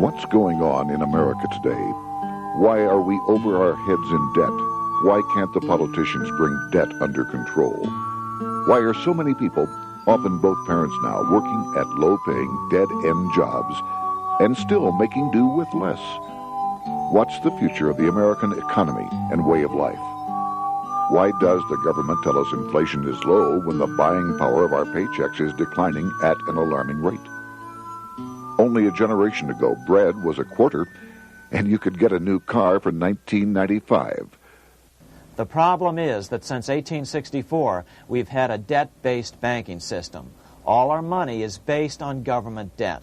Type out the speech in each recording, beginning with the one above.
What's going on in America today? Why are we over our heads in debt? Why can't the politicians bring debt under control? Why are so many people, often both parents now, working at low-paying, dead-end jobs and still making do with less? What's the future of the American economy and way of life? Why does the government tell us inflation is low when the buying power of our paychecks is declining at an alarming rate? Only a generation ago, bread was a quarter, and you could get a new car for $19.95. The problem is that since 1864, we've had a debt-based banking system. All our money is based on government debt.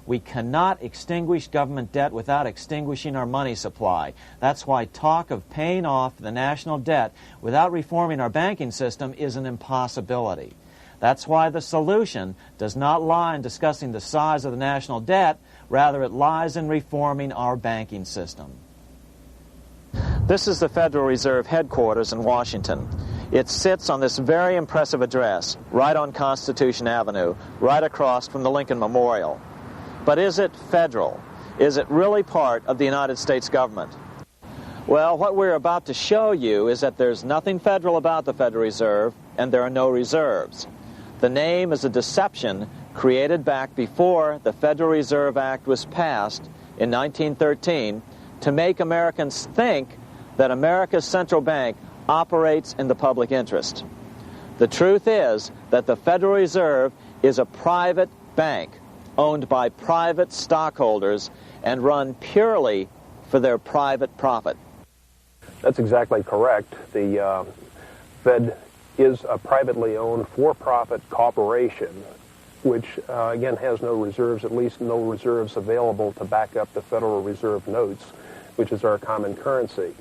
We cannot extinguish government debt without extinguishing our money supply. That's why talk of paying off the national debt without reforming our banking system is an impossibility. That's why the solution does not lie in discussing the size of the national debt, rather it lies in reforming our banking system. This is the Federal Reserve headquarters in Washington. It sits on this very impressive address, right on Constitution Avenue, right across from the Lincoln Memorial. But is it federal? Is it really part of the United States government? Well, what we're about to show you is that there's nothing federal about the Federal Reserve, and there are no reserves. The name is a deception created back before the Federal Reserve Act was passed in 1913 to make Americans think that America's central bank operates in the public interest. The truth is that the Federal Reserve is a private bank owned by private stockholders and run purely for their private profit. That's exactly correct. The Fed is a privately owned for-profit corporation, which again has no reserves, at least no reserves available to back up the Federal Reserve notes, which is our common currency.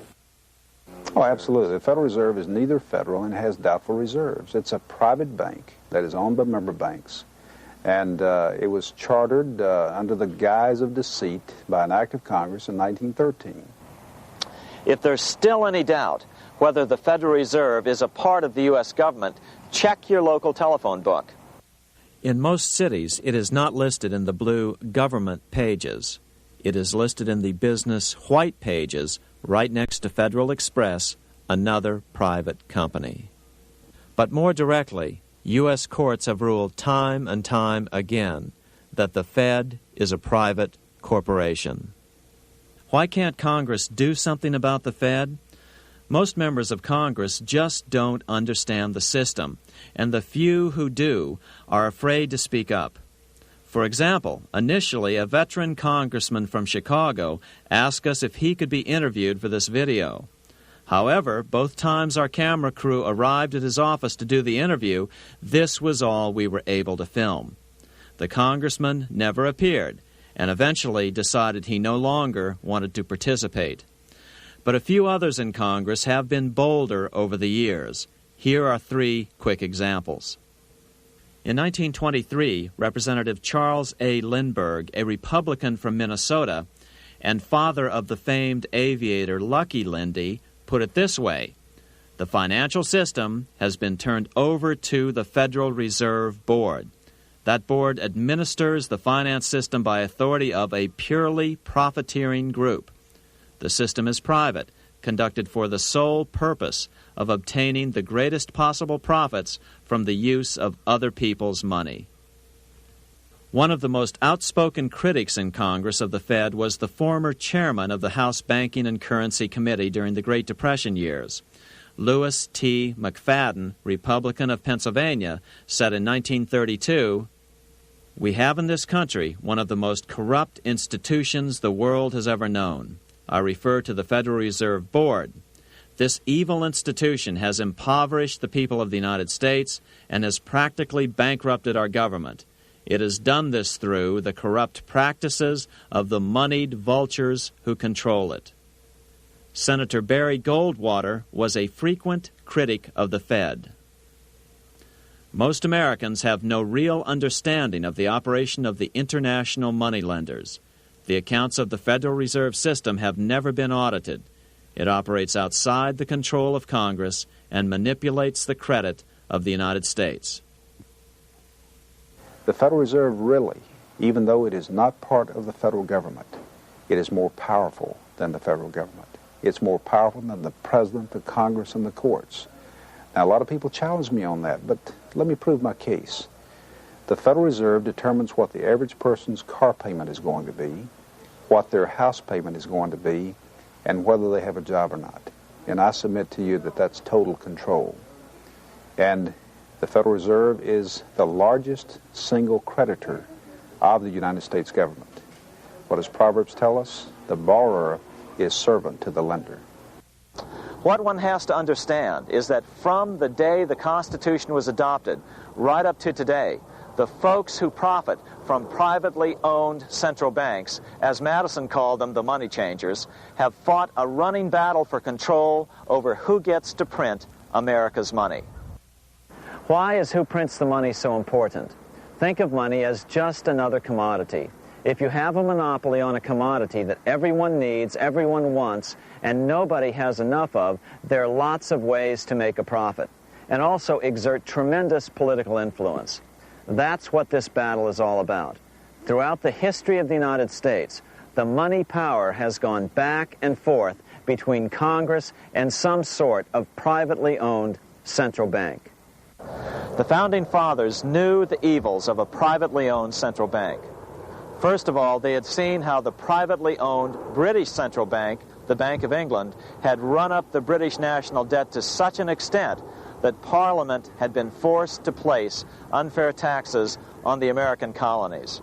Oh, absolutely. The Federal Reserve is neither federal and has doubtful reserves. It's a private bank that is owned by member banks. And it was chartered under the guise of deceit by an act of Congress in 1913. If there's still any doubt whether the Federal Reserve is a part of the U.S. government, check your local telephone book. In most cities, it is not listed in the blue government pages. It is listed in the business white pages right next to Federal Express, another private company. But more directly, U.S. courts have ruled time and time again that the Fed is a private corporation. Why can't Congress do something about the Fed? Most members of Congress just don't understand the system, and the few who do are afraid to speak up. For example, initially a veteran congressman from Chicago asked us if he could be interviewed for this video. However, both times our camera crew arrived at his office to do the interview, this was all we were able to film. The congressman never appeared, and eventually decided he no longer wanted to participate. But a few others in Congress have been bolder over the years. Here are 3 quick examples. In 1923, Representative Charles A. Lindbergh, a Republican from Minnesota, and father of the famed aviator Lucky Lindy, put it this way: the financial system has been turned over to the Federal Reserve Board. That board administers the finance system by authority of a purely profiteering group. The system is private, conducted for the sole purpose of obtaining the greatest possible profits from the use of other people's money. One of the most outspoken critics in Congress of the Fed was the former chairman of the House Banking and Currency Committee during the Great Depression years. Louis T. McFadden, Republican of Pennsylvania, said in 1932, "We have in this country one of the most corrupt institutions the world has ever known. I refer to the Federal Reserve Board. This evil institution has impoverished the people of the United States and has practically bankrupted our government. It has done this through the corrupt practices of the moneyed vultures who control it." Senator Barry Goldwater was a frequent critic of the Fed. Most Americans have no real understanding of the operation of the international moneylenders. The accounts of the Federal Reserve System have never been audited. It operates outside the control of Congress and manipulates the credit of the United States. The Federal Reserve really even though it is not part of the federal government, it is more powerful than the federal government. It's more powerful than the president, the Congress, and the courts. Now, a lot of people challenge me on that, but let me prove my case. The Federal Reserve determines what the average person's car payment is going to be, what their house payment is going to be, and whether they have a job or not. And I submit to you that that's total control. And the Federal Reserve is the largest single creditor of the United States government. What does Proverbs tell us? The borrower is servant to the lender. What one has to understand is that from the day the Constitution was adopted right up to today, the folks who profit from privately owned central banks, as Madison called them, the money changers, have fought a running battle for control over who gets to print America's money. Why is who prints the money so important? Think of money as just another commodity. If you have a monopoly on a commodity that everyone needs, everyone wants, and nobody has enough of, there are lots of ways to make a profit, and also exert tremendous political influence. That's what this battle is all about. Throughout the history of the United States, the money power has gone back and forth between Congress and some sort of privately owned central bank. The Founding Fathers knew the evils of a privately owned central bank. First of all, they had seen how the privately owned British central bank, the Bank of England, had run up the British national debt to such an extent that Parliament had been forced to place unfair taxes on the American colonies.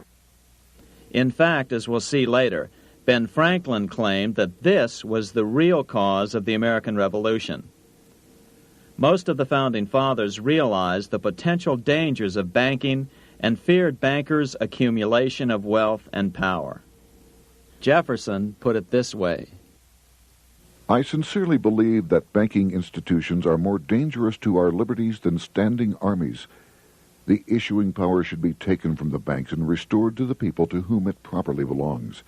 In fact, as we'll see later, Ben Franklin claimed that this was the real cause of the American Revolution. Most of the Founding Fathers realized the potential dangers of banking and feared bankers' accumulation of wealth and power. Jefferson put it this way: I sincerely believe that banking institutions are more dangerous to our liberties than standing armies. The issuing power should be taken from the banks and restored to the people to whom it properly belongs.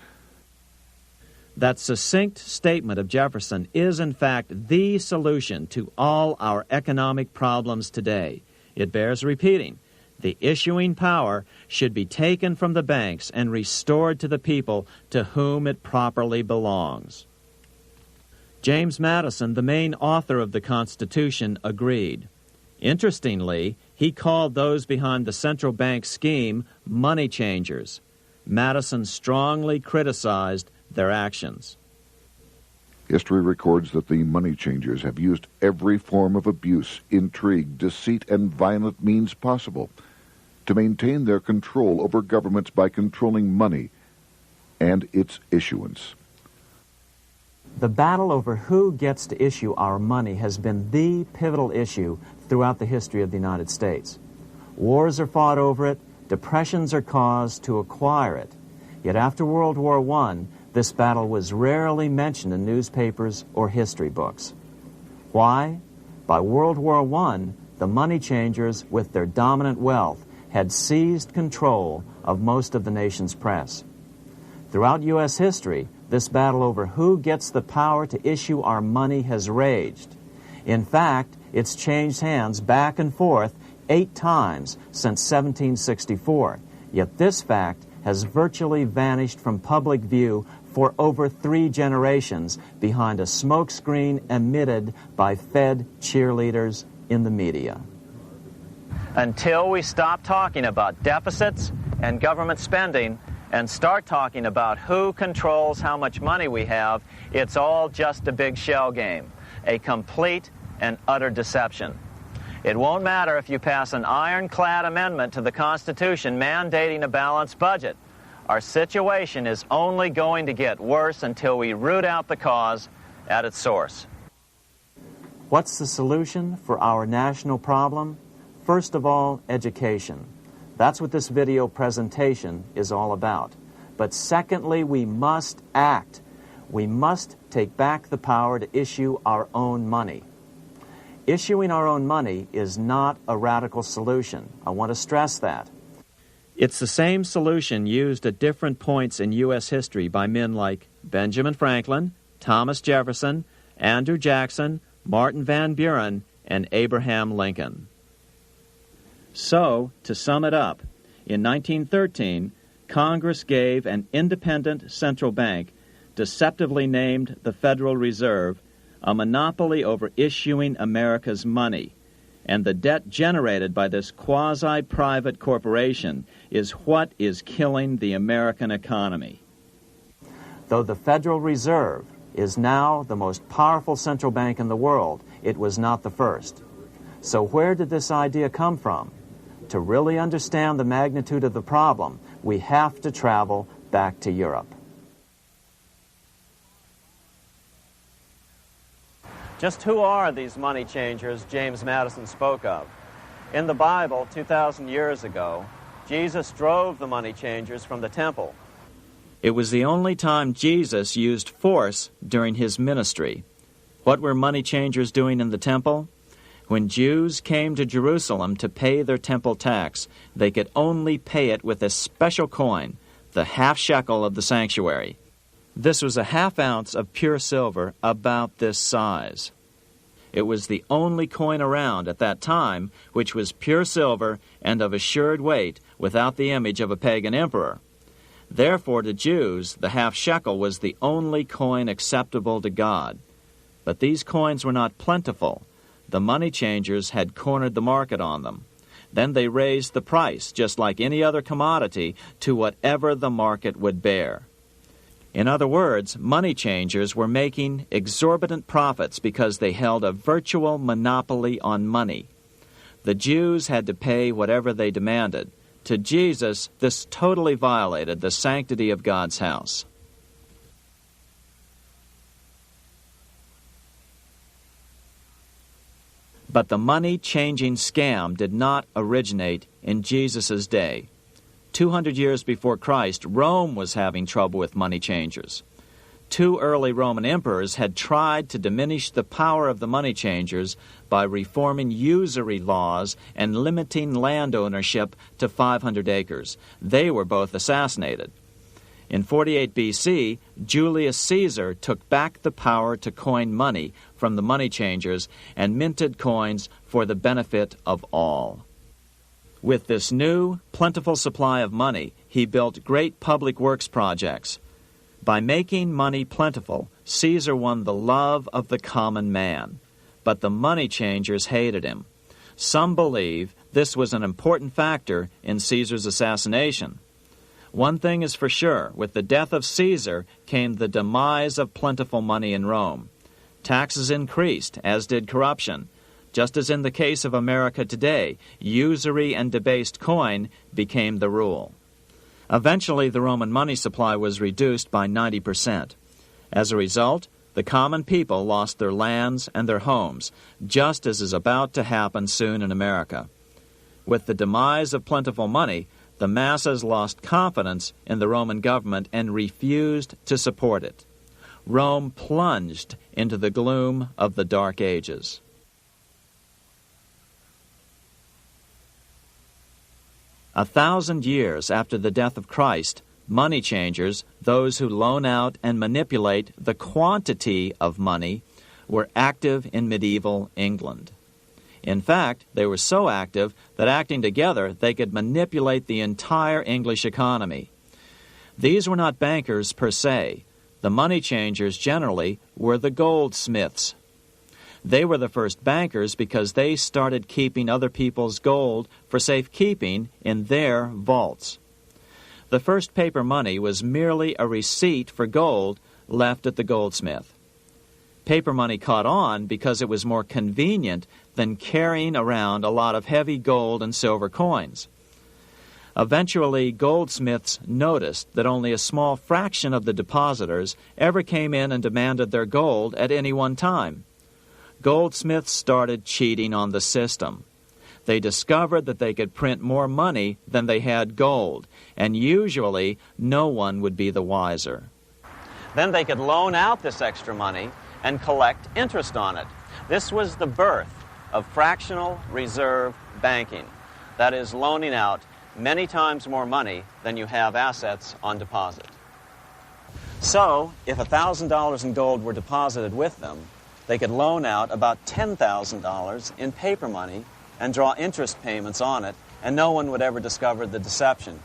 That succinct statement of Jefferson is, in fact, the solution to all our economic problems today. It bears repeating. The issuing power should be taken from the banks and restored to the people to whom it properly belongs. James Madison, the main author of the Constitution, agreed. Interestingly, he called those behind the central bank scheme money changers. Madison strongly criticized their actions. History records that the money changers have used every form of abuse, intrigue, deceit, and violent means possible to maintain their control over governments by controlling money and its issuance. The battle over who gets to issue our money has been the pivotal issue throughout the history of the United States. Wars are fought over it, depressions are caused to acquire it. Yet after World War I, this battle was rarely mentioned in newspapers or history books. Why? By World War I, the money changers, with their dominant wealth, had seized control of most of the nation's press. Throughout U.S. history, this battle over who gets the power to issue our money has raged. In fact, it's changed hands back and forth 8 times since 1764. Yet this fact has virtually vanished from public view for over 3 generations behind a smokescreen emitted by Fed cheerleaders in the media. Until we stop talking about deficits and government spending and start talking about who controls how much money we have, it's all just a big shell game, a complete and utter deception. It won't matter if you pass an ironclad amendment to the Constitution mandating a balanced budget. Our situation is only going to get worse until we root out the cause at its source. What's the solution for our national problem? First of all, education. That's what this video presentation is all about. But secondly, we must act. We must take back the power to issue our own money. Issuing our own money is not a radical solution. I want to stress that. It's the same solution used at different points in U.S. history by men like Benjamin Franklin, Thomas Jefferson, Andrew Jackson, Martin Van Buren, and Abraham Lincoln. So, to sum it up, in 1913, Congress gave an independent central bank, deceptively named the Federal Reserve, a monopoly over issuing America's money, and the debt generated by this quasi-private corporation is what is killing the American economy. Though the Federal Reserve is now the most powerful central bank in the world, it was not the first. So where did this idea come from? To really understand the magnitude of the problem, we have to travel back to Europe. Just who are these money changers James Madison spoke of? In the Bible, 2,000 years ago, Jesus drove the money changers from the temple. It was the only time Jesus used force during his ministry. What were money changers doing in the temple? When Jews came to Jerusalem to pay their temple tax, they could only pay it with a special coin, the half shekel of the sanctuary. This was a half ounce of pure silver about this size. It was the only coin around at that time which was pure silver and of assured weight without the image of a pagan emperor. Therefore, to Jews, the half shekel was the only coin acceptable to God. But these coins were not plentiful. The money changers had cornered the market on them. Then they raised the price, just like any other commodity, to whatever the market would bear. In other words, money changers were making exorbitant profits because they held a virtual monopoly on money. The Jews had to pay whatever they demanded. To Jesus, this totally violated the sanctity of God's house. But the money-changing scam did not originate in Jesus' day. 200 years before Christ, Rome was having trouble with money changers. 2 early Roman emperors had tried to diminish the power of the money changers by reforming usury laws and limiting land ownership to 500 acres. They were both assassinated. In 48 B.C., Julius Caesar took back the power to coin money from the money changers and minted coins for the benefit of all. With this new, plentiful supply of money, he built great public works projects. By making money plentiful, Caesar won the love of the common man. But the money changers hated him. Some believe this was an important factor in Caesar's assassination. One thing is for sure, with the death of Caesar came the demise of plentiful money in Rome. Taxes increased, as did corruption. Just as in the case of America today, usury and debased coin became the rule. Eventually, the Roman money supply was reduced by 90%. As a result, the common people lost their lands and their homes, just as is about to happen soon in America. With the demise of plentiful money, the masses lost confidence in the Roman government and refused to support it. Rome plunged into the gloom of the Dark Ages. A 1,000 years after the death of Christ, money changers, those who loan out and manipulate the quantity of money, were active in medieval England. In fact, they were so active that acting together, they could manipulate the entire English economy. These were not bankers per se. The money changers generally were the goldsmiths. They were the first bankers because they started keeping other people's gold for safekeeping in their vaults. The first paper money was merely a receipt for gold left at the goldsmith. Paper money caught on because it was more convenient than carrying around a lot of heavy gold and silver coins. Eventually, goldsmiths noticed that only a small fraction of the depositors ever came in and demanded their gold at any one time. Goldsmiths started cheating on the system. They discovered that they could print more money than they had gold, and usually no one would be the wiser. Then they could loan out this extra money and collect interest on it. This was the birth of fractional reserve banking. That is, loaning out many times more money than you have assets on deposit. So, if $1,000 in gold were deposited with them, they could loan out about $10,000 in paper money and draw interest payments on it, and no one would ever discover the deception.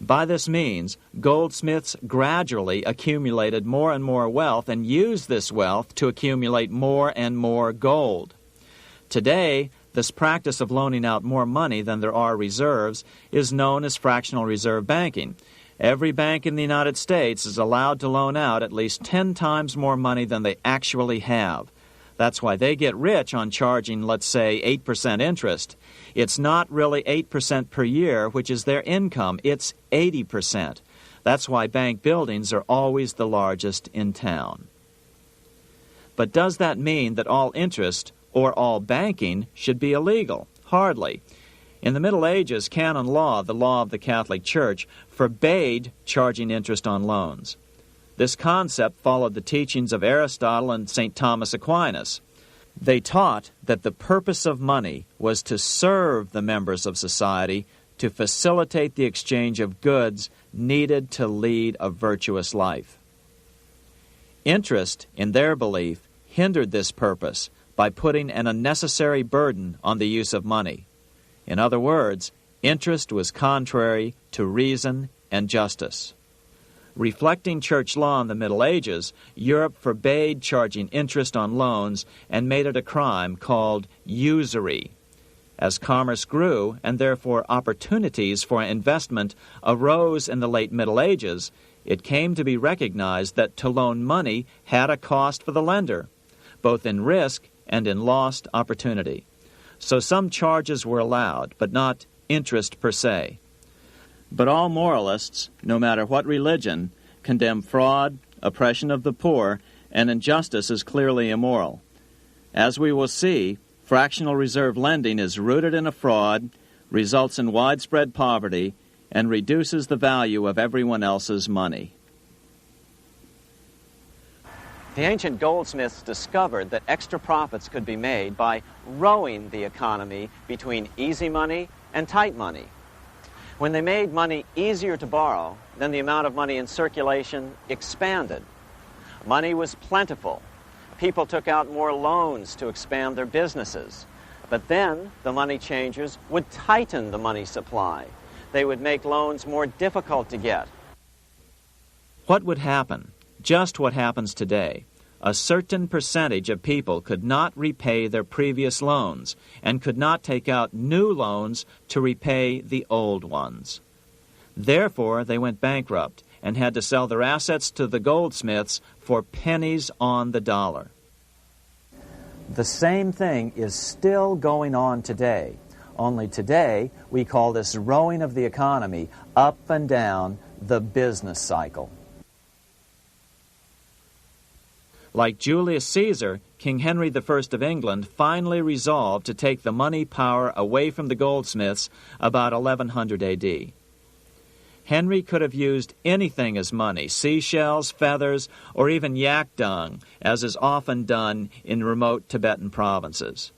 By this means, goldsmiths gradually accumulated more and more wealth and used this wealth to accumulate more and more gold. Today, this practice of loaning out more money than there are reserves is known as fractional reserve banking. Every bank in the United States is allowed to loan out at least 10 times more money than they actually have. That's why they get rich on charging, let's say, 8% interest. It's not really 8% per year, which is their income. It's 80%. That's why bank buildings are always the largest in town. But does that mean that all interest or all banking should be illegal? Hardly. In the Middle Ages, canon law, the law of the Catholic Church, forbade charging interest on loans. This concept followed the teachings of Aristotle and St. Thomas Aquinas. They taught that the purpose of money was to serve the members of society, to facilitate the exchange of goods needed to lead a virtuous life. Interest, in their belief, hindered this purpose by putting an unnecessary burden on the use of money. In other words, interest was contrary to reason and justice. Reflecting church law in the Middle Ages, Europe forbade charging interest on loans and made it a crime called usury. As commerce grew, and therefore opportunities for investment arose in the late Middle Ages, it came to be recognized that to loan money had a cost for the lender, both in risk and in lost opportunity. So some charges were allowed, but not interest per se. But all moralists, no matter what religion, condemn fraud, oppression of the poor, and injustice as clearly immoral. As we will see, fractional reserve lending is rooted in a fraud, results in widespread poverty, and reduces the value of everyone else's money. The ancient goldsmiths discovered that extra profits could be made by rowing the economy between easy money and tight money. When they made money easier to borrow, then the amount of money in circulation expanded. Money was plentiful. People took out more loans to expand their businesses. But then the money changers would tighten the money supply. They would make loans more difficult to get. What would happen? Just what happens today. A certain percentage of people could not repay their previous loans and could not take out new loans to repay the old ones. Therefore, they went bankrupt and had to sell their assets to the goldsmiths for pennies on the dollar. The same thing is still going on today. Only today, we call this rowing of the economy up and down the business cycle. Like Julius Caesar, King Henry I of England finally resolved to take the money power away from the goldsmiths about 1100 A.D. Henry could have used anything as money, seashells, feathers, or even yak dung, as is often done in remote Tibetan provinces.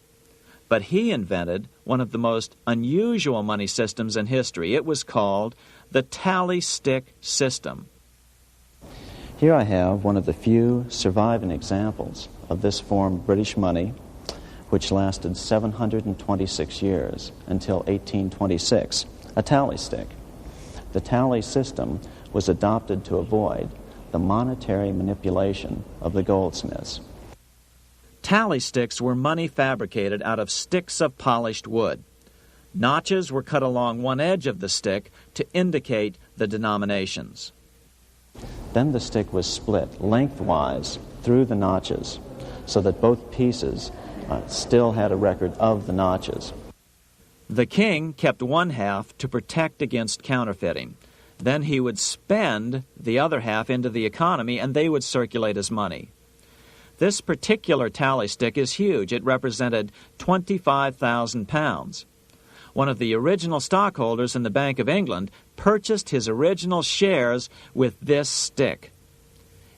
But he invented one of the most unusual money systems in history. It was called the tally stick system. Here I have one of the few surviving examples of this form of British money, which lasted 726 years until 1826, a tally stick. The tally system was adopted to avoid the monetary manipulation of the goldsmiths. Tally sticks were money fabricated out of sticks of polished wood. Notches were cut along one edge of the stick to indicate the denominations. Then the stick was split lengthwise through the notches so that both pieces still had a record of the notches. The king kept one half to protect against counterfeiting. Then he would spend the other half into the economy and they would circulate as money. This particular tally stick is huge. It represented 25,000 pounds. One of the original stockholders in the Bank of England purchased his original shares with this stick.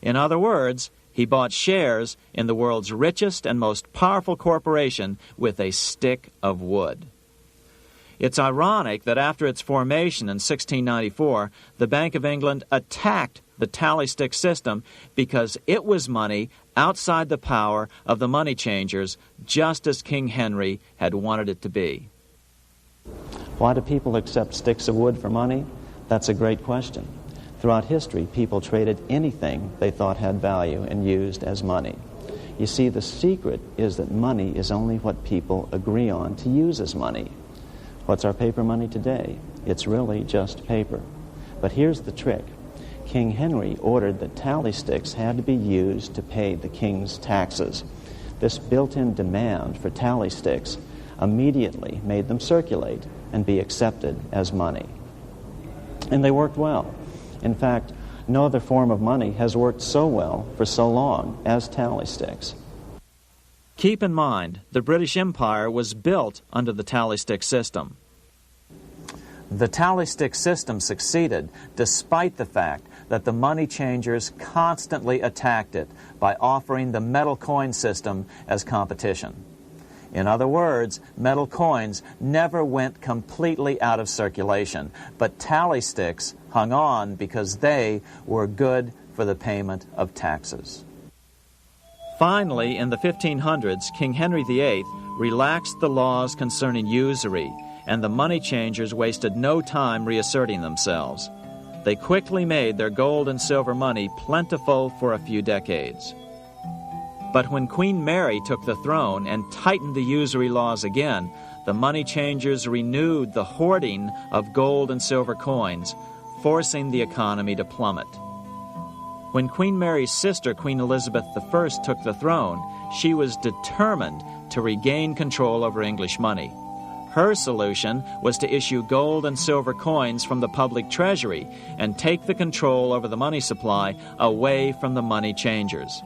In other words, he bought shares in the world's richest and most powerful corporation with a stick of wood. It's ironic that after its formation in 1694, the Bank of England attacked the tally stick system because it was money outside the power of the money changers, just as King Henry had wanted it to be. Why do people accept sticks of wood for money? That's a great question. Throughout history, people traded anything they thought had value and used as money. You see, the secret is that money is only what people agree on to use as money. What's our paper money today? It's really just paper. But here's the trick. King Henry ordered that tally sticks had to be used to pay the king's taxes. This built-in demand for tally sticks immediately made them circulate and be accepted as money. And they worked well. In fact, no other form of money has worked so well for so long as tally sticks. Keep in mind, the British Empire was built under the tally stick system. The tally stick system succeeded despite the fact that the money changers constantly attacked it by offering the metal coin system as competition. In other words, metal coins never went completely out of circulation, but tally sticks hung on because they were good for the payment of taxes. Finally, in the 1500s, King Henry VIII relaxed the laws concerning usury, and the money changers wasted no time reasserting themselves. They quickly made their gold and silver money plentiful for a few decades. But when Queen Mary took the throne and tightened the usury laws again, the money changers renewed the hoarding of gold and silver coins, forcing the economy to plummet. When Queen Mary's sister, Queen Elizabeth I, took the throne, she was determined to regain control over English money. Her solution was to issue gold and silver coins from the public treasury and take the control over the money supply away from the money changers.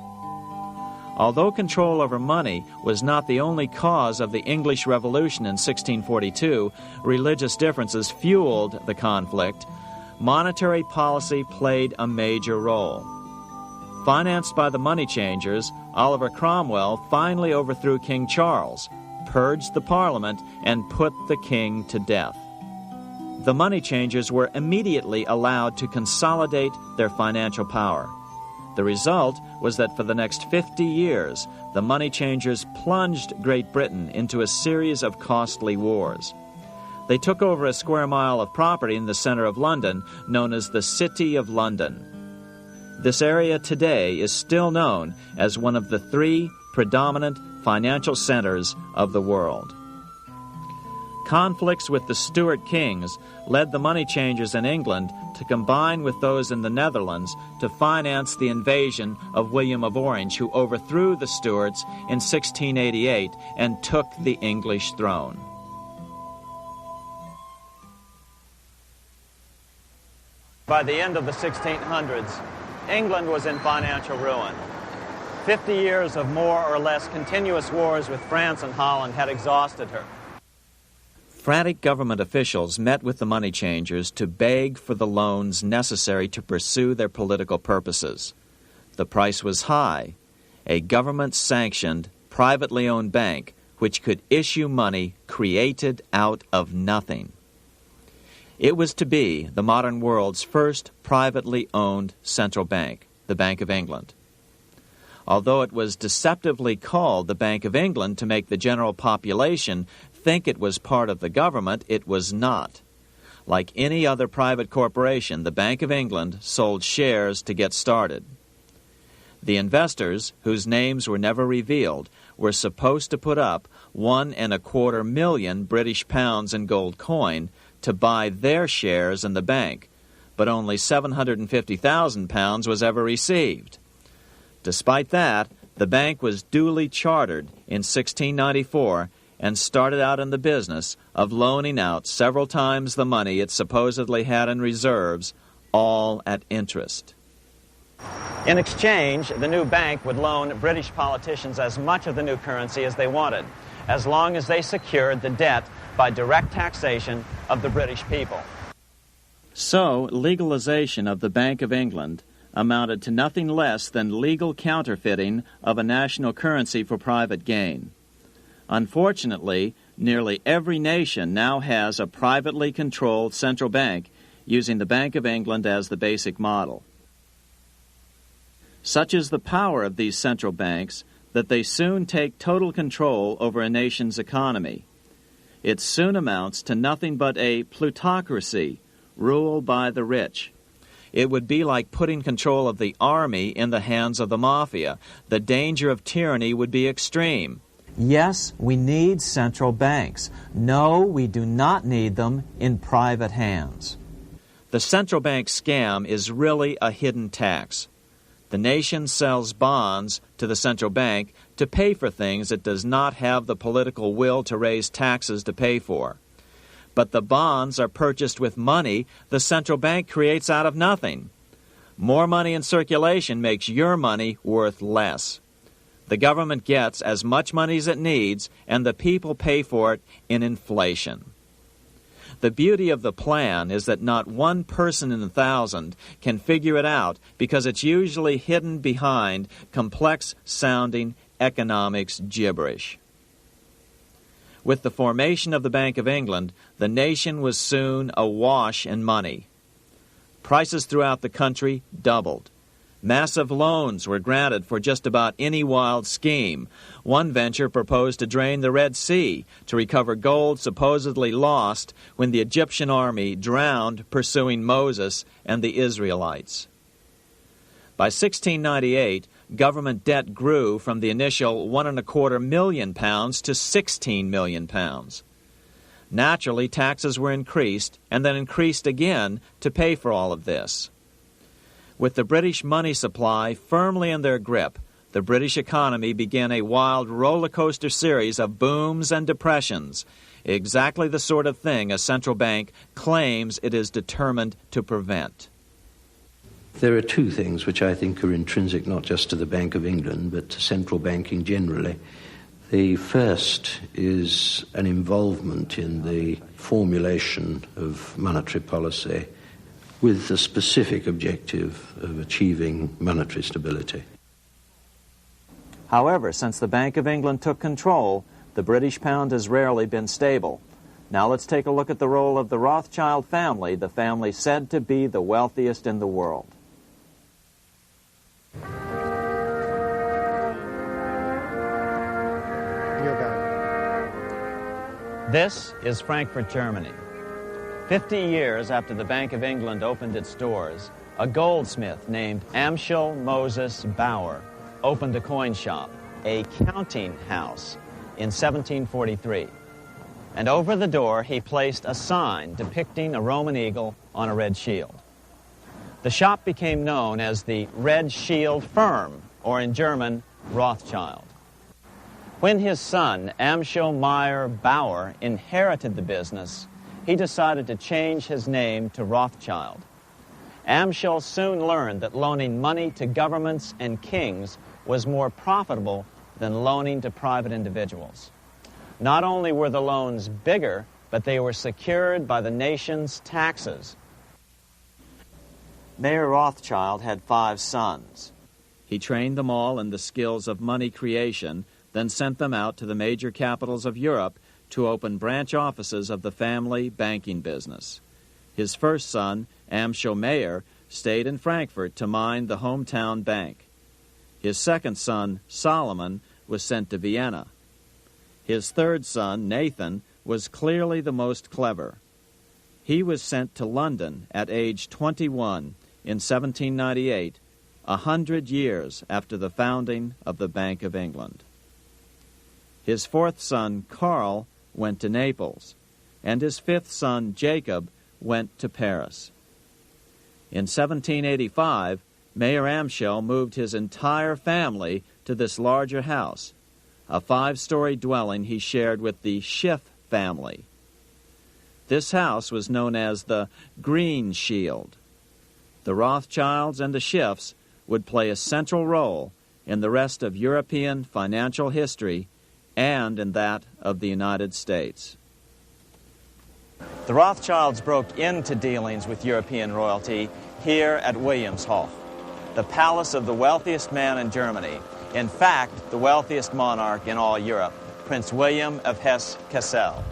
Although control over money was not the only cause of the English Revolution in 1642, religious differences fueled the conflict. Monetary policy played a major role. Financed by the money changers, Oliver Cromwell finally overthrew King Charles, purged the Parliament, and put the king to death. The money changers were immediately allowed to consolidate their financial power. The result was that for the next 50 years, the money changers plunged Great Britain into a series of costly wars. They took over a square mile of property in the center of London, known as the City of London. This area today is still known as one of the 3 predominant financial centers of the world. Conflicts with the Stuart kings led the money changers in England to combine with those in the Netherlands to finance the invasion of William of Orange, who overthrew the Stuarts in 1688 and took the English throne. By the end of the 1600s, England was in financial ruin. 50 years of more or less continuous wars with France and Holland had exhausted her. Frantic government officials met with the money changers to beg for the loans necessary to pursue their political purposes. The price was high: a government-sanctioned, privately owned bank which could issue money created out of nothing. It was to be the modern world's first privately owned central bank, the Bank of England. Although it was deceptively called the Bank of England to make the general population think it was part of the government, it was not. Like any other private corporation, the Bank of England sold shares to get started. The investors, whose names were never revealed, were supposed to put up £1.25 million British pounds in gold coin to buy their shares in the bank, but only £750,000 was ever received. Despite that, the bank was duly chartered in 1694 and started out in the business of loaning out several times the money it supposedly had in reserves, all at interest. In exchange, the new bank would loan British politicians as much of the new currency as they wanted, as long as they secured the debt by direct taxation of the British people. So, legalization of the Bank of England amounted to nothing less than legal counterfeiting of a national currency for private gain. Unfortunately, nearly every nation now has a privately controlled central bank using the Bank of England as the basic model. Such is the power of these central banks that they soon take total control over a nation's economy. It soon amounts to nothing but a plutocracy, rule by the rich. It would be like putting control of the army in the hands of the mafia. The danger of tyranny would be extreme. Yes, we need central banks. No, we do not need them in private hands. The central bank scam is really a hidden tax. The nation sells bonds to the central bank to pay for things it does not have the political will to raise taxes to pay for. But the bonds are purchased with money the central bank creates out of nothing. More money in circulation makes your money worth less. The government gets as much money as it needs, and the people pay for it in inflation. The beauty of the plan is that not one person in 1,000 can figure it out because it's usually hidden behind complex-sounding economics gibberish. With the formation of the Bank of England, the nation was soon awash in money. Prices throughout the country doubled. Massive loans were granted for just about any wild scheme. One venture proposed to drain the Red Sea to recover gold supposedly lost when the Egyptian army drowned pursuing Moses and the Israelites. By 1698, government debt grew from the initial £1.25 million to £16 million. Naturally, taxes were increased and then increased again to pay for all of this. With the British money supply firmly in their grip, the British economy began a wild roller coaster series of booms and depressions, exactly the sort of thing a central bank claims it is determined to prevent. There are two things which I think are intrinsic not just to the Bank of England but to central banking generally. The first is an involvement in the formulation of monetary policy with the specific objective of achieving monetary stability. However, since the Bank of England took control, the British pound has rarely been stable. Now let's take a look at the role of the Rothschild family, the family said to be the wealthiest in the world. This is Frankfurt, Germany. 50 years after the Bank of England opened its doors, a goldsmith named Amschel Moses Bauer opened a coin shop, a counting house, in 1743. And over the door he placed a sign depicting a Roman eagle on a red shield. The shop became known as the Red Shield Firm, or in German, Rothschild. When his son, Amschel Meyer Bauer, inherited the business, he decided to change his name to Rothschild. Amschel soon learned that loaning money to governments and kings was more profitable than loaning to private individuals. Not only were the loans bigger, but they were secured by the nation's taxes. Mayer Rothschild had 5 sons. He trained them all in the skills of money creation, then sent them out to the major capitals of Europe to open branch offices of the family banking business. His first son, Amschel Meyer, stayed in Frankfurt to mind the hometown bank. His second son, Solomon, was sent to Vienna. His third son, Nathan, was clearly the most clever. He was sent to London at age 21 in 1798, 100 years after the founding of the Bank of England. His fourth son, Karl, went to Naples, and his fifth son, Jacob, went to Paris. In 1785, Mayer Amschel moved his entire family to this larger house, a 5-story dwelling he shared with the Schiff family. This house was known as the Green Shield. The Rothschilds and the Schiffs would play a central role in the rest of European financial history and in that of the United States. The Rothschilds broke into dealings with European royalty here at Wilhelmshof, the palace of the wealthiest man in Germany, in fact, the wealthiest monarch in all Europe, Prince William of Hesse-Kassel.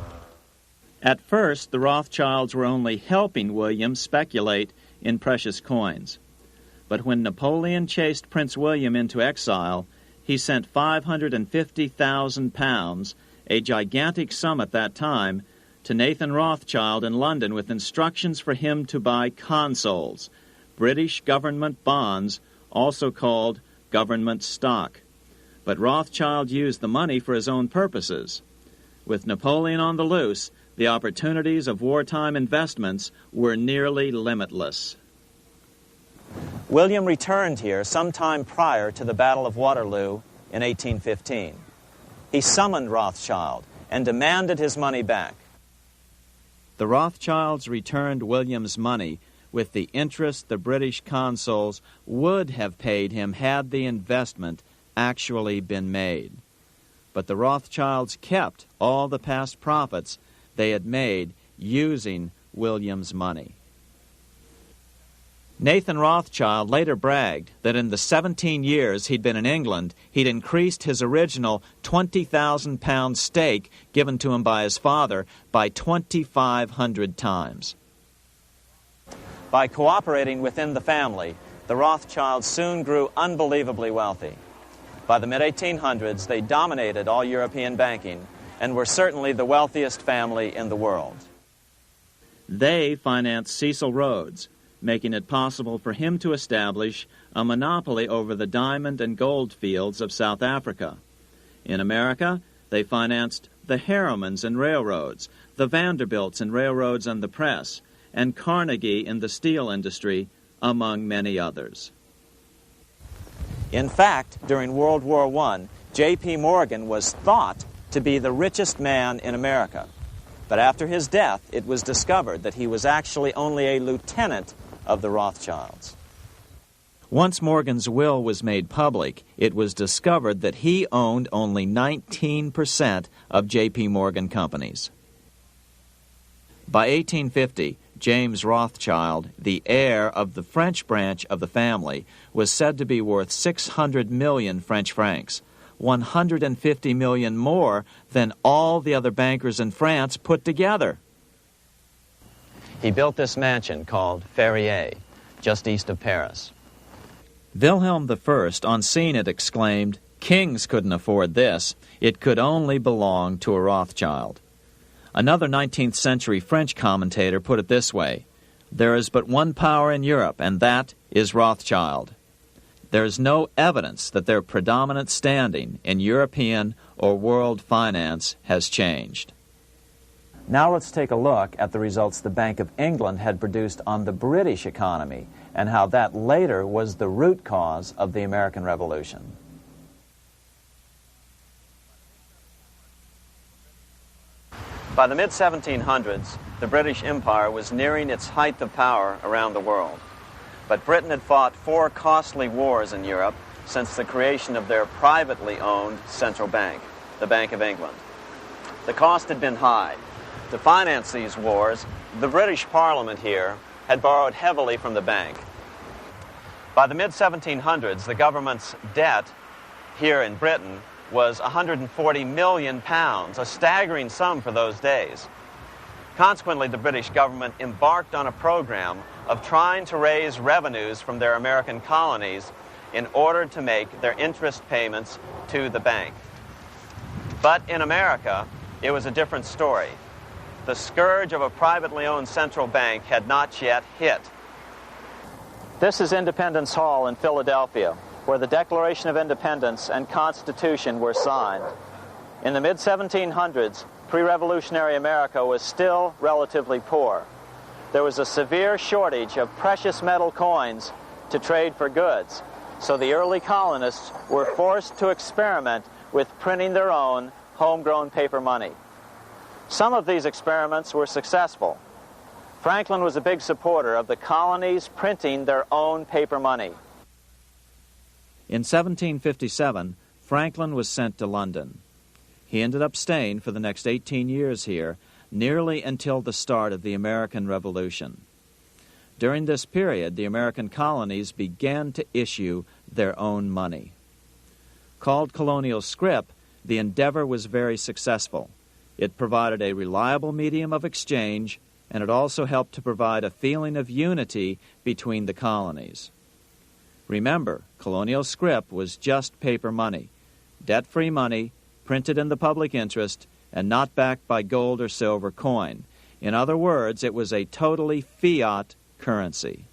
At first, the Rothschilds were only helping William speculate in precious coins. But when Napoleon chased Prince William into exile, he sent £550,000, a gigantic sum at that time, to Nathan Rothschild in London with instructions for him to buy consols, British government bonds, also called government stock. But Rothschild used the money for his own purposes. With Napoleon on the loose, the opportunities of wartime investments were nearly limitless. William returned here sometime prior to the Battle of Waterloo in 1815. He summoned Rothschild and demanded his money back. The Rothschilds returned William's money with the interest the British consuls would have paid him had the investment actually been made. But the Rothschilds kept all the past profits they had made using William's money. Nathan Rothschild later bragged that in the 17 years he'd been in England, he'd increased his original £20,000 stake given to him by his father by 2,500 times. By cooperating within the family, the Rothschilds soon grew unbelievably wealthy. By the mid-1800s, they dominated all European banking and were certainly the wealthiest family in the world. They financed Cecil Rhodes, making it possible for him to establish a monopoly over the diamond and gold fields of South Africa. In America, they financed the Harrimans and railroads, the Vanderbilts and railroads and the press, and Carnegie in the steel industry, among many others. In fact, during World War I, J.P. Morgan was thought to be the richest man in America. But after his death, it was discovered that he was actually only a lieutenant of the Rothschilds. Once Morgan's will was made public, it was discovered that he owned only 19% of J.P. Morgan companies. By 1850, James Rothschild, the heir of the French branch of the family, was said to be worth 600 million French francs, 150 million more than all the other bankers in France put together. He built this mansion called Ferrier, just east of Paris. Wilhelm I, on seeing it, exclaimed, "Kings couldn't afford this. It could only belong to a Rothschild." Another 19th century French commentator put it this way: "There is but one power in Europe, and that is Rothschild." There is no evidence that their predominant standing in European or world finance has changed. Now let's take a look at the results the Bank of England had produced on the British economy and how that later was the root cause of the American Revolution. By the mid-1700s, the British Empire was nearing its height of power around the world. But Britain had fought 4 costly wars in Europe since the creation of their privately owned central bank, the Bank of England. The cost had been high. To finance these wars, the British Parliament here had borrowed heavily from the bank. By the mid-1700s, the government's debt here in Britain was £140 million, a staggering sum for those days. Consequently, the British government embarked on a program of trying to raise revenues from their American colonies in order to make their interest payments to the bank. But in America, it was a different story. The scourge of a privately owned central bank had not yet hit. This is Independence Hall in Philadelphia, where the Declaration of Independence and Constitution were signed. In the mid-1700s, pre-revolutionary America was still relatively poor. There was a severe shortage of precious metal coins to trade for goods, so the early colonists were forced to experiment with printing their own homegrown paper money. Some of these experiments were successful. Franklin was a big supporter of the colonies printing their own paper money. In 1757, Franklin was sent to London. He ended up staying for the next 18 years here, nearly until the start of the American Revolution. During this period, the American colonies began to issue their own money. Called colonial scrip, the endeavor was very successful. It provided a reliable medium of exchange, and it also helped to provide a feeling of unity between the colonies. Remember, colonial scrip was just paper money, debt-free money, printed in the public interest, and not backed by gold or silver coin. In other words, it was a totally fiat currency.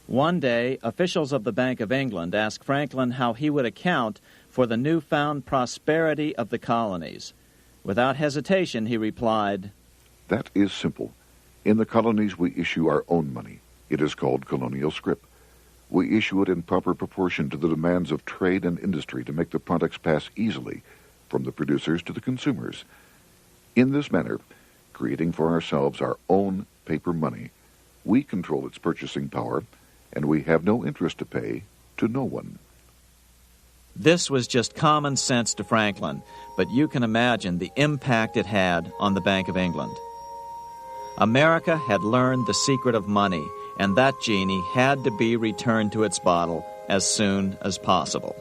One day, officials of the Bank of England asked Franklin how he would account for the newfound prosperity of the colonies. Without hesitation, he replied, "That is simple. In the colonies, we issue our own money. It is called colonial scrip. We issue it in proper proportion to the demands of trade and industry to make the products pass easily from the producers to the consumers. In this manner, creating for ourselves our own paper money, we control its purchasing power, and we have no interest to pay to no one." This was just common sense to Franklin, but you can imagine the impact it had on the Bank of England. America had learned the secret of money, and that genie had to be returned to its bottle as soon as possible.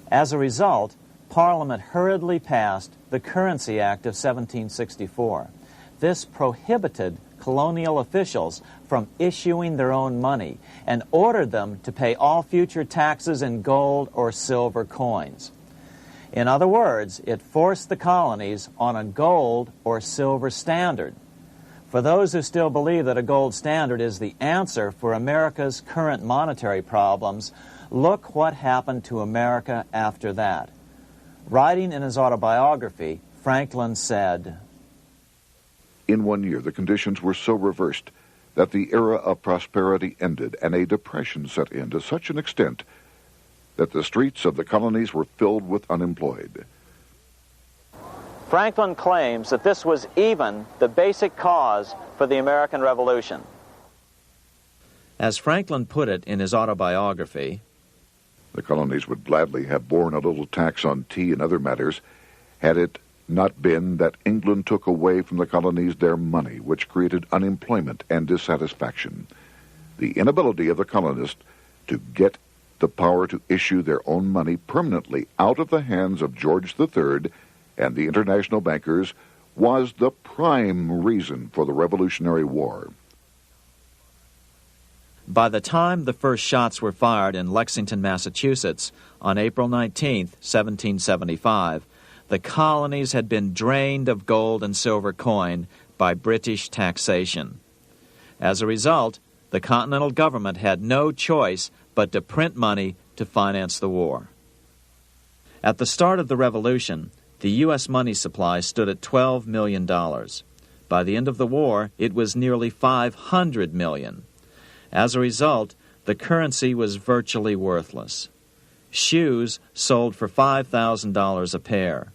As a result, Parliament hurriedly passed the Currency Act of 1764. This prohibited colonial officials from issuing their own money and ordered them to pay all future taxes in gold or silver coins. In other words, it forced the colonies on a gold or silver standard. For those who still believe that a gold standard is the answer for America's current monetary problems, look what happened to America after that. Writing in his autobiography, Franklin said, "In 1 year, the conditions were so reversed that the era of prosperity ended and a depression set in to such an extent that the streets of the colonies were filled with unemployed." Franklin claims that this was even the basic cause for the American Revolution. As Franklin put it in his autobiography, "The colonies would gladly have borne a little tax on tea and other matters had it not been that England took away from the colonies their money, which created unemployment and dissatisfaction. The inability of the colonists to get the power to issue their own money permanently out of the hands of George III and the international bankers was the prime reason for the Revolutionary War." By the time the first shots were fired in Lexington, Massachusetts, on April 19, 1775, the colonies had been drained of gold and silver coin by British taxation. As a result, the Continental government had no choice but to print money to finance the war. At the start of the Revolution, the U.S. money supply stood at $12 million. By the end of the war, it was nearly $500 million. As a result, the currency was virtually worthless. Shoes sold for $5,000 a pair.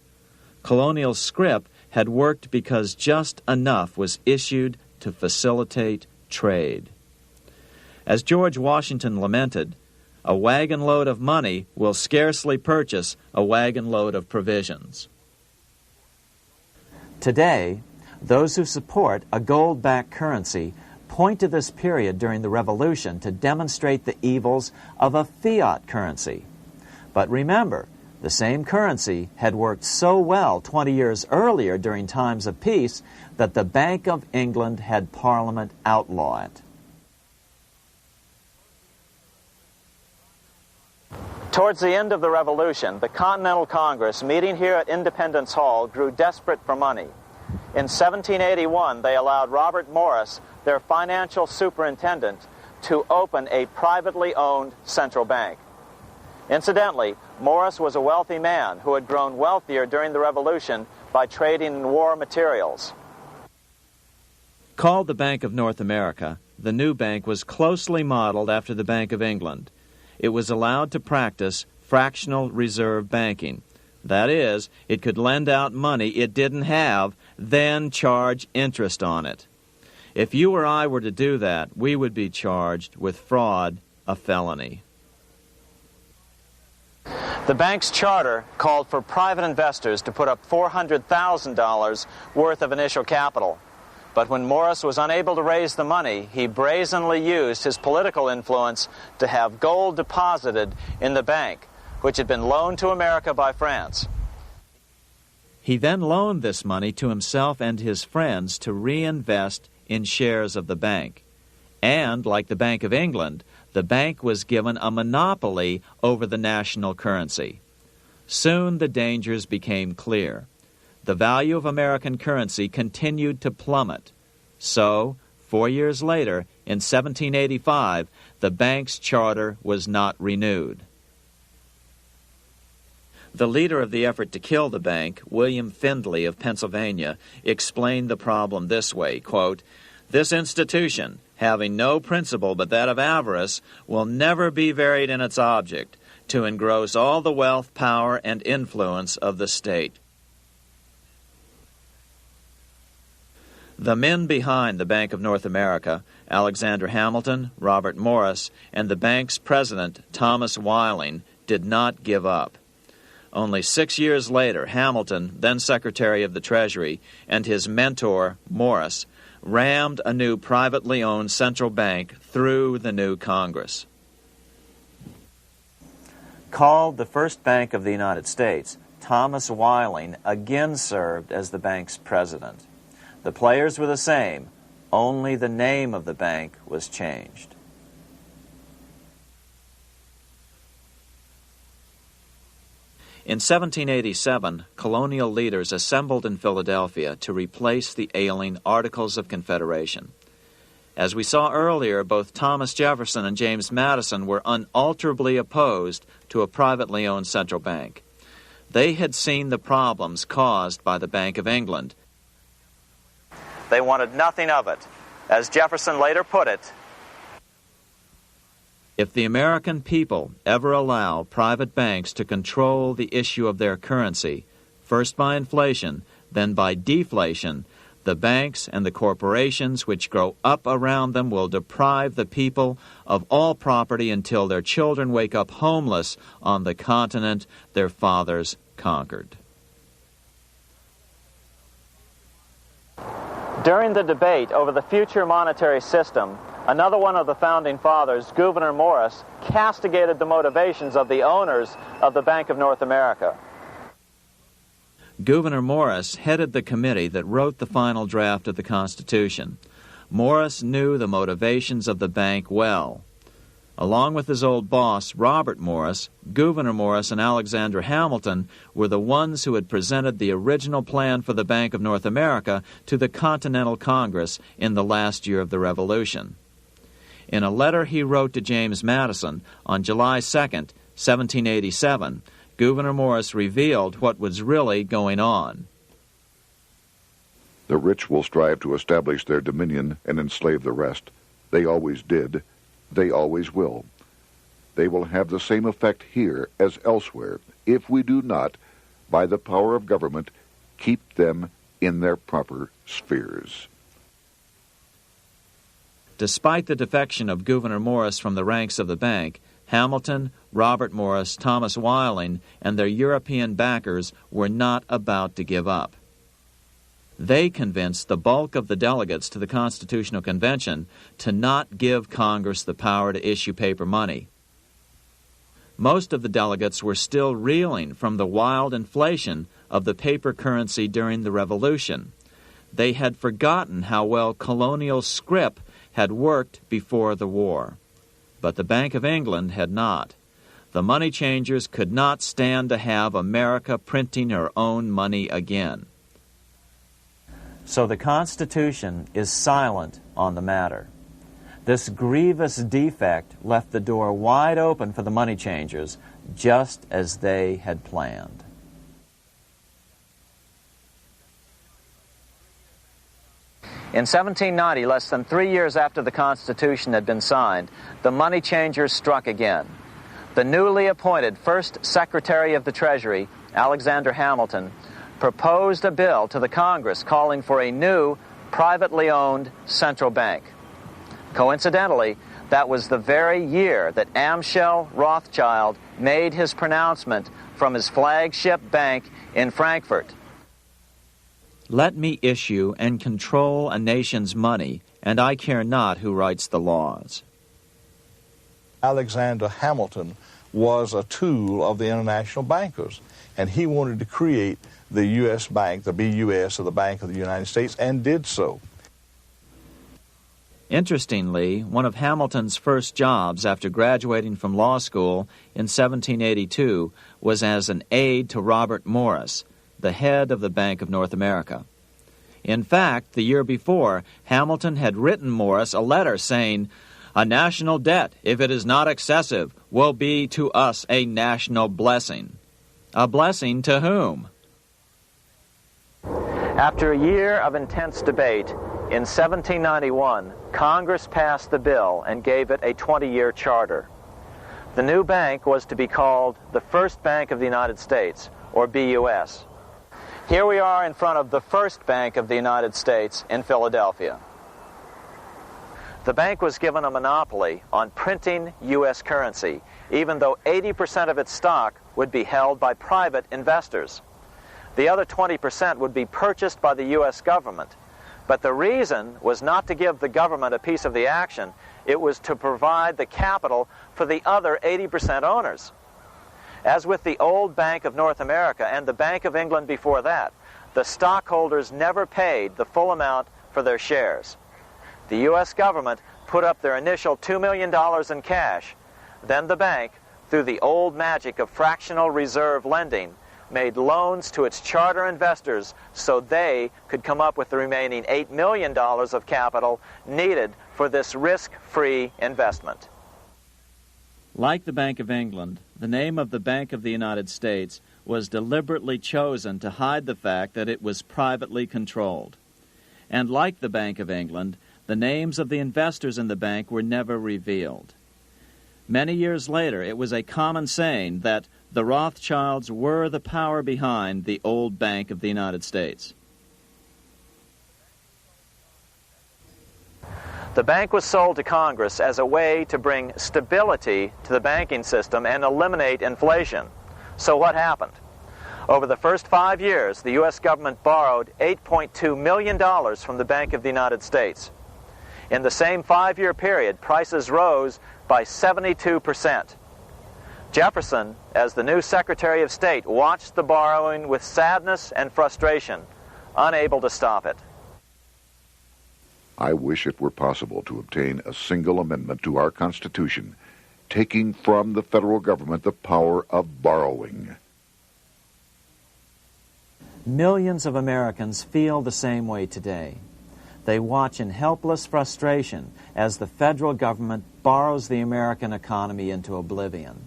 Colonial scrip had worked because just enough was issued to facilitate trade. As George Washington lamented, "A wagon load of money will scarcely purchase a wagon load of provisions." Today, those who support a gold-backed currency point to this period during the Revolution to demonstrate the evils of a fiat currency. But remember, the same currency had worked so well 20 years earlier during times of peace that the Bank of England had Parliament outlaw it. Towards the end of the Revolution, the Continental Congress, meeting here at Independence Hall, grew desperate for money. In 1781, they allowed Robert Morris, their financial superintendent, to open a privately owned central bank. Incidentally, Morris was a wealthy man who had grown wealthier during the Revolution by trading in war materials. Called the Bank of North America, the new bank was closely modeled after the Bank of England. It was allowed to practice fractional reserve banking. That is, it could lend out money it didn't have, then charge interest on it. If you or I were to do that, we would be charged with fraud, a felony. The bank's charter called for private investors to put up $400,000 worth of initial capital. But when Morris was unable to raise the money, he brazenly used his political influence to have gold deposited in the bank, which had been loaned to America by France. He then loaned this money to himself and his friends to reinvest in shares of the bank. And, like the Bank of England, the bank was given a monopoly over the national currency. Soon the dangers became clear. The value of American currency continued to plummet. So, 4 years later, in 1785, the bank's charter was not renewed. The leader of the effort to kill the bank, William Findley of Pennsylvania, explained the problem this way, quote, "This institution, having no principle but that of avarice, will never be varied in its object, to engross all the wealth, power, and influence of the state." The men behind the Bank of North America, Alexander Hamilton, Robert Morris, and the bank's president, Thomas Whiling, did not give up. Only 6 years later, Hamilton, then Secretary of the Treasury, and his mentor, Morris, rammed a new privately owned central bank through the new Congress. Called the first bank of the United States, Thomas Whiling again served as the bank's president. The players were the same, only the name of the bank was changed. In 1787, colonial leaders assembled in Philadelphia to replace the ailing Articles of Confederation. As we saw earlier, both Thomas Jefferson and James Madison were unalterably opposed to a privately owned central bank. They had seen the problems caused by the Bank of England. They wanted nothing of it. As Jefferson later put it, "If the American people ever allow private banks to control the issue of their currency, first by inflation, then by deflation, the banks and the corporations which grow up around them will deprive the people of all property until their children wake up homeless on the continent their fathers conquered." during the debate over the future monetary system, another one of the founding fathers, Gouverneur Morris, castigated the motivations of the owners of the Bank of North America. Gouverneur Morris headed the committee that wrote the final draft of the Constitution. Morris knew the motivations of the bank well. Along with his old boss, Robert Morris, Gouverneur Morris and Alexander Hamilton were the ones who had presented the original plan for the Bank of North America to the Continental Congress in the last year of the Revolution. In a letter he wrote to James Madison on July 2nd, 1787, Gouverneur Morris revealed what was really going on. "The rich will strive to establish their dominion and enslave the rest. They always did. They always will. They will have the same effect here as elsewhere if we do not, by the power of government, keep them in their proper spheres." Despite the defection of Gouverneur Morris from the ranks of the bank, Hamilton, Robert Morris, Thomas Whiling, and their European backers were not about to give up. They convinced the bulk of the delegates to the Constitutional Convention to not give Congress the power to issue paper money. Most of the delegates were still reeling from the wild inflation of the paper currency during the Revolution. They had forgotten how well colonial scrip had worked before the war. But the Bank of England had not. The money changers could not stand to have America printing her own money again. So the Constitution is silent on the matter. This grievous defect left the door wide open for the money changers, just as they had planned. In 1790, less than 3 years after the Constitution had been signed, the money changers struck again. The newly appointed first Secretary of the Treasury, Alexander Hamilton, proposed a bill to the Congress calling for a new, privately owned central bank. Coincidentally, that was the very year that Amschel Rothschild made his pronouncement from his flagship bank in Frankfurt. Let me issue and control a nation's money, and I care not who writes the laws. Alexander Hamilton was a tool of the international bankers, and he wanted to create the U.S. Bank, the BUS, or the Bank of the United States, and did so. Interestingly, one of Hamilton's first jobs after graduating from law school in 1782 was as an aide to Robert Morris, the head of the Bank of North America. In fact, the year before, Hamilton had written Morris a letter saying, "A national debt, if it is not excessive, will be to us a national blessing." A blessing to whom? After a year of intense debate, in 1791, Congress passed the bill and gave it a 20-year charter. The new bank was to be called the First Bank of the United States, or BUS. Here we are in front of the First Bank of the United States in Philadelphia. The bank was given a monopoly on printing U.S. currency, even though 80% of its stock would be held by private investors. The other 20% would be purchased by the U.S. government. But the reason was not to give the government a piece of the action. It was to provide the capital for the other 80% owners. As with the old Bank of North America and the Bank of England before that, the stockholders never paid the full amount for their shares. The U.S. government put up their initial $2 million in cash. Then the bank, through the old magic of fractional reserve lending, made loans to its charter investors so they could come up with the remaining $8 million of capital needed for this risk-free investment. Like the Bank of England, the name of the Bank of the United States was deliberately chosen to hide the fact that it was privately controlled. And like the Bank of England, the names of the investors in the bank were never revealed. Many years later, it was a common saying that the Rothschilds were the power behind the old Bank of the United States. The bank was sold to Congress as a way to bring stability to the banking system and eliminate inflation. So what happened? Over the first 5 years, the U.S. government borrowed $8.2 million from the Bank of the United States. In the same 5-year period, prices rose by 72%. Jefferson, as the new Secretary of State, watched the borrowing with sadness and frustration, unable to stop it. I wish it were possible to obtain a single amendment to our Constitution, taking from the federal government the power of borrowing. Millions of Americans feel the same way today. They watch in helpless frustration as the federal government borrows the American economy into oblivion.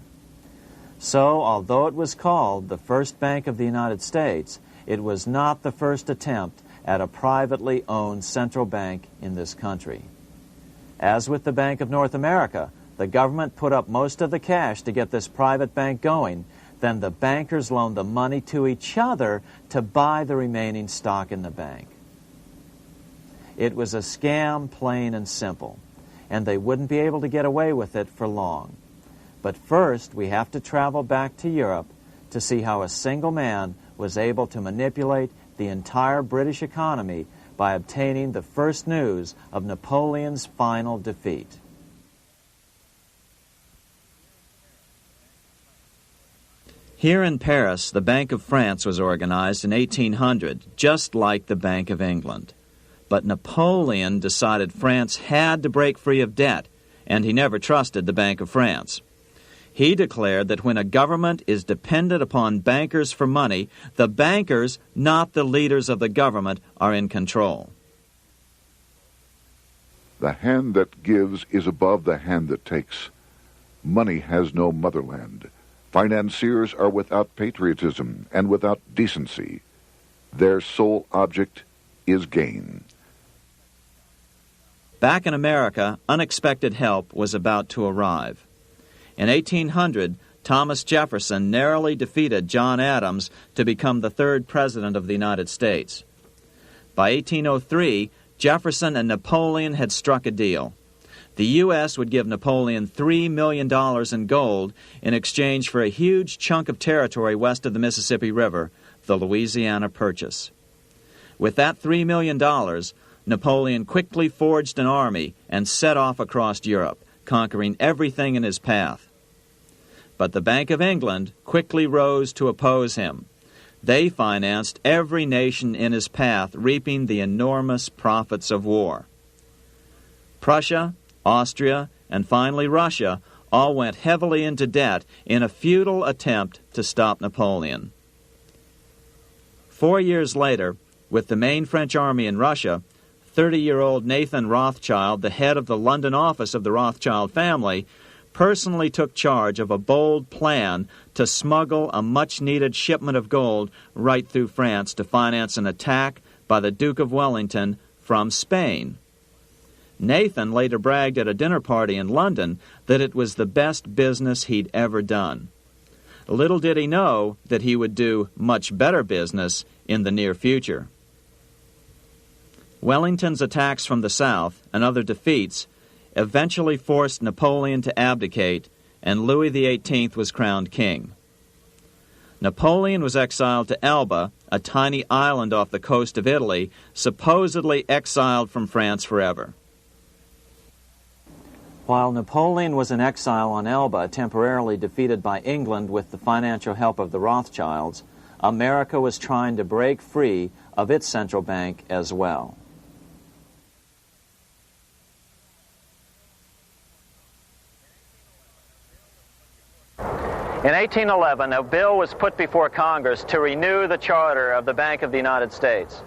So, although it was called the First Bank of the United States, it was not the first attempt at a privately owned central bank in this country. As with the Bank of North America, the government put up most of the cash to get this private bank going, then the bankers loaned the money to each other to buy the remaining stock in the bank. It was a scam, plain and simple, and they wouldn't be able to get away with it for long. But first, we have to travel back to Europe to see how a single man was able to manipulate the entire British economy by obtaining the first news of Napoleon's final defeat. Here in Paris, the Bank of France was organized in 1800, just like the Bank of England. But Napoleon decided France had to break free of debt, and he never trusted the Bank of France. He declared that when a government is dependent upon bankers for money, the bankers, not the leaders of the government, are in control. The hand that gives is above the hand that takes. Money has no motherland. Financiers are without patriotism and without decency. Their sole object is gain. Back in America, unexpected help was about to arrive. In 1800, Thomas Jefferson narrowly defeated John Adams to become the third president of the United States. By 1803, Jefferson and Napoleon had struck a deal. The U.S. would give Napoleon $3 million in gold in exchange for a huge chunk of territory west of the Mississippi River, the Louisiana Purchase. With that $3 million, Napoleon quickly forged an army and set off across Europe, conquering everything in his path. But the Bank of England quickly rose to oppose him. They financed every nation in his path, reaping the enormous profits of war. Prussia, Austria, and finally Russia all went heavily into debt in a futile attempt to stop Napoleon. 4 years later, with the main French army in Russia, 30-year-old Nathan Rothschild, the head of the London office of the Rothschild family, personally took charge of a bold plan to smuggle a much-needed shipment of gold right through France to finance an attack by the Duke of Wellington from Spain. Nathan later bragged at a dinner party in London that it was the best business he'd ever done. Little did he know that he would do much better business in the near future. Wellington's attacks from the south and other defeats eventually forced Napoleon to abdicate, and Louis XVIII was crowned king. Napoleon was exiled to Elba, a tiny island off the coast of Italy, supposedly exiled from France forever. While Napoleon was in exile on Elba, temporarily defeated by England with the financial help of the Rothschilds, America was trying to break free of its central bank as well. In 1811, a bill was put before Congress to renew the charter of the Bank of the United States.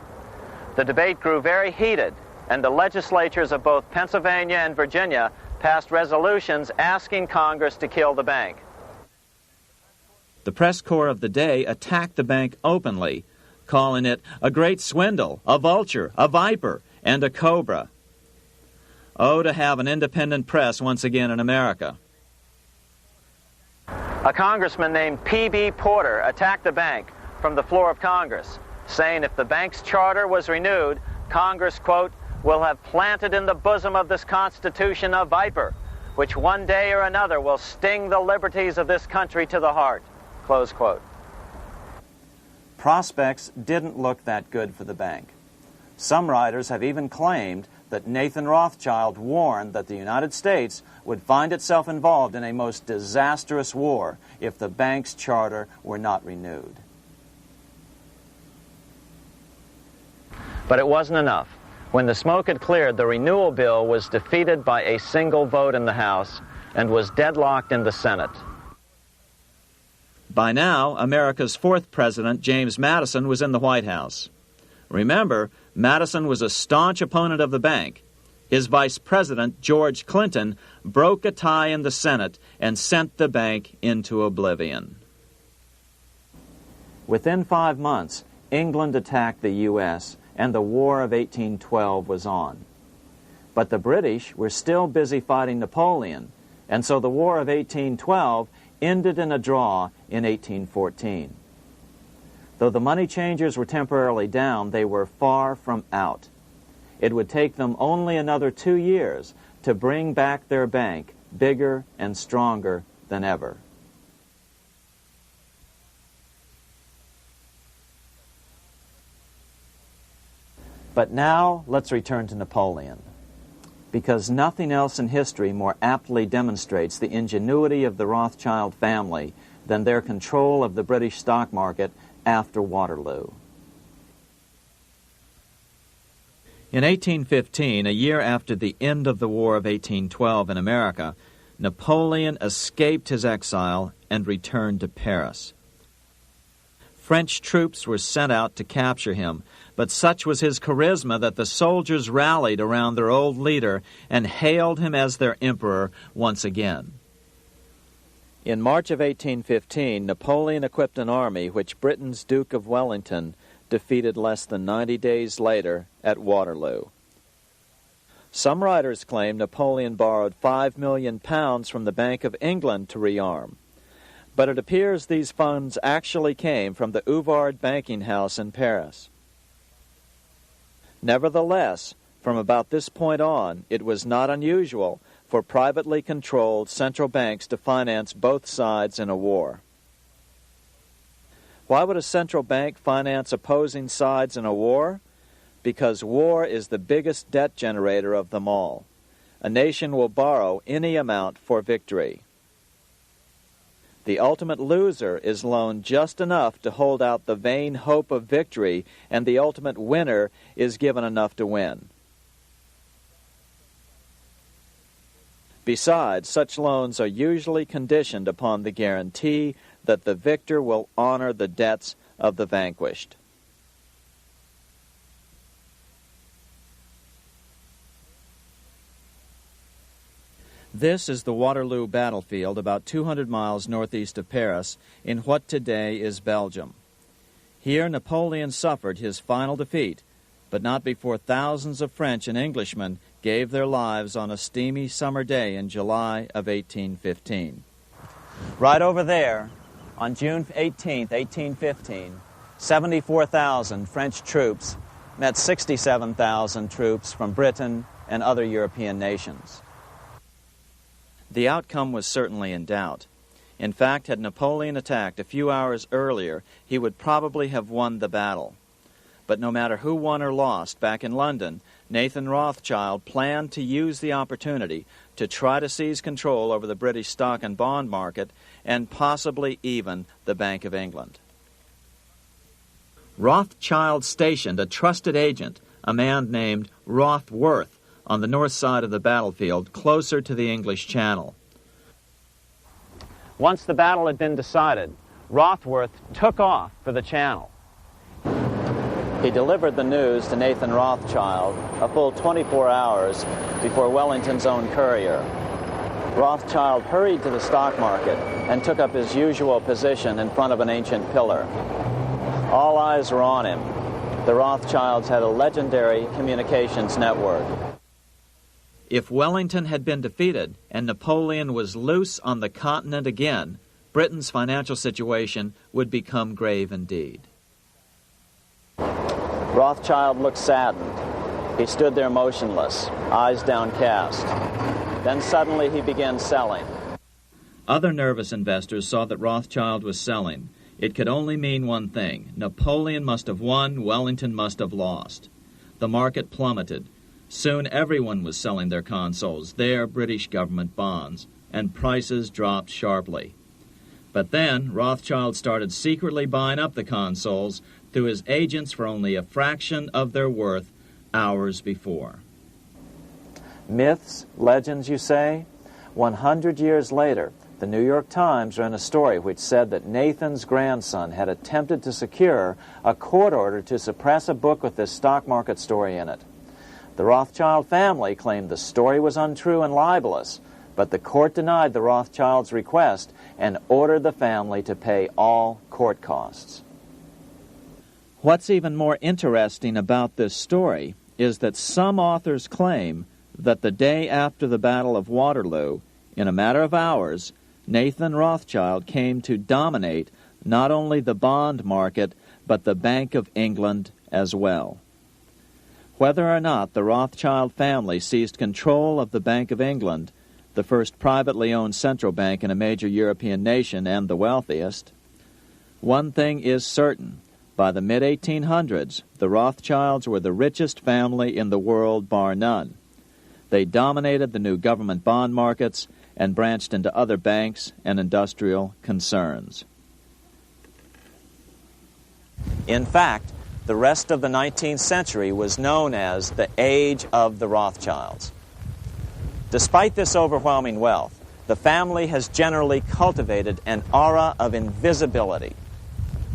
The debate grew very heated, and the legislatures of both Pennsylvania and Virginia passed resolutions asking Congress to kill the bank. The press corps of the day attacked the bank openly, calling it a great swindle, a vulture, a viper, and a cobra. Oh, to have an independent press once again in America. A congressman named P.B. Porter attacked the bank from the floor of Congress, saying if the bank's charter was renewed, Congress, quote, will have planted in the bosom of this Constitution a viper, which one day or another will sting the liberties of this country to the heart, close quote. Prospects didn't look that good for the bank. Some writers have even claimed that Nathan Rothschild warned that the United States would find itself involved in a most disastrous war if the bank's charter were not renewed. But it wasn't enough. When the smoke had cleared, the renewal bill was defeated by a single vote in the House and was deadlocked in the Senate. By now, America's fourth president, James Madison, was in the White House. Remember, Madison was a staunch opponent of the bank. His vice president, George Clinton, broke a tie in the Senate and sent the bank into oblivion. Within 5 months, England attacked the U.S., and the War of 1812 was on. But the British were still busy fighting Napoleon, and so the War of 1812 ended in a draw in 1814. Though the money changers were temporarily down, they were far from out. It would take them only another 2 years to bring back their bank bigger and stronger than ever. But now let's return to Napoleon, because nothing else in history more aptly demonstrates the ingenuity of the Rothschild family than their control of the British stock market after Waterloo. In 1815, a year after the end of the War of 1812 in America, Napoleon escaped his exile and returned to Paris. French troops were sent out to capture him, but such was his charisma that the soldiers rallied around their old leader and hailed him as their emperor once again. In March of 1815, Napoleon equipped an army which Britain's Duke of Wellington defeated less than 90 days later at Waterloo. Some writers claim Napoleon borrowed £5 million from the Bank of England to rearm, but it appears these funds actually came from the Ouvard banking house in Paris. Nevertheless, from about this point on, it was not unusual for privately controlled central banks to finance both sides in a war. Why would a central bank finance opposing sides in a war? Because war is the biggest debt generator of them all. A nation will borrow any amount for victory. The ultimate loser is loaned just enough to hold out the vain hope of victory, and the ultimate winner is given enough to win. Besides, such loans are usually conditioned upon the guarantee that the victor will honor the debts of the vanquished. This is the Waterloo battlefield about 200 miles northeast of Paris in what today is Belgium. Here Napoleon suffered his final defeat, but not before thousands of French and Englishmen gave their lives on a steamy summer day in July of 1815. Right over there, on June 18, 1815, 74,000 French troops met 67,000 troops from Britain and other European nations. The outcome was certainly in doubt. In fact, had Napoleon attacked a few hours earlier, he would probably have won the battle. But no matter who won or lost, back in London, Nathan Rothschild planned to use the opportunity to try to seize control over the British stock and bond market and possibly even the Bank of England. Rothschild stationed a trusted agent, a man named Rothworth, on the north side of the battlefield, closer to the English Channel. Once the battle had been decided, Rothworth took off for the Channel. He delivered the news to Nathan Rothschild a full 24 hours before Wellington's own courier. Rothschild hurried to the stock market and took up his usual position in front of an ancient pillar. All eyes were on him. The Rothschilds had a legendary communications network. If Wellington had been defeated and Napoleon was loose on the continent again, Britain's financial situation would become grave indeed. Rothschild looked saddened. He stood there motionless, eyes downcast. Then suddenly he began selling. Other nervous investors saw that Rothschild was selling. It could only mean one thing. Napoleon must have won, Wellington must have lost. The market plummeted. Soon everyone was selling their consols, their British government bonds, and prices dropped sharply. But then Rothschild started secretly buying up the consols through his agents for only a fraction of their worth hours before. Myths, legends, you say? 100 years later, the New York Times ran a story which said that Nathan's grandson had attempted to secure a court order to suppress a book with this stock market story in it. The Rothschild family claimed the story was untrue and libelous, but the court denied the Rothschilds' request and ordered the family to pay all court costs. What's even more interesting about this story is that some authors claim that the day after the Battle of Waterloo, in a matter of hours, Nathan Rothschild came to dominate not only the bond market, but the Bank of England as well. Whether or not the Rothschild family seized control of the Bank of England, the first privately owned central bank in a major European nation and the wealthiest, one thing is certain. By the mid-1800s, the Rothschilds were the richest family in the world, bar none. They dominated the new government bond markets and branched into other banks and industrial concerns. In fact, the rest of the 19th century was known as the Age of the Rothschilds. Despite this overwhelming wealth, the family has generally cultivated an aura of invisibility.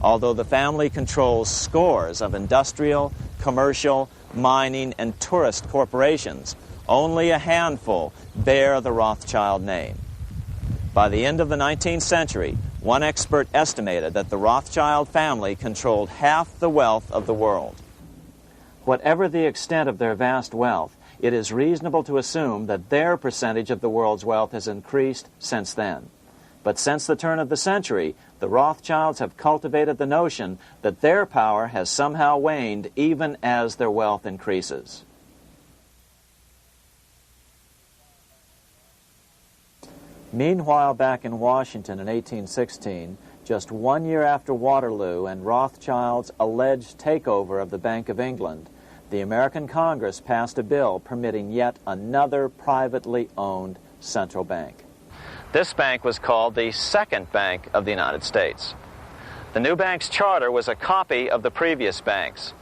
Although the family controls scores of industrial, commercial, mining, and tourist corporations, only a handful bear the Rothschild name. By the end of the 19th century, one expert estimated that the Rothschild family controlled half the wealth of the world. Whatever the extent of their vast wealth, it is reasonable to assume that their percentage of the world's wealth has increased since then. But since the turn of the century, the Rothschilds have cultivated the notion that their power has somehow waned even as their wealth increases. Meanwhile, back in Washington in 1816, just 1 year after Waterloo and Rothschild's alleged takeover of the Bank of England, the American Congress passed a bill permitting yet another privately owned central bank. This bank was called the Second Bank of the United States. The new bank's charter was a copy of the previous banks.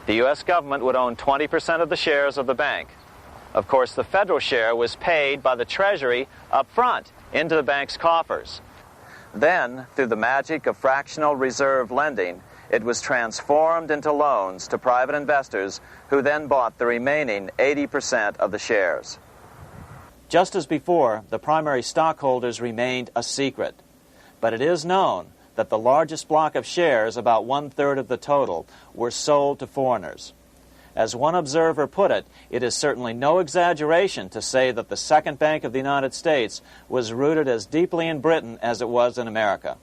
The U.S. government would own 20% of the shares of the bank. Of course, the federal share was paid by the Treasury up front into the bank's coffers. Then, through the magic of fractional reserve lending, it was transformed into loans to private investors who then bought the remaining 80% of the shares. Just as before, the primary stockholders remained a secret. But it is known that the largest block of shares, about 1/3 of the total, were sold to foreigners. As one observer put it, it is certainly no exaggeration to say that the Second Bank of the United States was rooted as deeply in Britain as it was in America.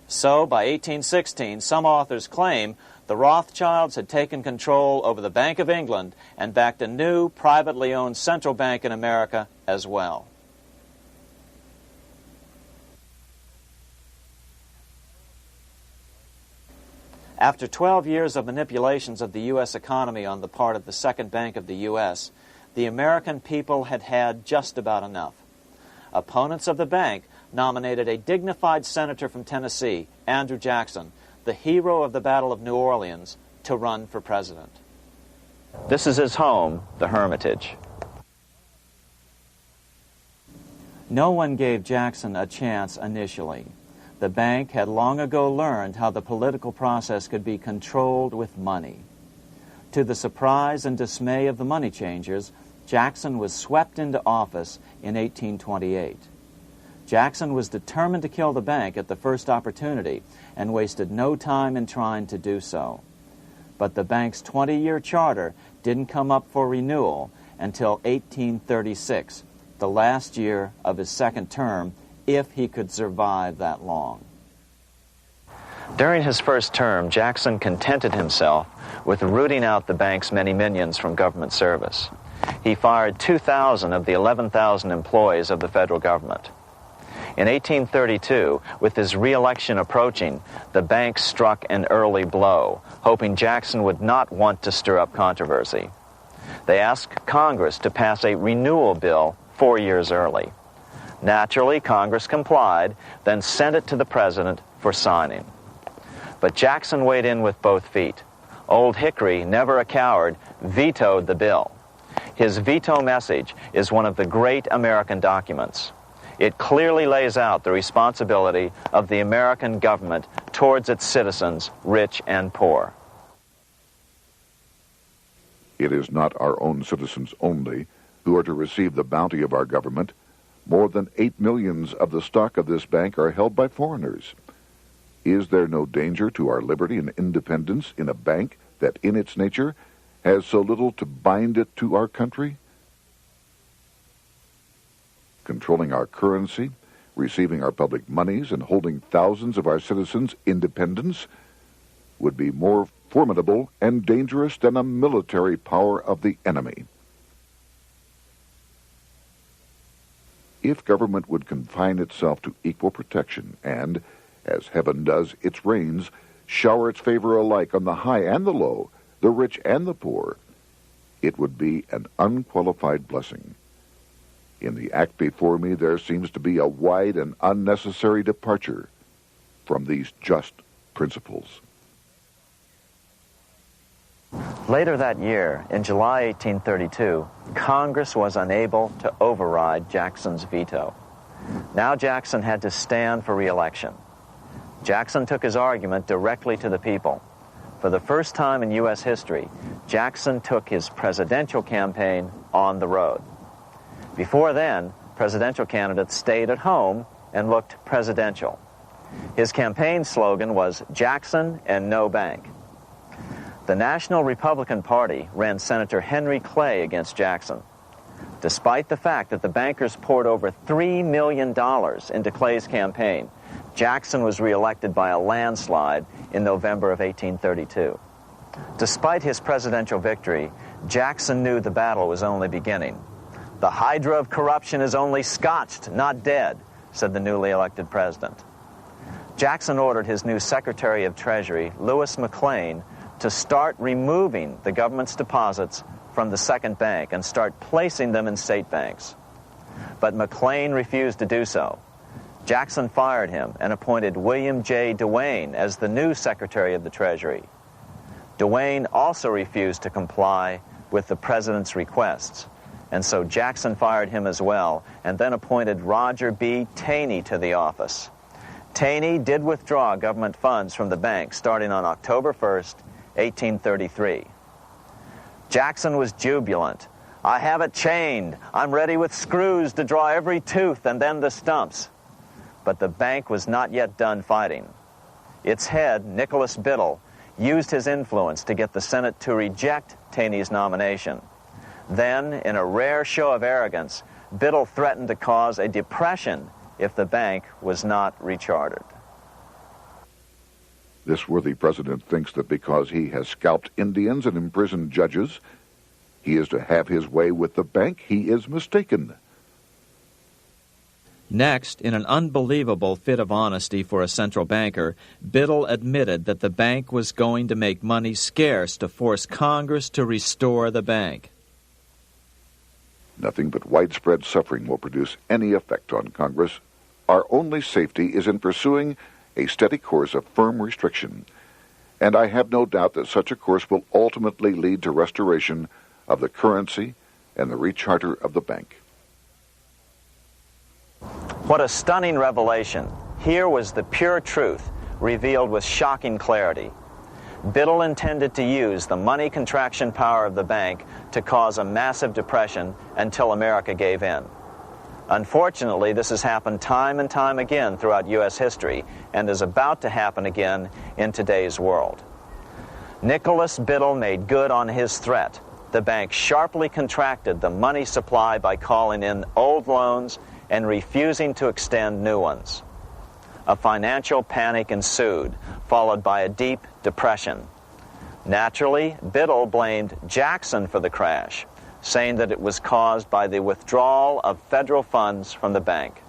So, by 1816, some authors claim the Rothschilds had taken control over the Bank of England and backed a new, privately owned central bank in America as well. After 12 years of manipulations of the U.S. economy on the part of the Second Bank of the U.S., the American people had had just about enough. Opponents of the bank nominated a dignified senator from Tennessee, Andrew Jackson, the hero of the Battle of New Orleans, to run for president. This is his home, the Hermitage. No one gave Jackson a chance initially. The bank had long ago learned how the political process could be controlled with money. To the surprise and dismay of the money changers, Jackson was swept into office in 1828. Jackson was determined to kill the bank at the first opportunity and wasted no time in trying to do so. But the bank's 20-year charter didn't come up for renewal until 1836, the last year of his second term, if he could survive that long. During his first term, Jackson contented himself with rooting out the bank's many minions from government service. He fired 2,000 of the 11,000 employees of the federal government. In 1832, with his re-election approaching, the bank struck an early blow, hoping Jackson would not want to stir up controversy. They asked Congress to pass a renewal bill 4 years early. Naturally, Congress complied, then sent it to the president for signing. But Jackson weighed in with both feet. Old Hickory, never a coward, vetoed the bill. His veto message is one of the great American documents. It clearly lays out the responsibility of the American government towards its citizens, rich and poor. It is not our own citizens only who are to receive the bounty of our government. More than 8 million of the stock of this bank are held by foreigners. Is there no danger to our liberty and independence in a bank that in its nature has so little to bind it to our country? Controlling our currency, receiving our public monies, and holding thousands of our citizens' independence would be more formidable and dangerous than a military power of the enemy. If government would confine itself to equal protection and, as heaven does its rains, shower its favor alike on the high and the low, the rich and the poor, it would be an unqualified blessing. In the act before me, there seems to be a wide and unnecessary departure from these just principles. Later that year, in July 1832, Congress was unable to override Jackson's veto. Now Jackson had to stand for re-election. Jackson took his argument directly to the people. For the first time in U.S. history, Jackson took his presidential campaign on the road. Before then, presidential candidates stayed at home and looked presidential. His campaign slogan was "Jackson and no bank." The National Republican Party ran Senator Henry Clay against Jackson. Despite the fact that the bankers poured over $3 million into Clay's campaign, Jackson was reelected by a landslide in November of 1832. Despite his presidential victory, Jackson knew the battle was only beginning. "The hydra of corruption is only scotched, not dead," said the newly elected president. Jackson ordered his new Secretary of Treasury, Lewis McLean, to start removing the government's deposits from the second bank and start placing them in state banks. But McLean refused to do so. Jackson fired him and appointed William J. Duane as the new Secretary of the Treasury. Duane also refused to comply with the president's requests, and so Jackson fired him as well and then appointed Roger B. Taney to the office. Taney did withdraw government funds from the bank starting on October 1st, 1833. Jackson was jubilant. "I have it chained. I'm ready with screws to draw every tooth and then the stumps." But the bank was not yet done fighting. Its head, Nicholas Biddle, used his influence to get the Senate to reject Taney's nomination. Then, in a rare show of arrogance, Biddle threatened to cause a depression if the bank was not rechartered. This worthy president thinks that because he has scalped Indians and imprisoned judges, he is to have his way with the bank. He is mistaken. Next, in an unbelievable fit of honesty for a central banker, Biddle admitted that the bank was going to make money scarce to force Congress to restore the bank. Nothing but widespread suffering will produce any effect on Congress. Our only safety is in pursuing a steady course of firm restriction, and I have no doubt that such a course will ultimately lead to restoration of the currency and the recharter of the bank. What a stunning revelation. Here was the pure truth, revealed with shocking clarity. Biddle intended to use the money contraction power of the bank to cause a massive depression until America gave in. Unfortunately, this has happened time and time again throughout U.S. history and is about to happen again in today's world. Nicholas Biddle made good on his threat. The bank sharply contracted the money supply by calling in old loans and refusing to extend new ones. A financial panic ensued, followed by a deep depression. Naturally, Biddle blamed Jackson for the crash, saying that it was caused by the withdrawal of federal funds from the bank.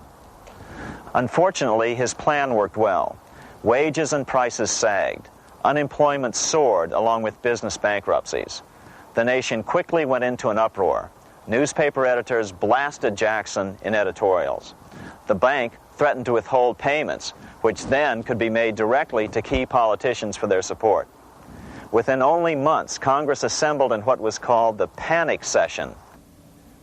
Unfortunately, his plan worked well. Wages and prices sagged. Unemployment soared along with business bankruptcies. The nation quickly went into an uproar. Newspaper editors blasted Jackson in editorials. The bank threatened to withhold payments, which then could be made directly to key politicians for their support. Within only months, Congress assembled in what was called the panic session.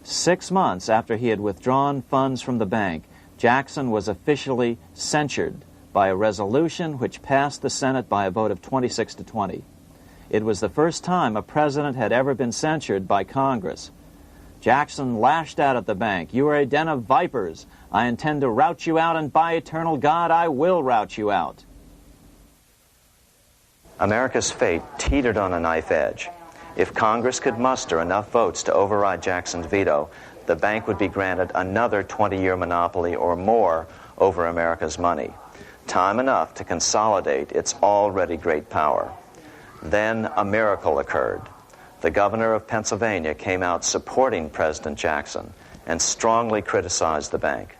6 months after he had withdrawn funds from the bank, Jackson was officially censured by a resolution which passed the Senate by a vote of 26 to 20. It was the first time a president had ever been censured by Congress. Jackson lashed out at the bank. "You are a den of vipers. I intend to rout you out, and by eternal God, I will rout you out." America's fate teetered on a knife edge. If Congress could muster enough votes to override Jackson's veto, the bank would be granted another 20-year monopoly or more over America's money, time enough to consolidate its already great power. Then a miracle occurred. The governor of Pennsylvania came out supporting President Jackson and strongly criticized the bank.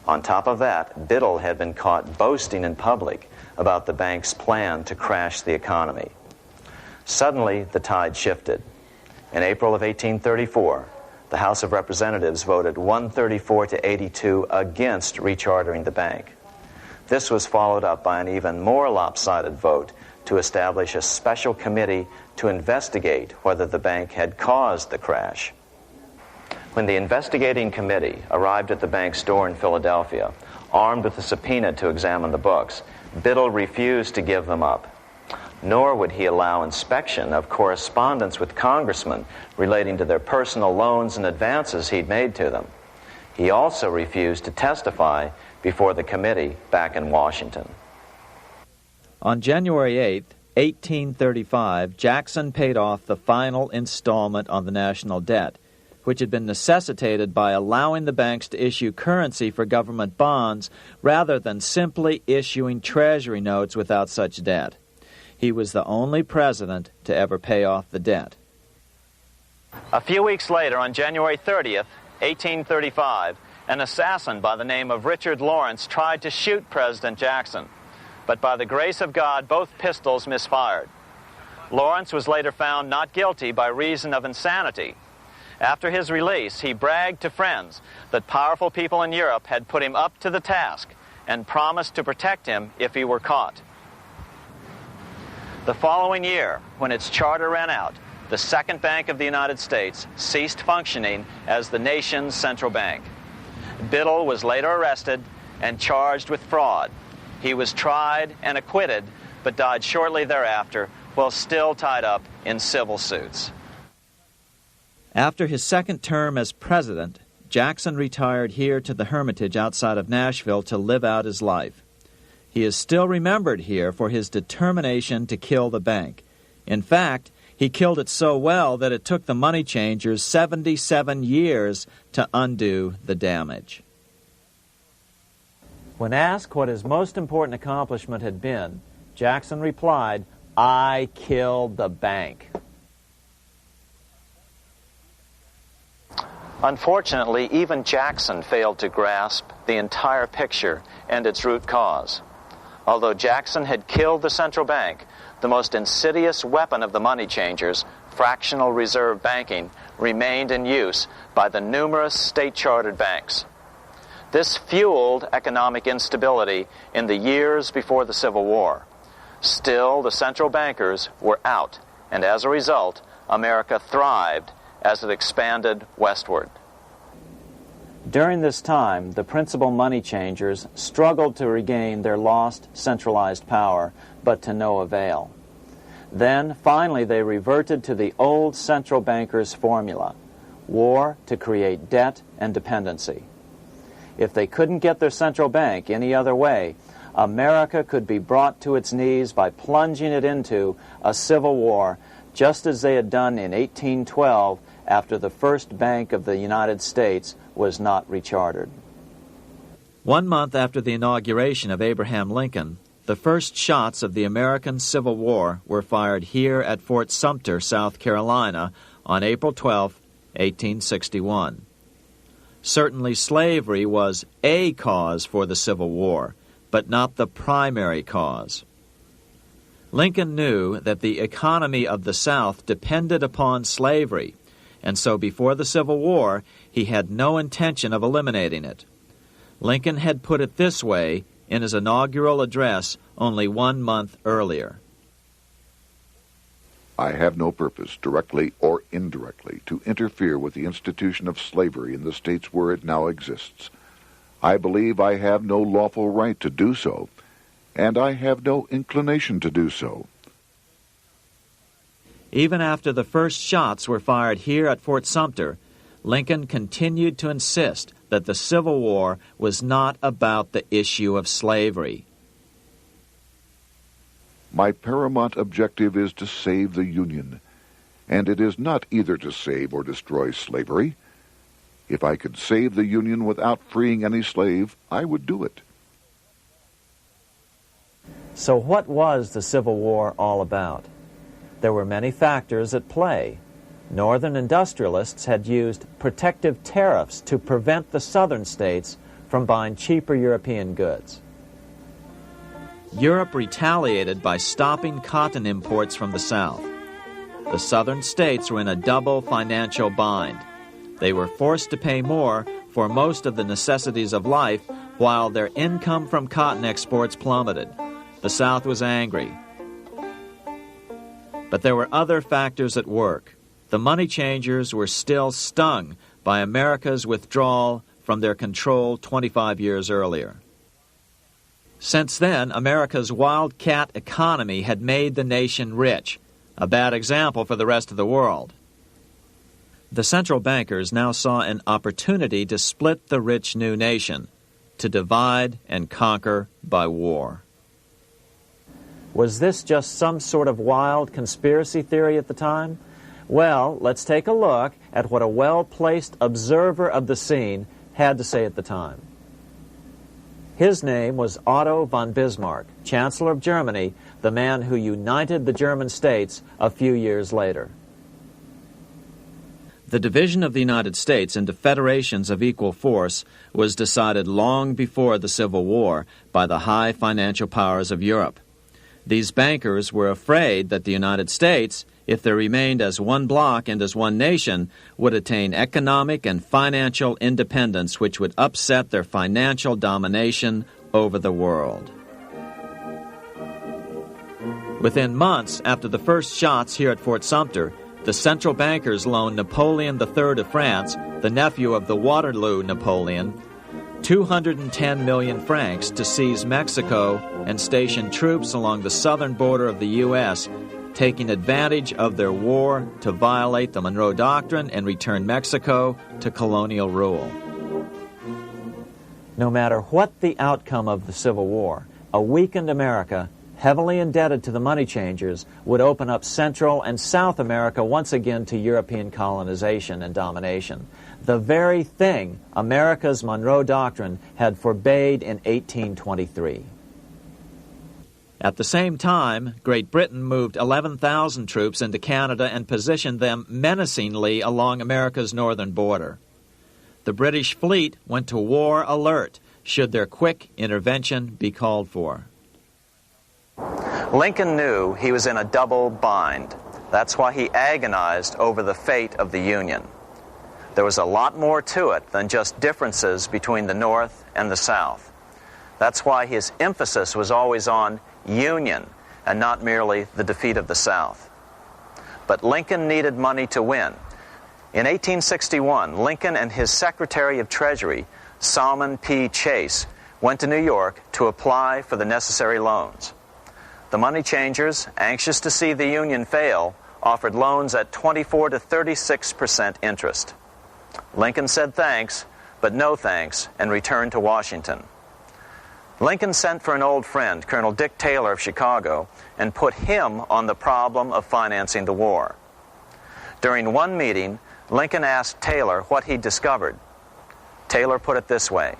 On top of that, Biddle had been caught boasting in public about the bank's plan to crash the economy. Suddenly, the tide shifted. In April of 1834, the House of Representatives voted 134 to 82 against rechartering the bank. This was followed up by an even more lopsided vote to establish a special committee to investigate whether the bank had caused the crash. When the investigating committee arrived at the bank's door in Philadelphia, armed with a subpoena to examine the books, Biddle refused to give them up. Nor would he allow inspection of correspondence with congressmen relating to their personal loans and advances he'd made to them. He also refused to testify before the committee back in Washington. On January 8, 1835, Jackson paid off the final installment on the national debt, which had been necessitated by allowing the banks to issue currency for government bonds rather than simply issuing treasury notes without such debt. He was the only president to ever pay off the debt. A few weeks later, on January 30th, 1835, an assassin by the name of Richard Lawrence tried to shoot President Jackson, but by the grace of God, both pistols misfired. Lawrence was later found not guilty by reason of insanity. After his release, he bragged to friends that powerful people in Europe had put him up to the task and promised to protect him if he were caught. The following year, when its charter ran out, the Second Bank of the United States ceased functioning as the nation's central bank. Biddle was later arrested and charged with fraud. He was tried and acquitted, but died shortly thereafter while still tied up in civil suits. After his second term as president, Jackson retired here to the Hermitage outside of Nashville to live out his life. He is still remembered here for his determination to kill the bank. In fact, he killed it so well that it took the money changers 77 years to undo the damage. When asked what his most important accomplishment had been, Jackson replied, "I killed the bank." Unfortunately, even Jackson failed to grasp the entire picture and its root cause. Although Jackson had killed the central bank, the most insidious weapon of the money changers, fractional reserve banking, remained in use by the numerous state-chartered banks. This fueled economic instability in the years before the Civil War. Still, the central bankers were out, and as a result, America thrived as it expanded westward. During this time, the principal money changers struggled to regain their lost centralized power, but to no avail. Then, finally, they reverted to the old central bankers' formula: war to create debt and dependency. If they couldn't get their central bank any other way, America could be brought to its knees by plunging it into a civil war, just as they had done in 1812 after the first Bank of the United States was not rechartered. 1 month after the inauguration of Abraham Lincoln, the first shots of the American Civil War were fired here at Fort Sumter, South Carolina, on April 12, 1861. Certainly slavery was a cause for the Civil War, but not the primary cause. Lincoln knew that the economy of the South depended upon slavery, and so before the Civil War, he had no intention of eliminating it. Lincoln had put it this way in his inaugural address only 1 month earlier. I have no purpose, directly or indirectly, to interfere with the institution of slavery in the states where it now exists. I believe I have no lawful right to do so, and I have no inclination to do so. Even after the first shots were fired here at Fort Sumter, Lincoln continued to insist that the Civil War was not about the issue of slavery. My paramount objective is to save the Union, and it is not either to save or destroy slavery. If I could save the Union without freeing any slave, I would do it. So what was the Civil War all about? There were many factors at play. Northern industrialists had used protective tariffs to prevent the southern states from buying cheaper European goods. Europe retaliated by stopping cotton imports from the South. The southern states were in a double financial bind. They were forced to pay more for most of the necessities of life, while their income from cotton exports plummeted. The South was angry. But there were other factors at work. The money changers were still stung by America's withdrawal from their control 25 years earlier. Since then, America's wildcat economy had made the nation rich, a bad example for the rest of the world. The central bankers now saw an opportunity to split the rich new nation, to divide and conquer by war. Was this just some sort of wild conspiracy theory at the time? Well, let's take a look at what a well-placed observer of the scene had to say at the time. His name was Otto von Bismarck, Chancellor of Germany, the man who united the German states a few years later. The division of the United States into federations of equal force was decided long before the Civil War by the high financial powers of Europe. These bankers were afraid that the United States, if they remained as one bloc and as one nation, would attain economic and financial independence which would upset their financial domination over the world. Within months after the first shots here at Fort Sumter, the central bankers loaned Napoleon III of France, the nephew of the Waterloo Napoleon, 210 million francs to seize Mexico and station troops along the southern border of the U.S., taking advantage of their war to violate the Monroe Doctrine and return Mexico to colonial rule. No matter what the outcome of the Civil War, a weakened America, heavily indebted to the money changers, would open up Central and South America once again to European colonization and domination. The very thing America's Monroe Doctrine had forbade in 1823. At the same time, Great Britain moved 11,000 troops into Canada and positioned them menacingly along America's northern border. The British fleet went to war alert should their quick intervention be called for. Lincoln knew he was in a double bind. That's why he agonized over the fate of the Union. There was a lot more to it than just differences between the North and the South. That's why his emphasis was always on union and not merely the defeat of the South. But Lincoln needed money to win. In 1861, Lincoln and his Secretary of Treasury, Salmon P. Chase, went to New York to apply for the necessary loans. The money changers, anxious to see the Union fail, offered loans at 24 to 36% interest. Lincoln said thanks, but no thanks, and returned to Washington. Lincoln sent for an old friend, Colonel Dick Taylor of Chicago, and put him on the problem of financing the war. During one meeting, Lincoln asked Taylor what he'd discovered. Taylor put it this way.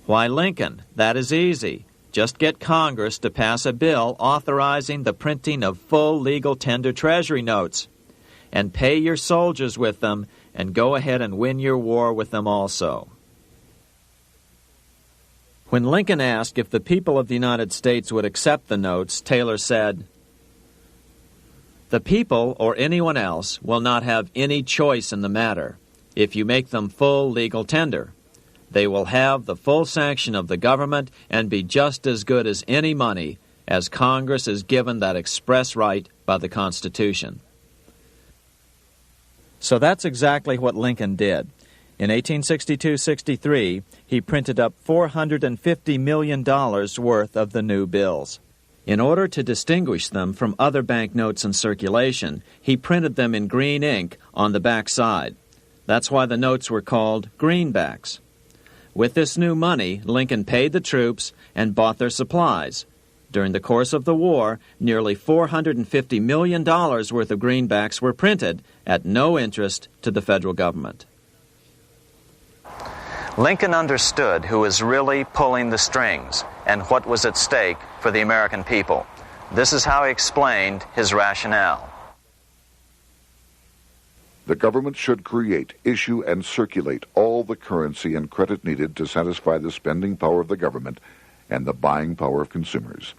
Why, Lincoln, that is easy. Just get Congress to pass a bill authorizing the printing of full legal tender Treasury notes, and pay your soldiers with them, and go ahead and win your war with them also. When Lincoln asked if the people of the United States would accept the notes, Taylor said, "The people, or anyone else, will not have any choice in the matter if you make them full legal tender. They will have the full sanction of the government and be just as good as any money, as Congress is given that express right by the Constitution." So that's exactly what Lincoln did. In 1862-63, he printed up $450 million worth of the new bills. In order to distinguish them from other banknotes in circulation, he printed them in green ink on the back side. That's why the notes were called greenbacks. With this new money, Lincoln paid the troops and bought their supplies. During the course of the war, nearly $450 million worth of greenbacks were printed at no interest to the federal government. Lincoln understood who was really pulling the strings and what was at stake for the American people. This is how he explained his rationale. The government should create, issue, and circulate all the currency and credit needed to satisfy the spending power of the government and the buying power of consumers.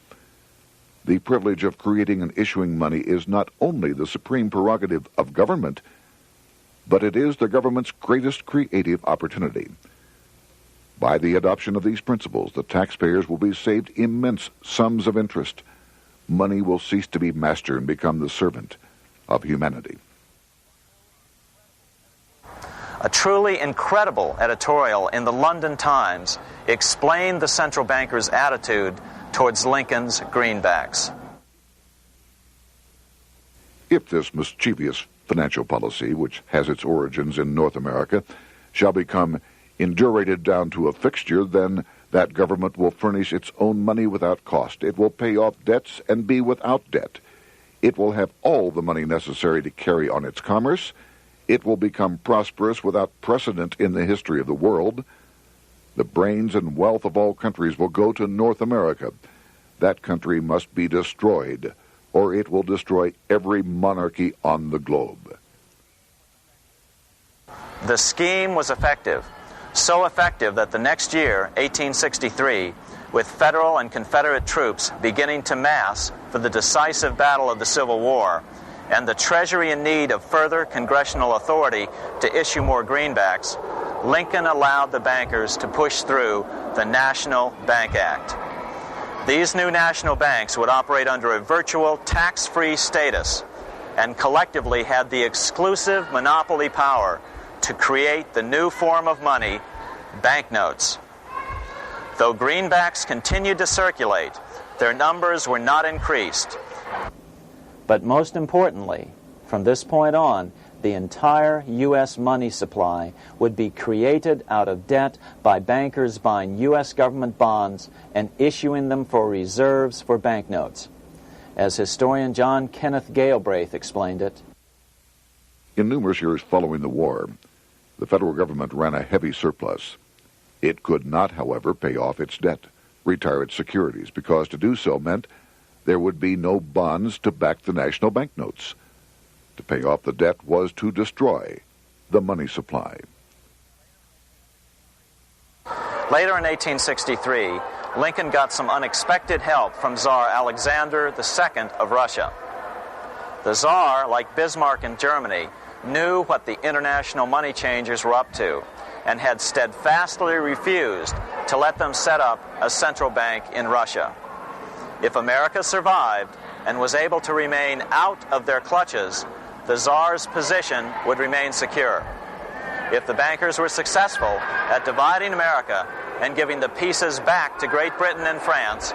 The privilege of creating and issuing money is not only the supreme prerogative of government, but it is the government's greatest creative opportunity. By the adoption of these principles, the taxpayers will be saved immense sums of interest. Money will cease to be master and become the servant of humanity. A truly incredible editorial in the London Times explained the central bankers' attitude towards Lincoln's greenbacks. If this mischievous financial policy, which has its origins in North America, shall become indurated down to a fixture, then That government will furnish its own money without cost. It will pay off debts and be without debt. It will have all the money necessary to carry on its commerce. It will become prosperous without precedent in the history of the world. The brains and wealth of all countries will go to North America. That country must be destroyed, or it will destroy every monarchy on the globe. The scheme was effective, so effective that the next year, 1863, with Federal and Confederate troops beginning to mass for the decisive battle of the Civil War, and the Treasury in need of further congressional authority to issue more greenbacks, Lincoln allowed the bankers to push through the National Bank Act. These new national banks would operate under a virtual tax-free status and collectively had the exclusive monopoly power to create the new form of money, banknotes. Though greenbacks continued to circulate, their numbers were not increased. But most importantly, from this point on, the entire U.S. money supply would be created out of debt by bankers buying U.S. government bonds and issuing them for reserves for banknotes. As historian John Kenneth Galbraith explained it, in numerous years following the war, the federal government ran a heavy surplus. It could not, however, pay off its debt, retire its securities, because to do so meant there would be no bonds to back the national banknotes. To pay off the debt was to destroy the money supply. Later in 1863, Lincoln got some unexpected help from Tsar Alexander II of Russia. The Tsar, like Bismarck in Germany, knew what the international money changers were up to and had steadfastly refused to let them set up a central bank in Russia. If America survived and was able to remain out of their clutches, the Tsar's position would remain secure. If the bankers were successful at dividing America and giving the pieces back to Great Britain and France,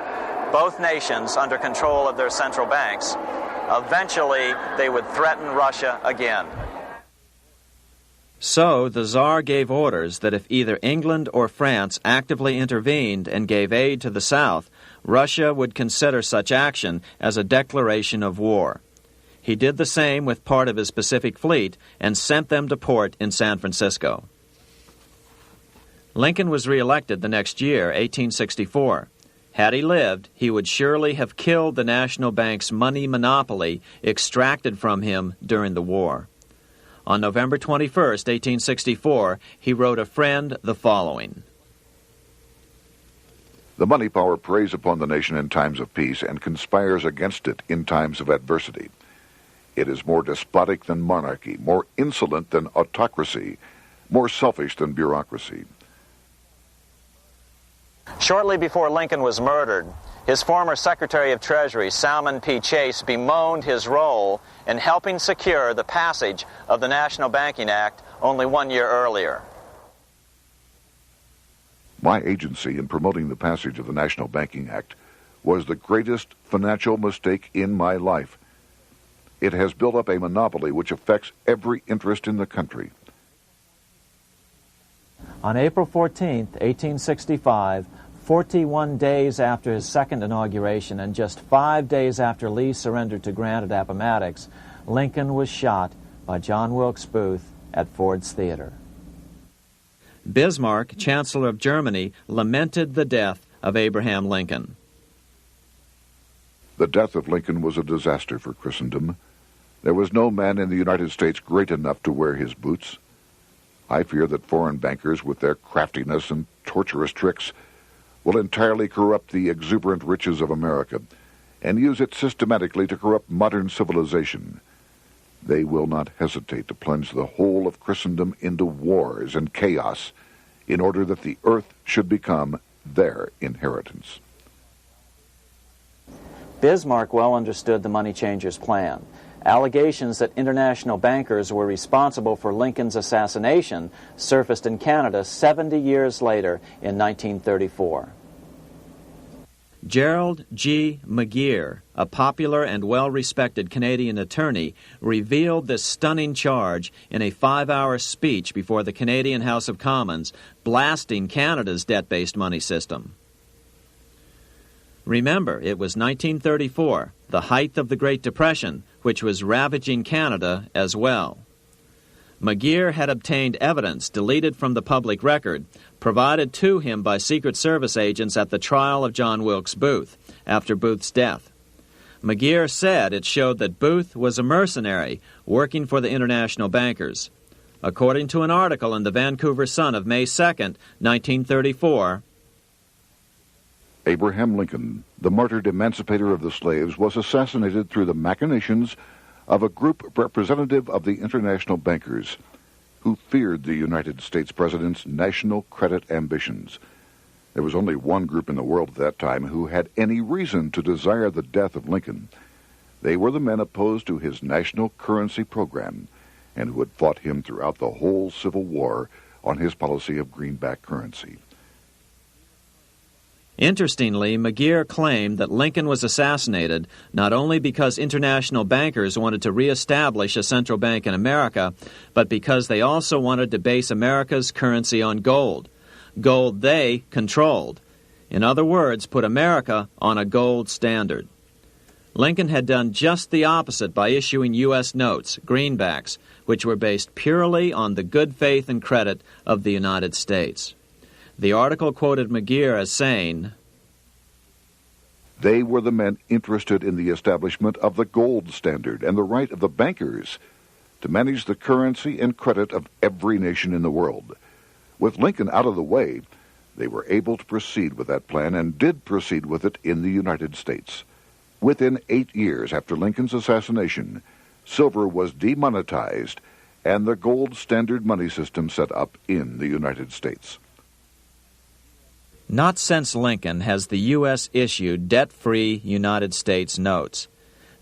both nations under control of their central banks, eventually they would threaten Russia again. So the Tsar gave orders that if either England or France actively intervened and gave aid to the South, Russia would consider such action as a declaration of war. He did the same with part of his Pacific Fleet and sent them to port in San Francisco. Lincoln was reelected the next year, 1864. Had he lived, he would surely have killed the national bank's money monopoly extracted from him during the war. On November 21, 1864, he wrote a friend the following: The money power preys upon the nation in times of peace and conspires against it in times of adversity. It is more despotic than monarchy, more insolent than autocracy, more selfish than bureaucracy. Shortly before Lincoln was murdered, his former Secretary of Treasury, Salmon P. Chase, bemoaned his role in helping secure the passage of the National Banking Act only 1 year earlier. My agency in promoting the passage of the National Banking Act was the greatest financial mistake in my life. It has built up a monopoly which affects every interest in the country. On April 14, 1865, 41 days after his second inauguration and just 5 days after Lee surrendered to Grant at Appomattox, Lincoln was shot by John Wilkes Booth at Ford's Theater. Bismarck, Chancellor of Germany, lamented the death of Abraham Lincoln. The death of Lincoln was a disaster for Christendom. There was no man in the United States great enough to wear his boots. I fear that foreign bankers, with their craftiness and tortuous tricks, will entirely corrupt the exuberant riches of America and use it systematically to corrupt modern civilization. They will not hesitate to plunge the whole of Christendom into wars and chaos in order that the earth should become their inheritance. Bismarck well understood the money changers' plan. Allegations that international bankers were responsible for Lincoln's assassination surfaced in Canada 70 years later in 1934. Gerald G. McGeer, a popular and well-respected Canadian attorney, revealed this stunning charge in a 5-hour speech before the Canadian House of Commons, blasting Canada's debt-based money system. Remember, it was 1934, the height of the Great Depression, which was ravaging Canada as well. McGeer had obtained evidence deleted from the public record, provided to him by Secret Service agents at the trial of John Wilkes Booth after Booth's death. McGeer said it showed that Booth was a mercenary working for the international bankers. According to an article in the Vancouver Sun of May 2nd, 1934, Abraham Lincoln, the martyred emancipator of the slaves, was assassinated through the machinations of a group representative of the international bankers who feared the United States president's national credit ambitions. There was only one group in the world at that time who had any reason to desire the death of Lincoln. They were the men opposed to his national currency program and who had fought him throughout the whole Civil War on his policy of greenback currency. Interestingly, McGeer claimed that Lincoln was assassinated not only because international bankers wanted to reestablish a central bank in America, but because they also wanted to base America's currency on gold. Gold they controlled. In other words, put America on a gold standard. Lincoln had done just the opposite by issuing U.S. notes, greenbacks, which were based purely on the good faith and credit of the United States. The article quoted McGeer as saying, "They were the men interested in the establishment of the gold standard and the right of the bankers to manage the currency and credit of every nation in the world. With Lincoln out of the way, they were able to proceed with that plan and did proceed with it in the United States. Within 8 years after Lincoln's assassination, silver was demonetized and the gold standard money system set up in the United States." Not since Lincoln has the U.S. issued debt-free United States notes.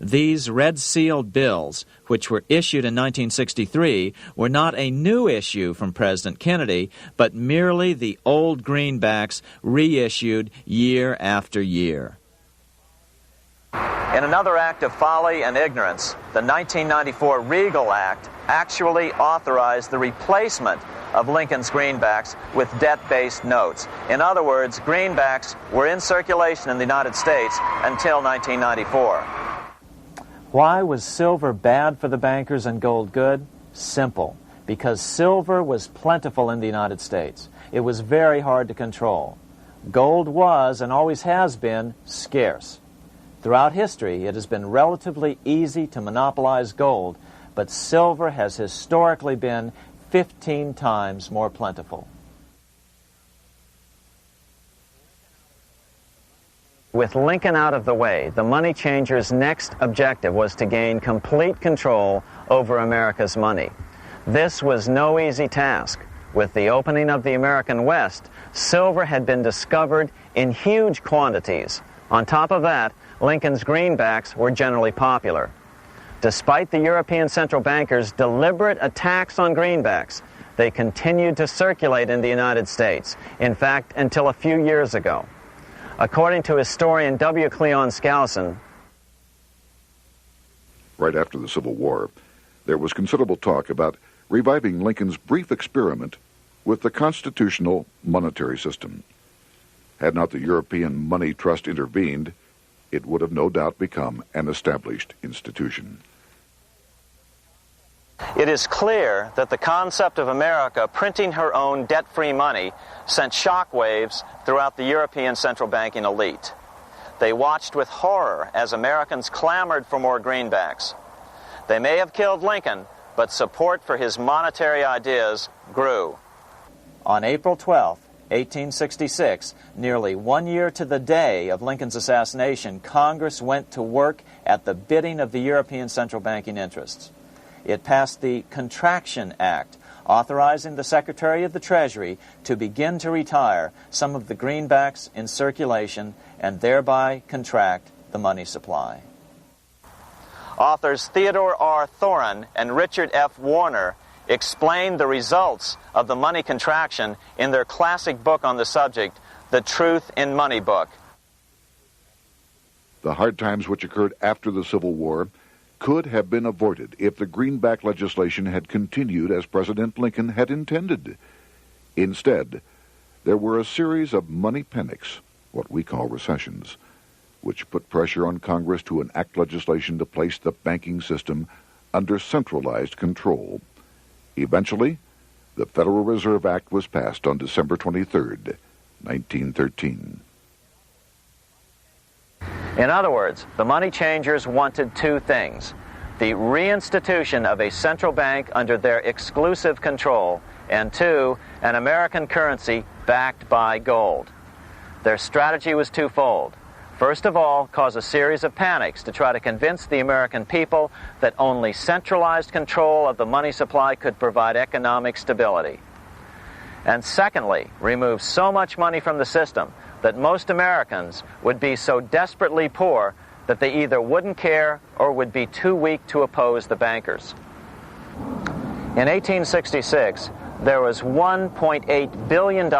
These red-sealed bills, which were issued in 1963, were not a new issue from President Kennedy, but merely the old greenbacks reissued year after year. In another act of folly and ignorance, the 1994 Regal Act actually authorized the replacement of Lincoln's greenbacks with debt-based notes. In other words, greenbacks were in circulation in the United States until 1994. Why was silver bad for the bankers and gold good? Simple. Because silver was plentiful in the United States. It was very hard to control. Gold was, and always has been, scarce. Throughout history, it has been relatively easy to monopolize gold, but silver has historically been 15 times more plentiful. With Lincoln out of the way, the money changers' next objective was to gain complete control over America's money. This was no easy task. With the opening of the American West, silver had been discovered in huge quantities. On top of that, Lincoln's greenbacks were generally popular. Despite the European central bankers' deliberate attacks on greenbacks, they continued to circulate in the United States, in fact, until a few years ago. According to historian W. Cleon Skousen, right after the Civil War, there was considerable talk about reviving Lincoln's brief experiment with the constitutional monetary system. Had not the European Money Trust intervened, it would have no doubt become an established institution. it is clear that the concept of America printing her own debt-free money sent shockwaves throughout the European central banking elite. They watched with horror as Americans clamored for more greenbacks. They may have killed Lincoln, but support for his monetary ideas grew. On April 12, 1866, nearly 1 year to the day of Lincoln's assassination, Congress went to work at the bidding of the European central banking interests. It passed the Contraction Act, authorizing the Secretary of the Treasury to begin to retire some of the greenbacks in circulation and thereby contract the money supply. Authors Theodore R. Thorin and Richard F. Warner explained the results of the money contraction in their classic book on the subject, The Truth in Money Book. The hard times which occurred after the Civil War could have been avoided if the greenback legislation had continued as President Lincoln had intended. Instead, there were a series of money panics, what we call recessions, which put pressure on Congress to enact legislation to place the banking system under centralized control. Eventually, the Federal Reserve Act was passed on December 23, 1913. In other words, the money changers wanted two things: the reinstitution of a central bank under their exclusive control, and two, an American currency backed by gold. Their strategy was twofold. First of all, cause a series of panics to try to convince the American people that only centralized control of the money supply could provide economic stability. And secondly, remove so much money from the system that most Americans would be so desperately poor that they either wouldn't care or would be too weak to oppose the bankers. In 1866, there was $1.8 billion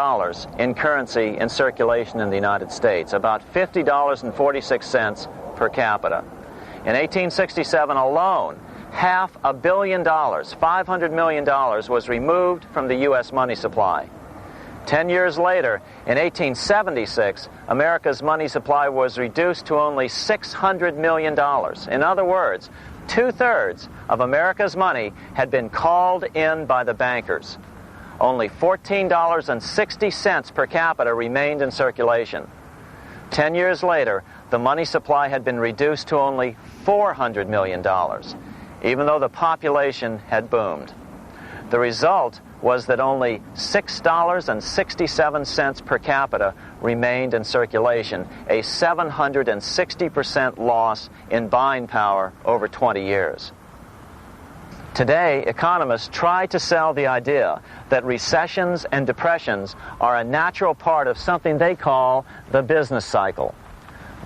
in currency in circulation in the United States, about $50.46 per capita. In 1867 alone, $500 million, $500 million, was removed from the U.S. money supply. 10 years later, in 1876, America's money supply was reduced to only $600 million. In other words, 2/3 of America's money had been called in by the bankers. Only $14.60 per capita remained in circulation. 10 years later, the money supply had been reduced to only $400 million, even though the population had boomed. The result was that only $6.67 per capita remained in circulation, a 760% loss in buying power over 20 years. Today, economists try to sell the idea that recessions and depressions are a natural part of something they call the business cycle.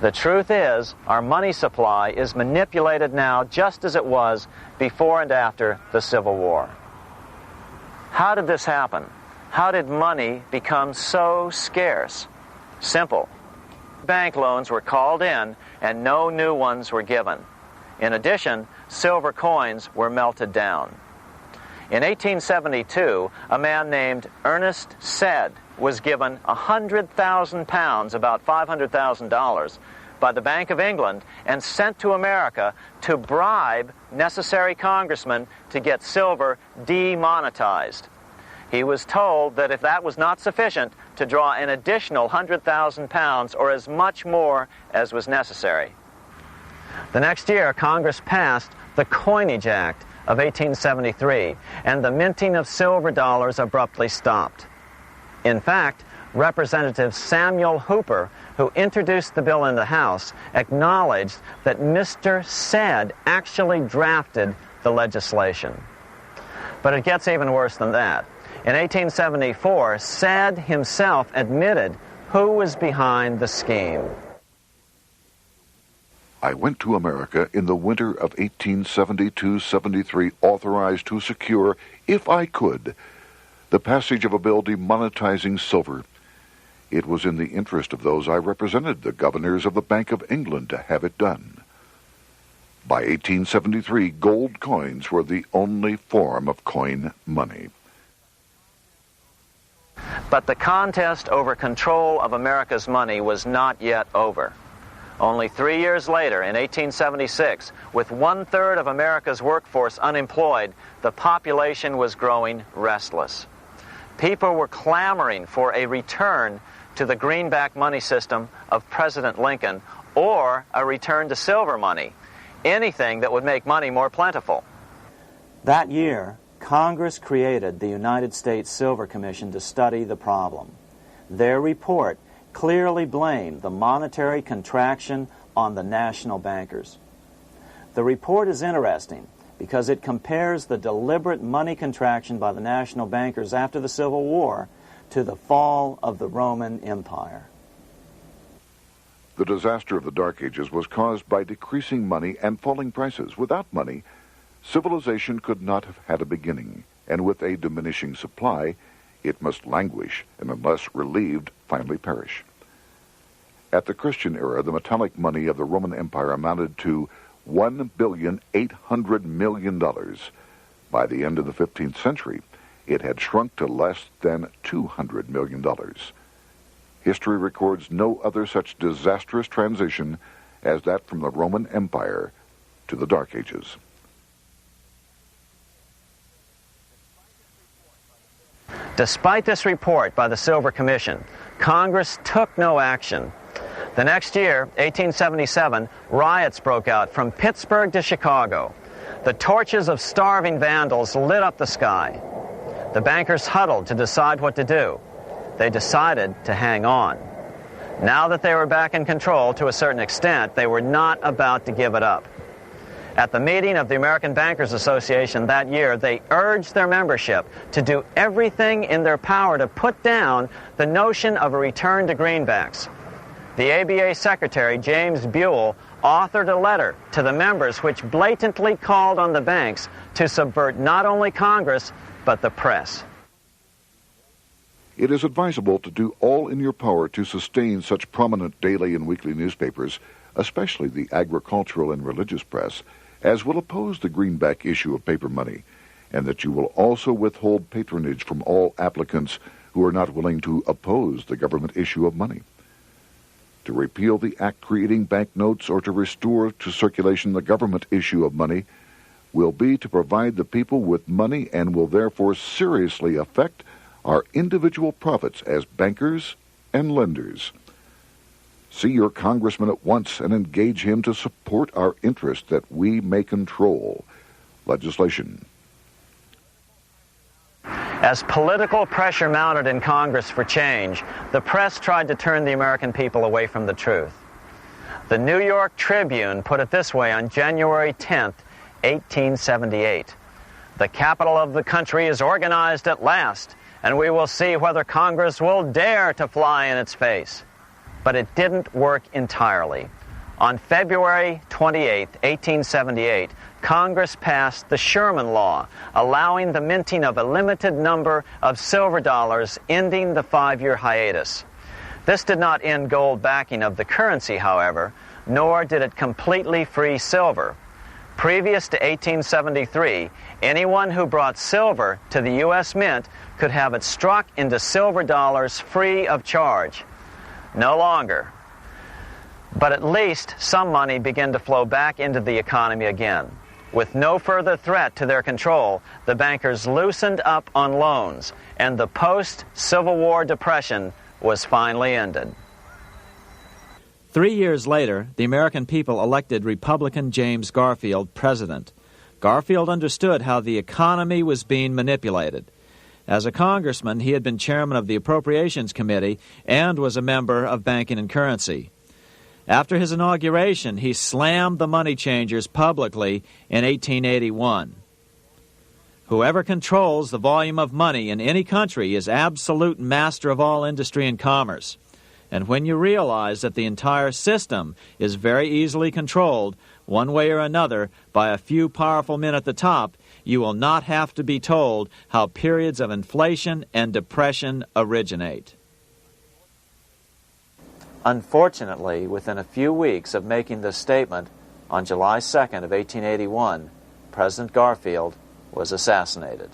The truth is, our money supply is manipulated now just as it was before and after the Civil War. How did this happen? How did money become so scarce? Simple. Bank loans were called in and no new ones were given. In addition, silver coins were melted down. In 1872, a man named Ernest Sed was given 100,000 pounds, about $500,000, by the Bank of England and sent to America to bribe necessary congressmen to get silver demonetized. He was told that if that was not sufficient, to draw an additional 100,000 pounds or as much more as was necessary. The next year, Congress passed the Coinage Act of 1873, and the minting of silver dollars abruptly stopped. In fact, Representative Samuel Hooper, who introduced the bill in the House, acknowledged that Mr. Sed actually drafted the legislation. But it gets even worse than that. In 1874, Sed himself admitted who was behind the scheme. I went to America in the winter of 1872-73, authorized to secure, if I could, the passage of a bill demonetizing silver. It was in the interest of those I represented, the governors of the Bank of England, to have it done. By 1873, gold coins were the only form of coin money. But the contest over control of America's money was not yet over. Only 3 years later, in 1876, with 1/3 of America's workforce unemployed, the population was growing restless. People were clamoring for a return to the greenback money system of President Lincoln or a return to silver money, anything that would make money more plentiful. That year, Congress created the United States Silver Commission to study the problem. Their report clearly blamed the monetary contraction on the national bankers. The report is interesting because it compares the deliberate money contraction by the national bankers after the Civil War to the fall of the Roman Empire. The disaster of the Dark Ages was caused by decreasing money and falling prices. Without money, civilization could not have had a beginning, and with a diminishing supply, it must languish, and unless relieved, finally perish. At the Christian era, the metallic money of the Roman Empire amounted to $1,800,000,000. By the end of the 15th century, it had shrunk to less than $200 million. History records no other such disastrous transition as that from the Roman Empire to the Dark Ages. Despite this report by the Silver Commission, Congress took no action. The next year, 1877, riots broke out from Pittsburgh to Chicago. The torches of starving vandals lit up the sky. The bankers huddled to decide what to do. They decided to hang on. Now that they were back in control to a certain extent, they were not about to give it up. At the meeting of the American Bankers Association that year, they urged their membership to do everything in their power to put down the notion of a return to greenbacks. The ABA Secretary, James Buell, authored a letter to the members which blatantly called on the banks to subvert not only Congress, but the press. It is advisable to do all in your power to sustain such prominent daily and weekly newspapers, especially the agricultural and religious press, as will oppose the greenback issue of paper money, and that you will also withhold patronage from all applicants who are not willing to oppose the government issue of money. To repeal the act creating banknotes or to restore to circulation the government issue of money will be to provide the people with money and will therefore seriously affect our individual profits as bankers and lenders. See your congressman at once and engage him to support our interest that we may control legislation. As political pressure mounted in Congress for change, the press tried to turn the American people away from the truth. The New York Tribune put it this way on January 10th, 1878. "The capital of the country is organized at last, and we will see whether Congress will dare to fly in its face." But it didn't work entirely. On February 28, 1878, Congress passed the Sherman Law, allowing the minting of a limited number of silver dollars, ending the 5-year hiatus. This did not end gold backing of the currency, however, nor did it completely free silver. Previous to 1873, anyone who brought silver to the U.S. Mint could have it struck into silver dollars free of charge. No longer. But at least some money began to flow back into the economy again. With no further threat to their control, the bankers loosened up on loans, and the post-Civil War depression was finally ended. 3 years later, the American people elected Republican James Garfield president. Garfield understood how the economy was being manipulated. As a congressman, he had been chairman of the Appropriations Committee and was a member of Banking and Currency. After his inauguration, he slammed the money changers publicly in 1881. Whoever controls the volume of money in any country is absolute master of all industry and commerce. And when you realize that the entire system is very easily controlled, one way or another, by a few powerful men at the top, you will not have to be told how periods of inflation and depression originate. Unfortunately, within a few weeks of making this statement, on July 2nd of 1881, President Garfield was assassinated.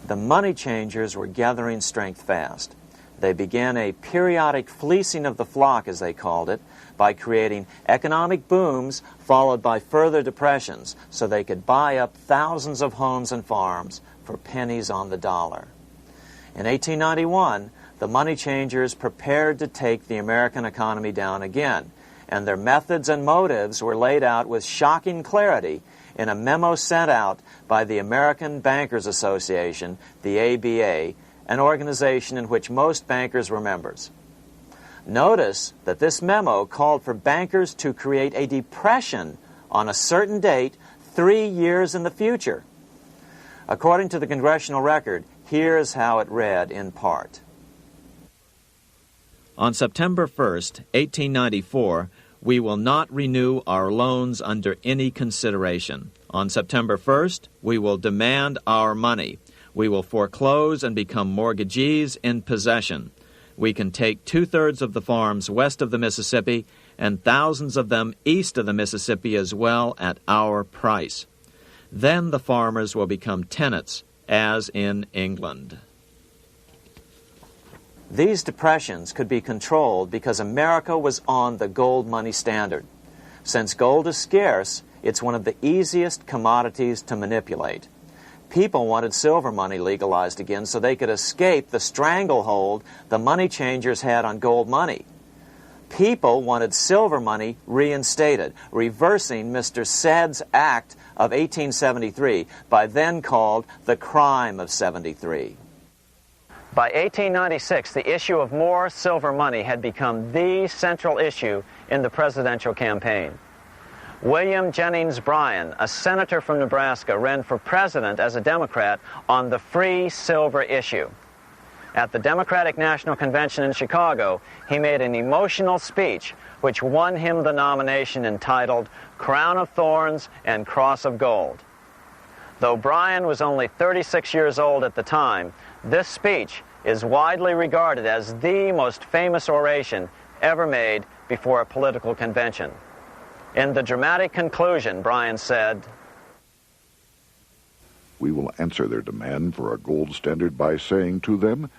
The money changers were gathering strength fast. They began a periodic fleecing of the flock, as they called it, by creating economic booms followed by further depressions so they could buy up thousands of homes and farms for pennies on the dollar. In 1891, the money changers prepared to take the American economy down again, and their methods and motives were laid out with shocking clarity in a memo sent out by the American Bankers Association, the ABA, an organization in which most bankers were members. Notice that this memo called for bankers to create a depression on a certain date 3 years in the future. According to the Congressional Record, here's how it read in part. On September 1st, 1894, we will not renew our loans under any consideration. On September 1st, we will demand our money. We will foreclose and become mortgagees in possession. We can take 2/3 of the farms west of the Mississippi and thousands of them east of the Mississippi as well at our price. Then the farmers will become tenants, as in England. These depressions could be controlled because America was on the gold money standard. Since gold is scarce, it's one of the easiest commodities to manipulate. People wanted silver money legalized again so they could escape the stranglehold the money changers had on gold money. People wanted silver money reinstated, reversing Mr. Said's Act of 1873, by then called the Crime of 73. By 1896, the issue of more silver money had become the central issue in the presidential campaign. William Jennings Bryan, a senator from Nebraska, ran for president as a Democrat on the free silver issue. At the Democratic National Convention in Chicago, he made an emotional speech which won him the nomination entitled Crown of Thorns and Cross of Gold. Though Bryan was only 36 years old at the time, this speech is widely regarded as the most famous oration ever made before a political convention. In the dramatic conclusion, Bryan said, "We will answer their demand for a gold standard by saying to them,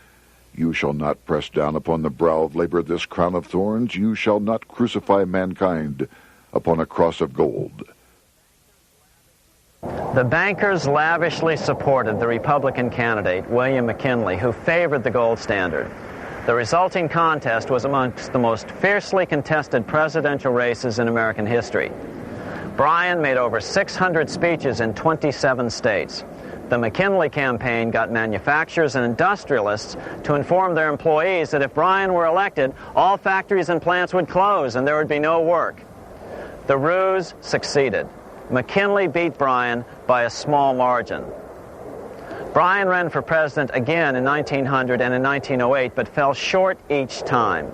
you shall not press down upon the brow of labor this crown of thorns. You shall not crucify mankind upon a cross of gold." The bankers lavishly supported the Republican candidate, William McKinley, who favored the gold standard. The resulting contest was amongst the most fiercely contested presidential races in American history. Bryan made over 600 speeches in 27 states. The McKinley campaign got manufacturers and industrialists to inform their employees that if Bryan were elected, all factories and plants would close and there would be no work. The ruse succeeded. McKinley beat Bryan by a small margin. Bryan ran for president again in 1900 and in 1908, but fell short each time.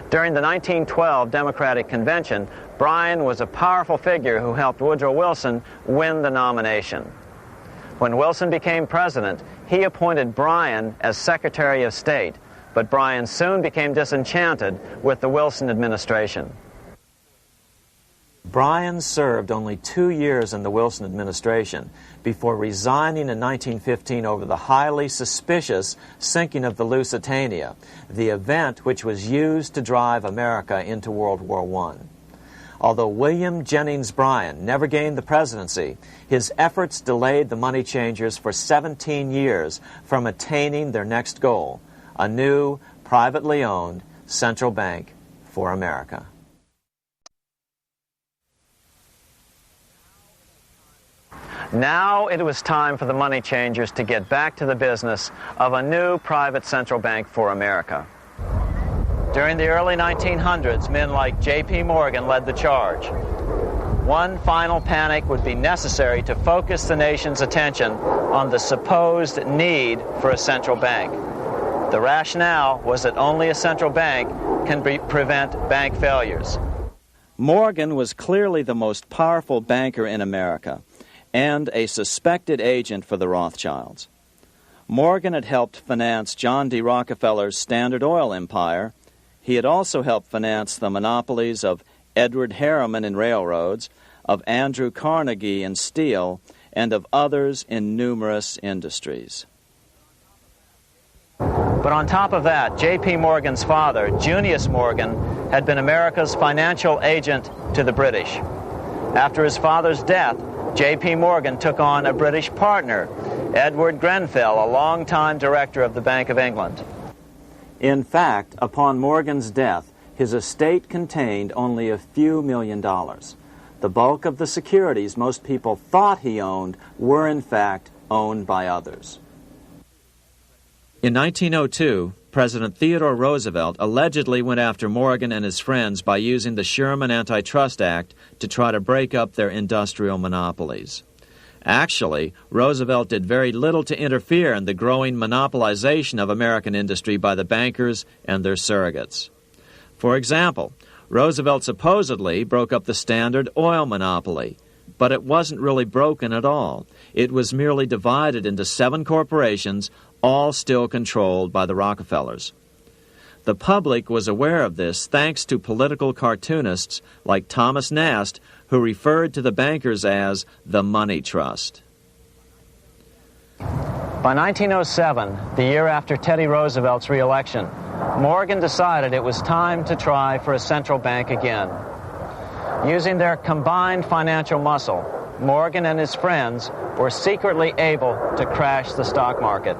During the 1912 Democratic Convention, Bryan was a powerful figure who helped Woodrow Wilson win the nomination. When Wilson became president, he appointed Bryan as Secretary of State, but Bryan soon became disenchanted with the Wilson administration. Bryan served only 2 years in the Wilson administration before resigning in 1915 over the highly suspicious sinking of the Lusitania, the event which was used to drive America into World War I. Although William Jennings Bryan never gained the presidency, his efforts delayed the money changers for 17 years from attaining their next goal, a new, privately owned central bank for America. Now it was time for the money changers to get back to the business of a new private central bank for America. During the early 1900s, men like J.P. Morgan led the charge. One final panic would be necessary to focus the nation's attention on the supposed need for a central bank. The rationale was that only a central bank can prevent bank failures. Morgan was clearly the most powerful banker in America and a suspected agent for the Rothschilds. Morgan had helped finance John D. Rockefeller's Standard Oil empire. He had also helped finance the monopolies of Edward Harriman in railroads, of Andrew Carnegie in steel, and of others in numerous industries. But on top of that, J.P. Morgan's father, Junius Morgan, had been America's financial agent to the British. After his father's death, J.P. Morgan took on a British partner, Edward Grenfell, a longtime director of the Bank of England. In fact, upon Morgan's death, his estate contained only a few $1 million. The bulk of the securities most people thought he owned were, in fact, owned by others. In 1902, President Theodore Roosevelt allegedly went after Morgan and his friends by using the Sherman Antitrust Act to try to break up their industrial monopolies. Actually, Roosevelt did very little to interfere in the growing monopolization of American industry by the bankers and their surrogates. For example, Roosevelt supposedly broke up the Standard Oil monopoly, But it wasn't really broken at all. It was merely divided into 7 corporations, all still controlled by the Rockefellers. The public was aware of this thanks to political cartoonists like Thomas Nast, who referred to the bankers as the Money Trust. By 1907, the year after Teddy Roosevelt's re-election, Morgan decided it was time to try for a central bank again. Using their combined financial muscle, Morgan and his friends were secretly able to crash the stock market.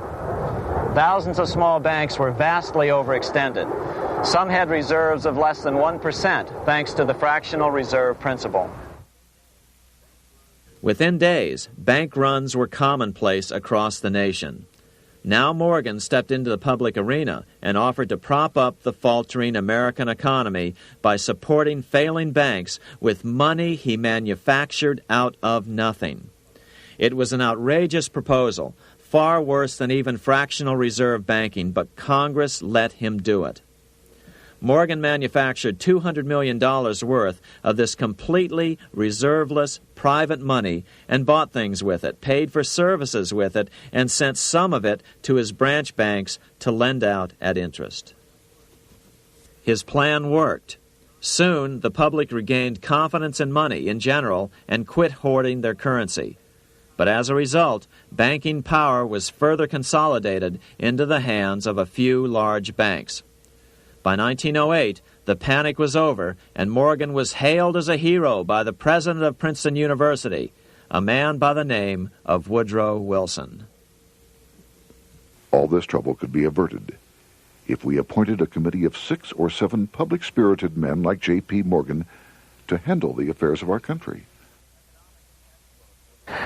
Thousands of small banks were vastly overextended. Some had reserves of less than 1% thanks to the fractional reserve principle. Within days, bank runs were commonplace across the nation. Now Morgan stepped into the public arena and offered to prop up the faltering American economy by supporting failing banks with money he manufactured out of nothing. It was an outrageous proposal, far worse than even fractional reserve banking, but Congress let him do it. Morgan manufactured $200 million worth of this completely reserveless private money and bought things with it, paid for services with it, and sent some of it to his branch banks to lend out at interest. His plan worked. Soon, the public regained confidence in money in general and quit hoarding their currency. But as a result, banking power was further consolidated into the hands of a few large banks. By 1908, the panic was over, and Morgan was hailed as a hero by the president of Princeton University, a man by the name of Woodrow Wilson. All this trouble could be averted if we appointed a committee of 6 or 7 public-spirited men like J.P. Morgan to handle the affairs of our country.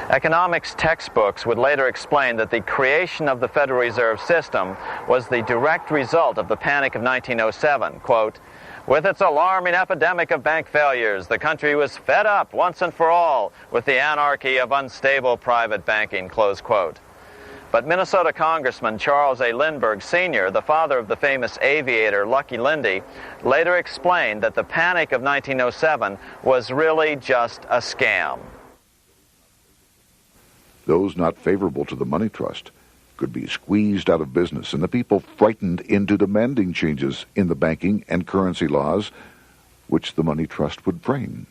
Economics textbooks would later explain that the creation of the Federal Reserve System was the direct result of the Panic of 1907. Quote, "With its alarming epidemic of bank failures, the country was fed up once and for all with the anarchy of unstable private banking," close quote. But Minnesota Congressman Charles A. Lindbergh Sr., the father of the famous aviator Lucky Lindy, later explained that the Panic of 1907 was really just a scam. Those not favorable to the money trust could be squeezed out of business, and the people frightened into demanding changes in the banking and currency laws which the money trust would frame.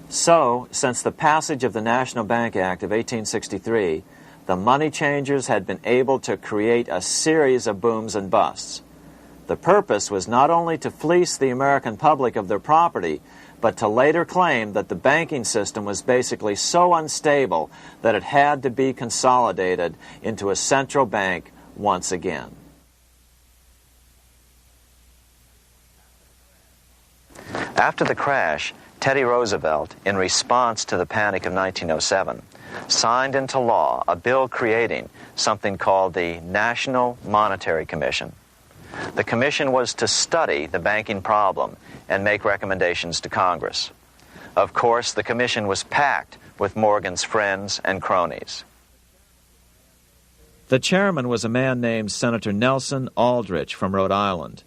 So, since the passage of the National Bank Act of 1863, the money changers had been able to create a series of booms and busts. The purpose was not only to fleece the American public of their property, but to later claim that the banking system was basically so unstable that it had to be consolidated into a central bank once again. After the crash, Teddy Roosevelt, in response to the Panic of 1907, signed into law a bill creating something called the National Monetary Commission. The commission was to study the banking problem and make recommendations to Congress. Of course, the commission was packed with Morgan's friends and cronies. The chairman was a man named Senator Nelson Aldrich from Rhode Island.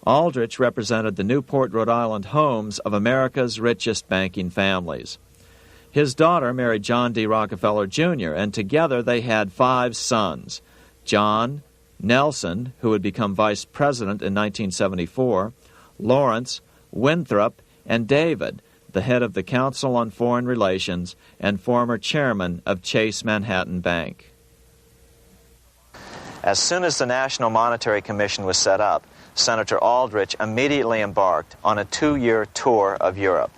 Aldrich represented the Newport, Rhode Island homes of America's richest banking families. His daughter married John D. Rockefeller, Jr., and together they had 5 sons: John, Nelson, who would become vice president in 1974, Lawrence, Winthrop, and David, the head of the Council on Foreign Relations and former chairman of Chase Manhattan Bank. As soon as the National Monetary Commission was set up, Senator Aldrich immediately embarked on a 2-year tour of Europe,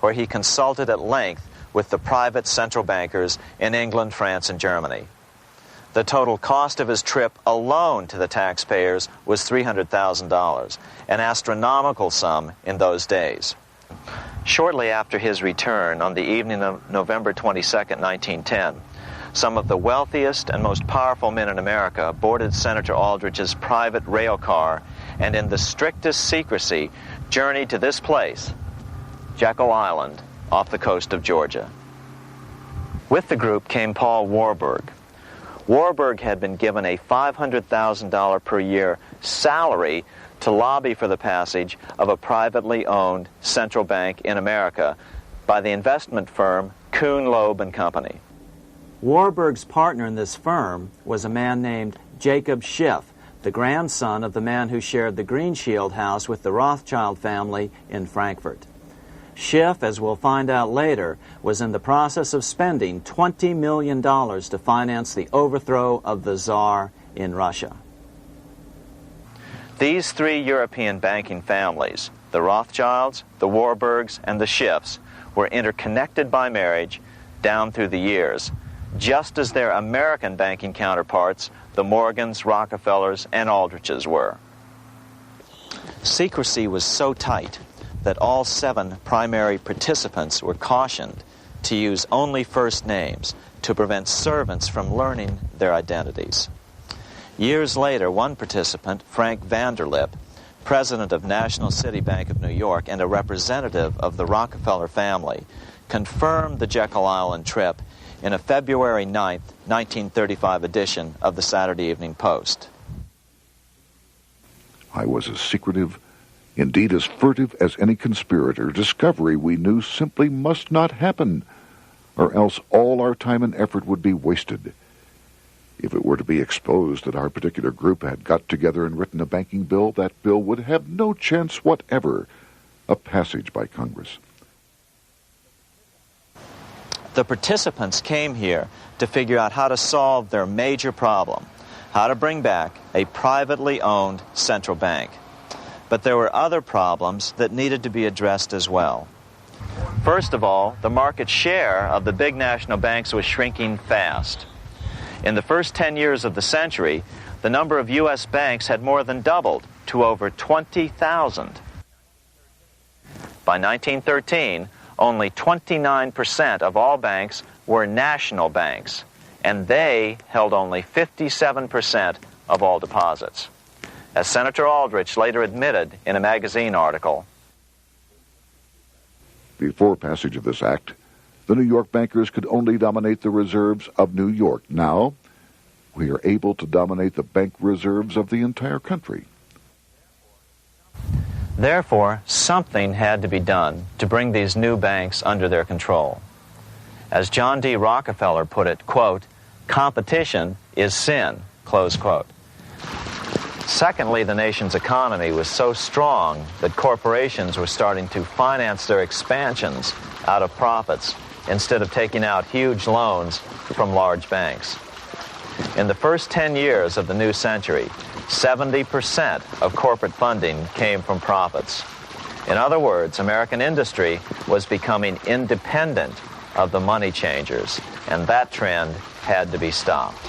where he consulted at length with the private central bankers in England, France, and Germany. The total cost of his trip alone to the taxpayers was $300,000, an astronomical sum in those days. Shortly after his return, on the evening of November 22, 1910, some of the wealthiest and most powerful men in America boarded Senator Aldrich's private rail car and in the strictest secrecy journeyed to this place, Jekyll Island, off the coast of Georgia. With the group came Paul Warburg. Warburg had been given a $500,000 per year salary to lobby for the passage of a privately owned central bank in America by the investment firm Kuhn, Loeb and Company. Warburg's partner in this firm was a man named Jacob Schiff, the grandson of the man who shared the Greenshield house with the Rothschild family in Frankfurt. Schiff, as we'll find out later, was in the process of spending $20 million to finance the overthrow of the Tsar in Russia. These three European banking families, the Rothschilds, the Warburgs, and the Schiffs, were interconnected by marriage down through the years, just as their American banking counterparts, the Morgans, Rockefellers, and Aldriches were. Secrecy was so tight that all 7 primary participants were cautioned to use only first names to prevent servants from learning their identities. Years later, one participant, Frank Vanderlip, president of National City Bank of New York and a representative of the Rockefeller family, confirmed the Jekyll Island trip in a February 9, 1935 edition of the Saturday Evening Post. I was as secretive, indeed as furtive as any conspirator. Discovery, we knew, simply must not happen, or else all our time and effort would be wasted. If it were to be exposed that our particular group had got together and written a banking bill, that bill would have no chance whatever of passage by Congress. The participants came here to figure out how to solve their major problem, how to bring back a privately owned central bank. But there were other problems that needed to be addressed as well. First of all, the market share of the big national banks was shrinking fast. In the first 10 years of the century, the number of U.S. banks had more than doubled to over 20,000. By 1913, only 29% of all banks were national banks, and they held only 57% of all deposits. As Senator Aldrich later admitted in a magazine article, before passage of this act, the New York bankers could only dominate the reserves of New York. Now, we are able to dominate the bank reserves of the entire country. Therefore, something had to be done to bring these new banks under their control. As John D. Rockefeller put it, quote, "Competition is sin," close quote. Secondly, the nation's economy was so strong that corporations were starting to finance their expansions out of profits instead of taking out huge loans from large banks. In the first 10 years of the new century, 70% of corporate funding came from profits. In other words, American industry was becoming independent of the money changers, and that trend had to be stopped.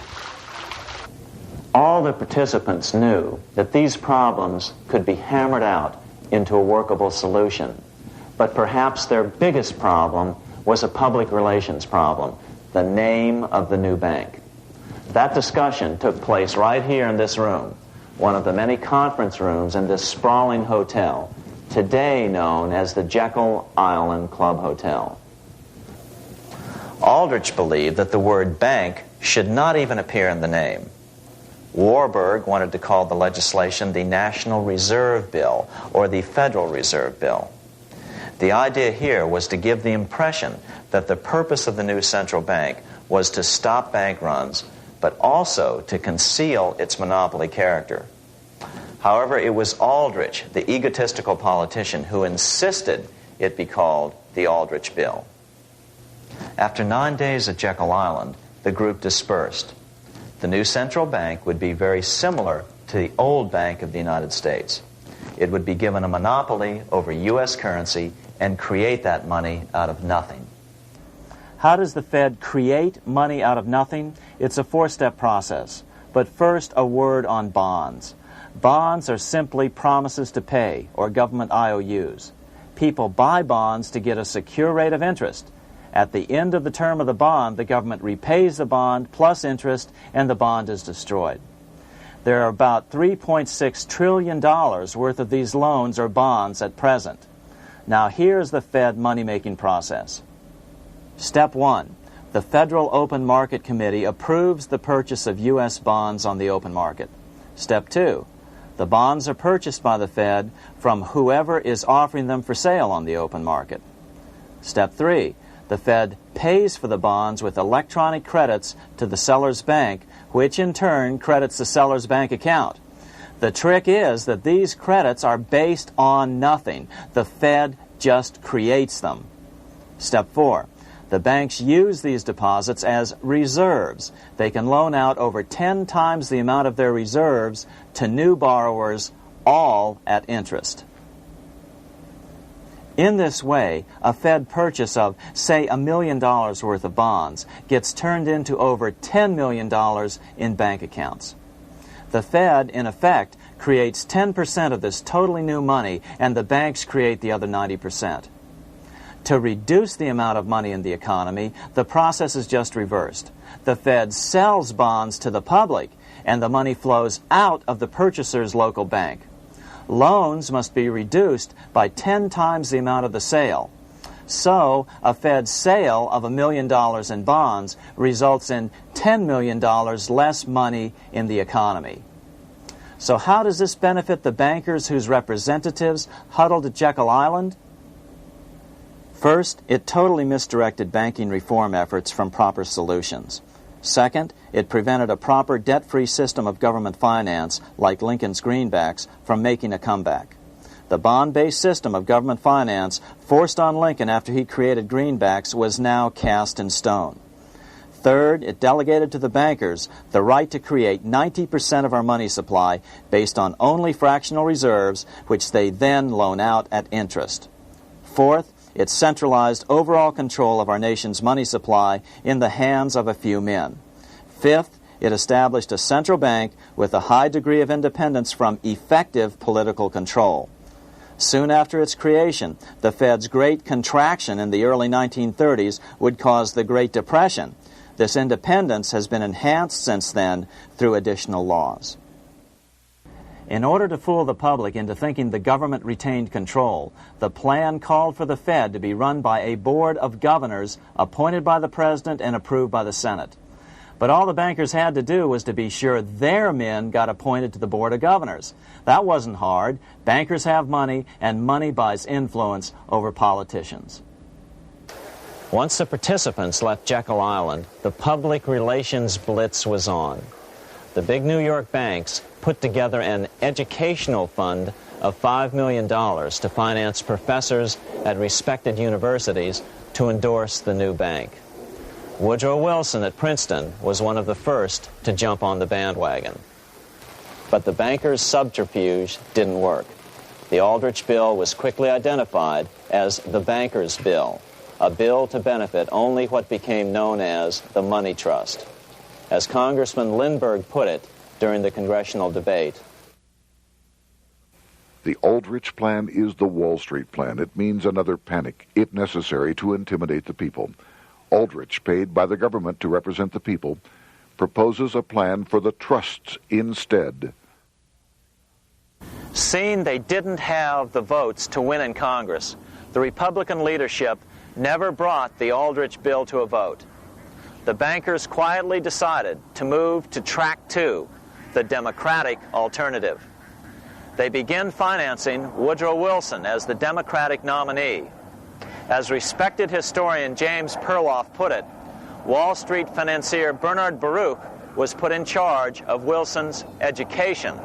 All the participants knew that these problems could be hammered out into a workable solution, but perhaps their biggest problem was a public relations problem, the name of the new bank. That discussion took place right here in this room, one of the many conference rooms in this sprawling hotel, today known as the Jekyll Island Club Hotel. Aldrich believed that the word bank should not even appear in the name. Warburg wanted to call the legislation the National Reserve Bill or the Federal Reserve Bill. The idea here was to give the impression that the purpose of the new central bank was to stop bank runs, but also to conceal its monopoly character. However, it was Aldrich, the egotistical politician, who insisted it be called the Aldrich Bill. After 9 days at Jekyll Island, the group dispersed. The new central bank would be very similar to the old Bank of the United States. It would be given a monopoly over U.S. currency and create that money out of nothing. How does the Fed create money out of nothing? It's a 4-step process. But first, a word on bonds. Bonds are simply promises to pay, or government IOUs. People buy bonds to get a secure rate of interest. At the end of the term of the bond, the government repays the bond plus interest, and the bond is destroyed. There are about $3.6 trillion worth of these loans or bonds at present. Now here's the Fed money-making process. Step 1. The Federal Open Market Committee approves the purchase of U.S. bonds on the open market. Step 2. The bonds are purchased by the Fed from whoever is offering them for sale on the open market. Step 3. The Fed pays for the bonds with electronic credits to the seller's bank, which in turn credits the seller's bank account. The trick is that these credits are based on nothing. The Fed just creates them. Step 4. The banks use these deposits as reserves. They can loan out over 10 times the amount of their reserves to new borrowers, all at interest. In this way, a Fed purchase of, say, $1 million worth of bonds gets turned into over $10 million in bank accounts. The Fed, in effect, creates 10% of this totally new money, and the banks create the other 90%. To reduce the amount of money in the economy, the process is just reversed. The Fed sells bonds to the public, and the money flows out of the purchaser's local bank. Loans must be reduced by 10 times the amount of the sale. So, a Fed sale of $1 million in bonds results in $10 million less money in the economy. So how does this benefit the bankers whose representatives huddled at Jekyll Island? First, it totally misdirected banking reform efforts from proper solutions. Second, it prevented a proper debt-free system of government finance, like Lincoln's greenbacks, from making a comeback. The bond-based system of government finance forced on Lincoln after he created greenbacks was now cast in stone. Third, it delegated to the bankers the right to create 90% of our money supply based on only fractional reserves, which they then loan out at interest. Fourth, it centralized overall control of our nation's money supply in the hands of a few men. Fifth, it established a central bank with a high degree of independence from effective political control. Soon after its creation, the Fed's great contraction in the early 1930s would cause the Great Depression. This independence has been enhanced since then through additional laws. In order to fool the public into thinking the government retained control, the plan called for the Fed to be run by a board of governors appointed by the President and approved by the Senate. But all the bankers had to do was to be sure their men got appointed to the board of governors. That wasn't hard. Bankers have money, and money buys influence over politicians. Once the participants left Jekyll Island, the public relations blitz was on. The big New York banks put together an educational fund of $5 million to finance professors at respected universities to endorse the new bank. Woodrow Wilson at Princeton was one of the first to jump on the bandwagon. But the bankers' subterfuge didn't work. The Aldrich Bill was quickly identified as the bankers' bill, a bill to benefit only what became known as the money trust. As Congressman Lindbergh put it during the congressional debate, the Aldrich Plan is the Wall Street Plan. It means another panic, if necessary, to intimidate the people. Aldrich, paid by the government to represent the people, proposes a plan for the trusts instead. Seeing they didn't have the votes to win in Congress, the Republican leadership never brought the Aldrich bill to a vote. The bankers quietly decided to move to Track 2, the Democratic alternative. They began financing Woodrow Wilson as the Democratic nominee. As respected historian James Perloff put it, Wall Street financier Bernard Baruch was put in charge of Wilson's education.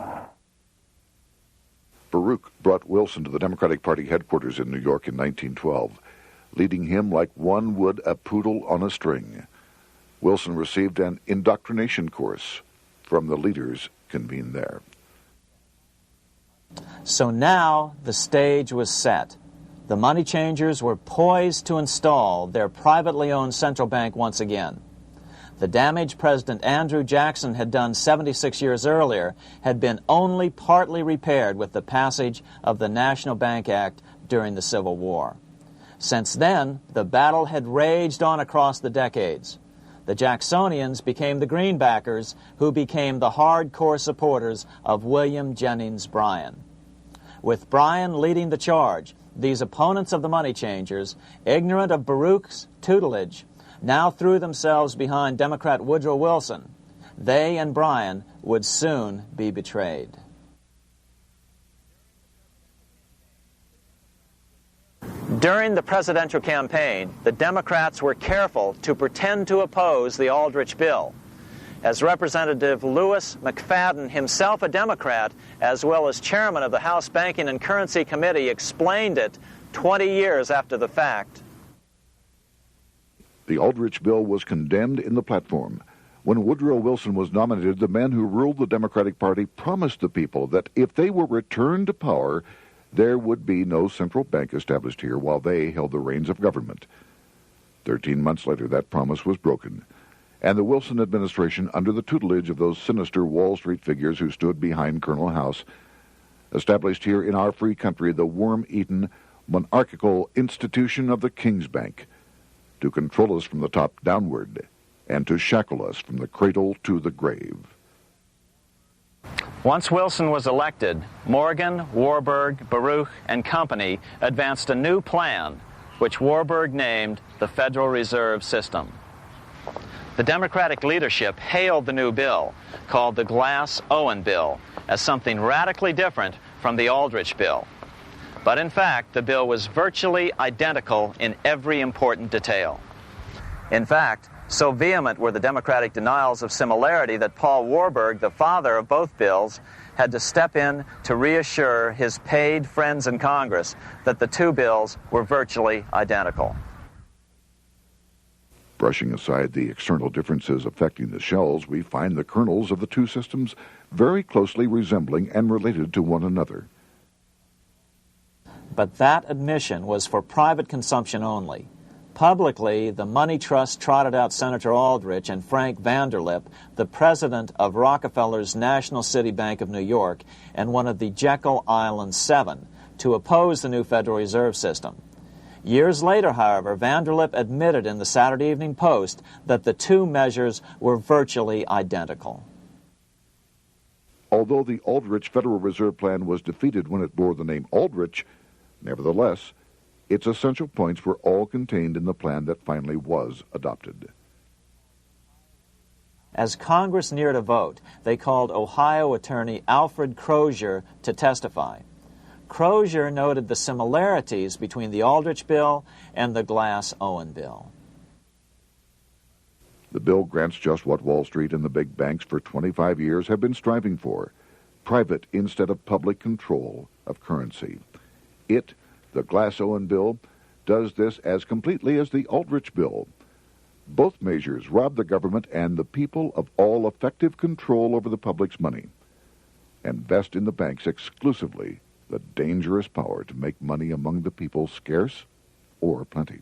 Baruch brought Wilson to the Democratic Party headquarters in New York in 1912, leading him like one would a poodle on a string. Wilson received an indoctrination course from the leaders convened there. So now the stage was set. The money changers were poised to install their privately owned central bank once again. The damage President Andrew Jackson had done 76 years earlier had been only partly repaired with the passage of the National Bank Act during the Civil War. Since then, the battle had raged on across the decades. The Jacksonians became the greenbackers, who became the hardcore supporters of William Jennings Bryan. With Bryan leading the charge, these opponents of the money changers, ignorant of Baruch's tutelage, now threw themselves behind Democrat Woodrow Wilson. They and Bryan would soon be During the presidential campaign, the Democrats were careful to pretend to oppose the Aldrich bill. As Representative Lewis McFadden, himself a Democrat, as well as chairman of the House Banking and Currency Committee, explained it 20 years after the fact. The Aldrich bill was condemned in the platform. When Woodrow Wilson was nominated, the man who ruled the Democratic Party promised the people that if they were returned to power, there would be no central bank established here while they held the reins of government. 13 months later, that promise was broken, and the Wilson administration, under the tutelage of those sinister Wall Street figures who stood behind Colonel House, established here in our free country the worm-eaten, monarchical institution of the King's Bank, to control us from the top downward and to shackle us from the cradle to the grave. Once Wilson was elected, Morgan, Warburg, Baruch, and company advanced a new plan, which Warburg named the Federal Reserve System. The Democratic leadership hailed the new bill, called the Glass-Owen Bill, as something radically different from the Aldrich Bill. But in fact, the bill was virtually identical in every important detail. In fact, so vehement were the Democratic denials of similarity that Paul Warburg, the father of both bills, had to step in to reassure his paid friends in Congress that the two bills were virtually identical. Brushing aside the external differences affecting the shells, we find the kernels of the two systems very closely resembling and related to one another. But that admission was for private consumption only. Publicly, the money trust trotted out Senator Aldrich and Frank Vanderlip, the president of Rockefeller's National City Bank of New York and one of the Jekyll Island Seven, to oppose the new Federal Reserve System. Years later, however, Vanderlip admitted in the Saturday Evening Post that the two measures were virtually identical. Although the Aldrich Federal Reserve Plan was defeated when it bore the name Aldrich, nevertheless, its essential points were all contained in the plan that finally was adopted. As Congress neared a vote, they called Ohio attorney Alfred Crozier to testify. Crozier noted the similarities between the Aldrich bill and the Glass-Owen bill. The bill grants just what Wall Street and the big banks for 25 years have been striving for: private instead of public control of currency. It, the Glass-Owen bill, does this as completely as the Aldrich bill. Both measures rob the government and the people of all effective control over the public's money and vest in the banks exclusively the dangerous power to make money among the people scarce or plenty.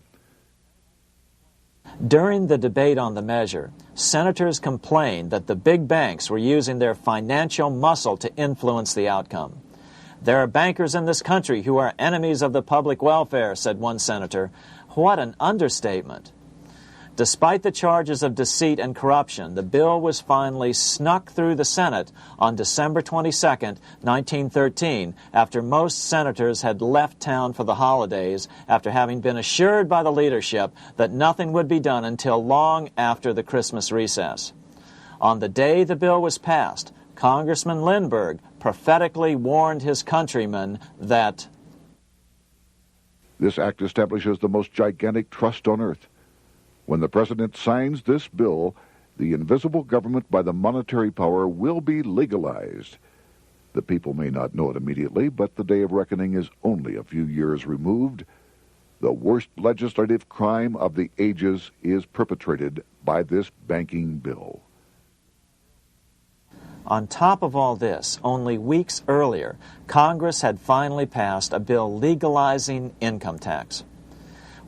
During the debate on the measure, senators complained that the big banks were using their financial muscle to influence the outcome. "There are bankers in this country who are enemies of the public welfare," said one senator. What an understatement. Despite the charges of deceit and corruption, the bill was finally snuck through the Senate on December 22, 1913, after most senators had left town for the holidays, after having been assured by the leadership that nothing would be done until long after the Christmas recess. On the day the bill was passed, Congressman Lindbergh prophetically warned his countrymen that this act establishes the most gigantic trust on earth. When the president signs this bill, the invisible government by the monetary power will be legalized. The people may not know it immediately, but the day of reckoning is only a few years removed. The worst legislative crime of the ages is perpetrated by this banking bill. On top of all this, only weeks earlier, Congress had finally passed a bill legalizing income tax.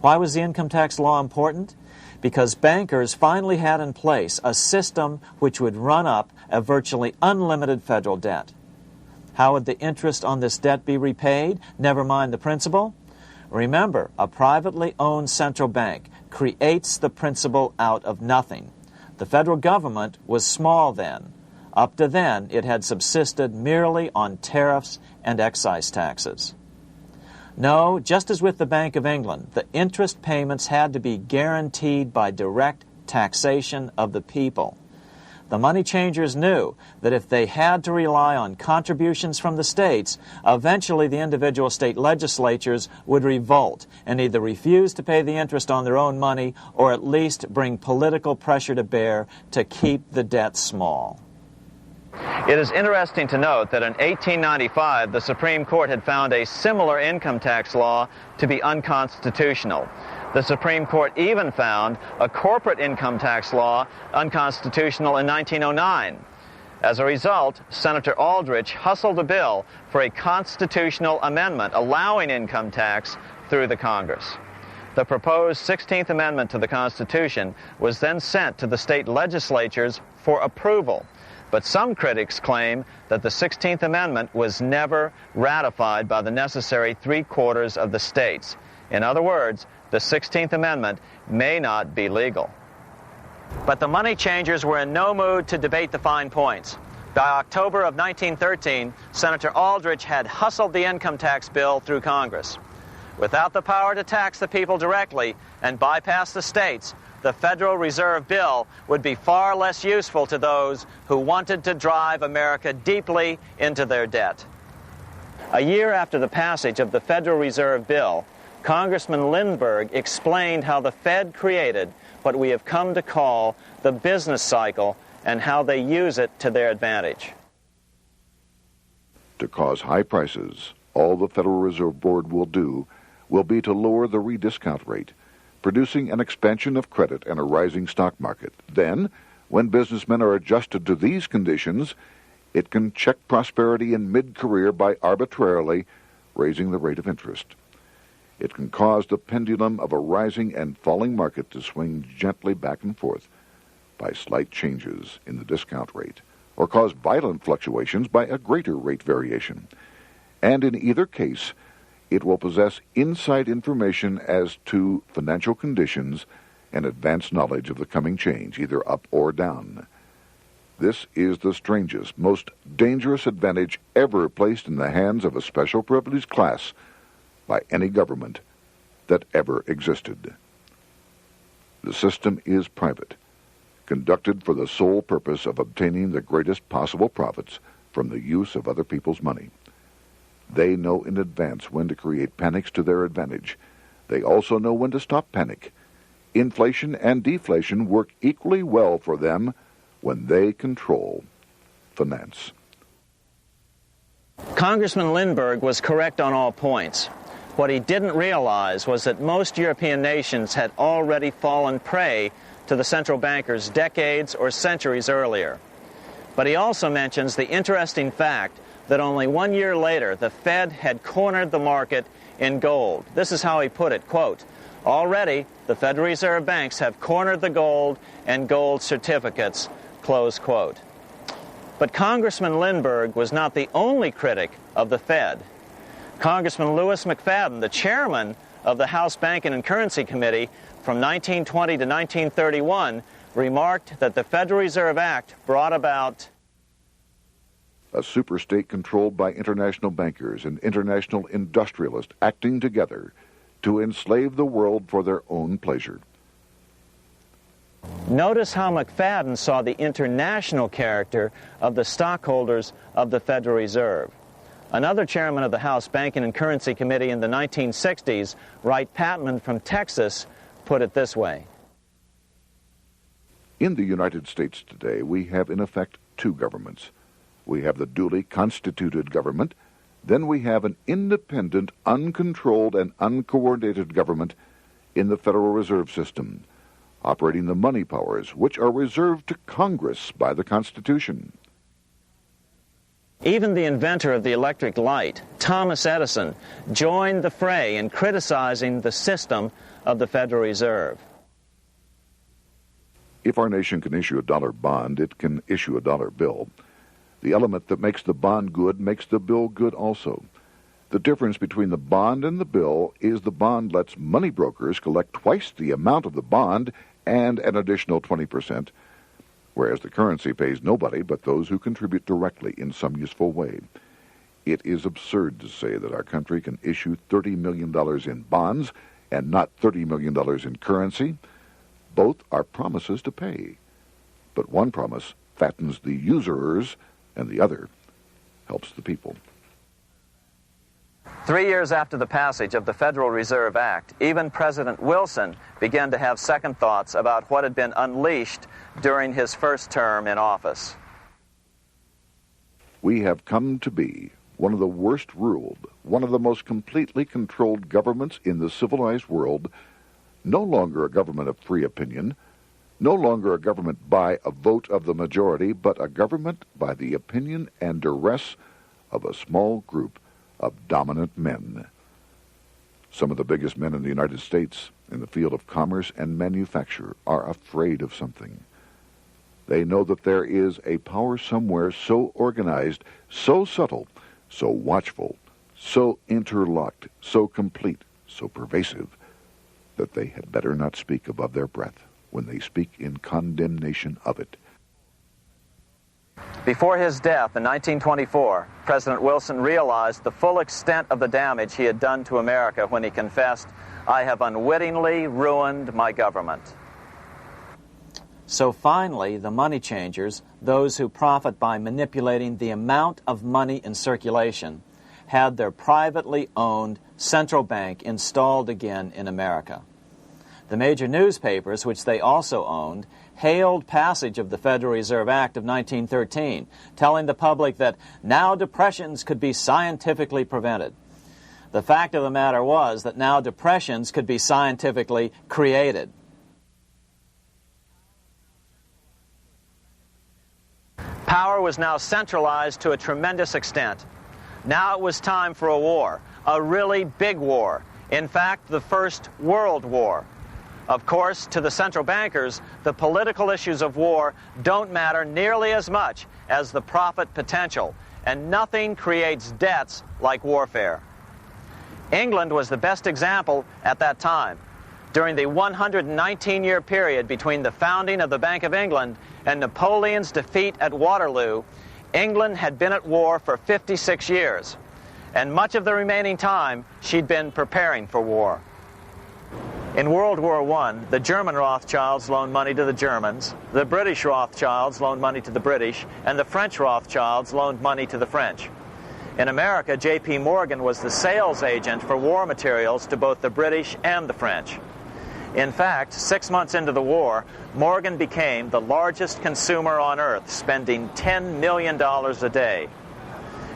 Why was the income tax law important? Because bankers finally had in place a system which would run up a virtually unlimited federal debt. How would the interest on this debt be repaid? Never mind the principal. Remember, a privately owned central bank creates the principal out of nothing. The federal government was small then. Up to then, it had subsisted merely on tariffs and excise taxes. No, just as with the Bank of England, the interest payments had to be guaranteed by direct taxation of the people. the money changers knew that if they had to rely on contributions from the states, eventually the individual state legislatures would revolt and either refuse to pay the interest on their own money or at least bring political pressure to bear to keep the debt small. It is interesting to note that in 1895, the Supreme Court had found a similar income tax law to be unconstitutional. The Supreme Court even found a corporate income tax law unconstitutional in 1909. As a result, Senator Aldrich hustled a bill for a constitutional amendment allowing income tax through the Congress. The proposed 16th Amendment to the Constitution was then sent to the state legislatures for approval. But some critics claim that the 16th Amendment was never ratified by the necessary 3/4 of the states. In other words, the 16th Amendment may not be legal. But the money changers were in no mood to debate the fine points. By October of 1913, Senator Aldrich had hustled the income tax bill through Congress. Without the power to tax the people directly and bypass the states, the Federal Reserve Bill would be far less useful to those who wanted to drive America deeply into their debt. A year after the passage of the Federal Reserve Bill, Congressman Lindbergh explained how the Fed created what we have come to call the business cycle and how they use it to their advantage. To cause high prices, all the Federal Reserve Board will do will be to lower the rediscount rate, producing an expansion of credit and a rising stock market. Then, when businessmen are adjusted to these conditions, it can check prosperity in mid-career by arbitrarily raising the rate of interest. It can cause the pendulum of a rising and falling market to swing gently back and forth by slight changes in the discount rate, or cause violent fluctuations by a greater rate variation. And in either case, it will possess inside information as to financial conditions and advanced knowledge of the coming change, either up or down. This is the strangest, most dangerous advantage ever placed in the hands of a special privileged class by any government that ever existed. The system is private, conducted for the sole purpose of obtaining the greatest possible profits from the use of other people's money. They know in advance when to create panics to their advantage. They also know when to stop panic. Inflation and deflation work equally well for them when they control finance. Congressman Lindbergh was correct on all points. What he didn't realize was that most European nations had already fallen prey to the central bankers decades or centuries earlier. But he also mentions the interesting fact that only 1 year later the Fed had cornered the market in gold. This is how he put it, quote, "Already the Federal Reserve banks have cornered the gold and gold certificates," close quote. But Congressman Lindbergh was not the only critic of the Fed. Congressman Lewis McFadden, the chairman of the House Banking and Currency Committee from 1920 to 1931, remarked that the Federal Reserve Act brought about a superstate controlled by international bankers and international industrialists acting together to enslave the world for their own pleasure. Notice how McFadden saw the international character of the stockholders of the Federal Reserve. Another chairman of the House Banking and Currency Committee in the 1960s, Wright Patman from Texas, put it this way. In the United States today, we have in effect two governments. We have the duly constituted government, then we have an independent, uncontrolled, and uncoordinated government in the Federal Reserve System, operating the money powers which are reserved to Congress by the Constitution. Even the inventor of the electric light, Thomas Edison, joined the fray in criticizing the system of the Federal Reserve. If our nation can issue a dollar bond, it can issue a dollar bill. The element that makes the bond good makes the bill good also. The difference between the bond and the bill is the bond lets money brokers collect twice the amount of the bond and an additional 20%, whereas the currency pays nobody but those who contribute directly in some useful way. It is absurd to say that our country can issue $30 million in bonds and not $30 million in currency. Both are promises to pay, but one promise fattens the usurers, and the other helps the people. 3 years after the passage of the Federal Reserve Act, even President Wilson began to have second thoughts about what had been unleashed during his first term in office. We have come to be one of the worst ruled, one of the most completely controlled governments in the civilized world, no longer a government of free opinion, no longer a government by a vote of the majority, but a government by the opinion and duress of a small group of dominant men. Some of the biggest men in the United States in the field of commerce and manufacture are afraid of something. They know that there is a power somewhere so organized, so subtle, so watchful, so interlocked, so complete, so pervasive, that they had better not speak above their breath when they speak in condemnation of it. Before his death in 1924, President Wilson realized the full extent of the damage he had done to America when he confessed, "I have unwittingly ruined my government." So finally, the money changers, those who profit by manipulating the amount of money in circulation, had their privately owned central bank installed again in America. The major newspapers, which they also owned, hailed passage of the Federal Reserve Act of 1913, telling the public that now depressions could be scientifically prevented. The fact of the matter was that now depressions could be scientifically created. Power was now centralized to a tremendous extent. Now it was time for a war, a really big war. In fact, the First World War. Of course, to the central bankers, the political issues of war don't matter nearly as much as the profit potential, and nothing creates debts like warfare. England was the best example at that time. During the 119-year period between the founding of the Bank of England and Napoleon's defeat at Waterloo, England had been at war for 56 years, and much of the remaining time she'd been preparing for war. In World War I, the German Rothschilds loaned money to the Germans, the British Rothschilds loaned money to the British, and the French Rothschilds loaned money to the French. In America, J.P. Morgan was the sales agent for war materials to both the British and the French. In fact, 6 months into the war, Morgan became the largest consumer on earth, spending $10 million a day.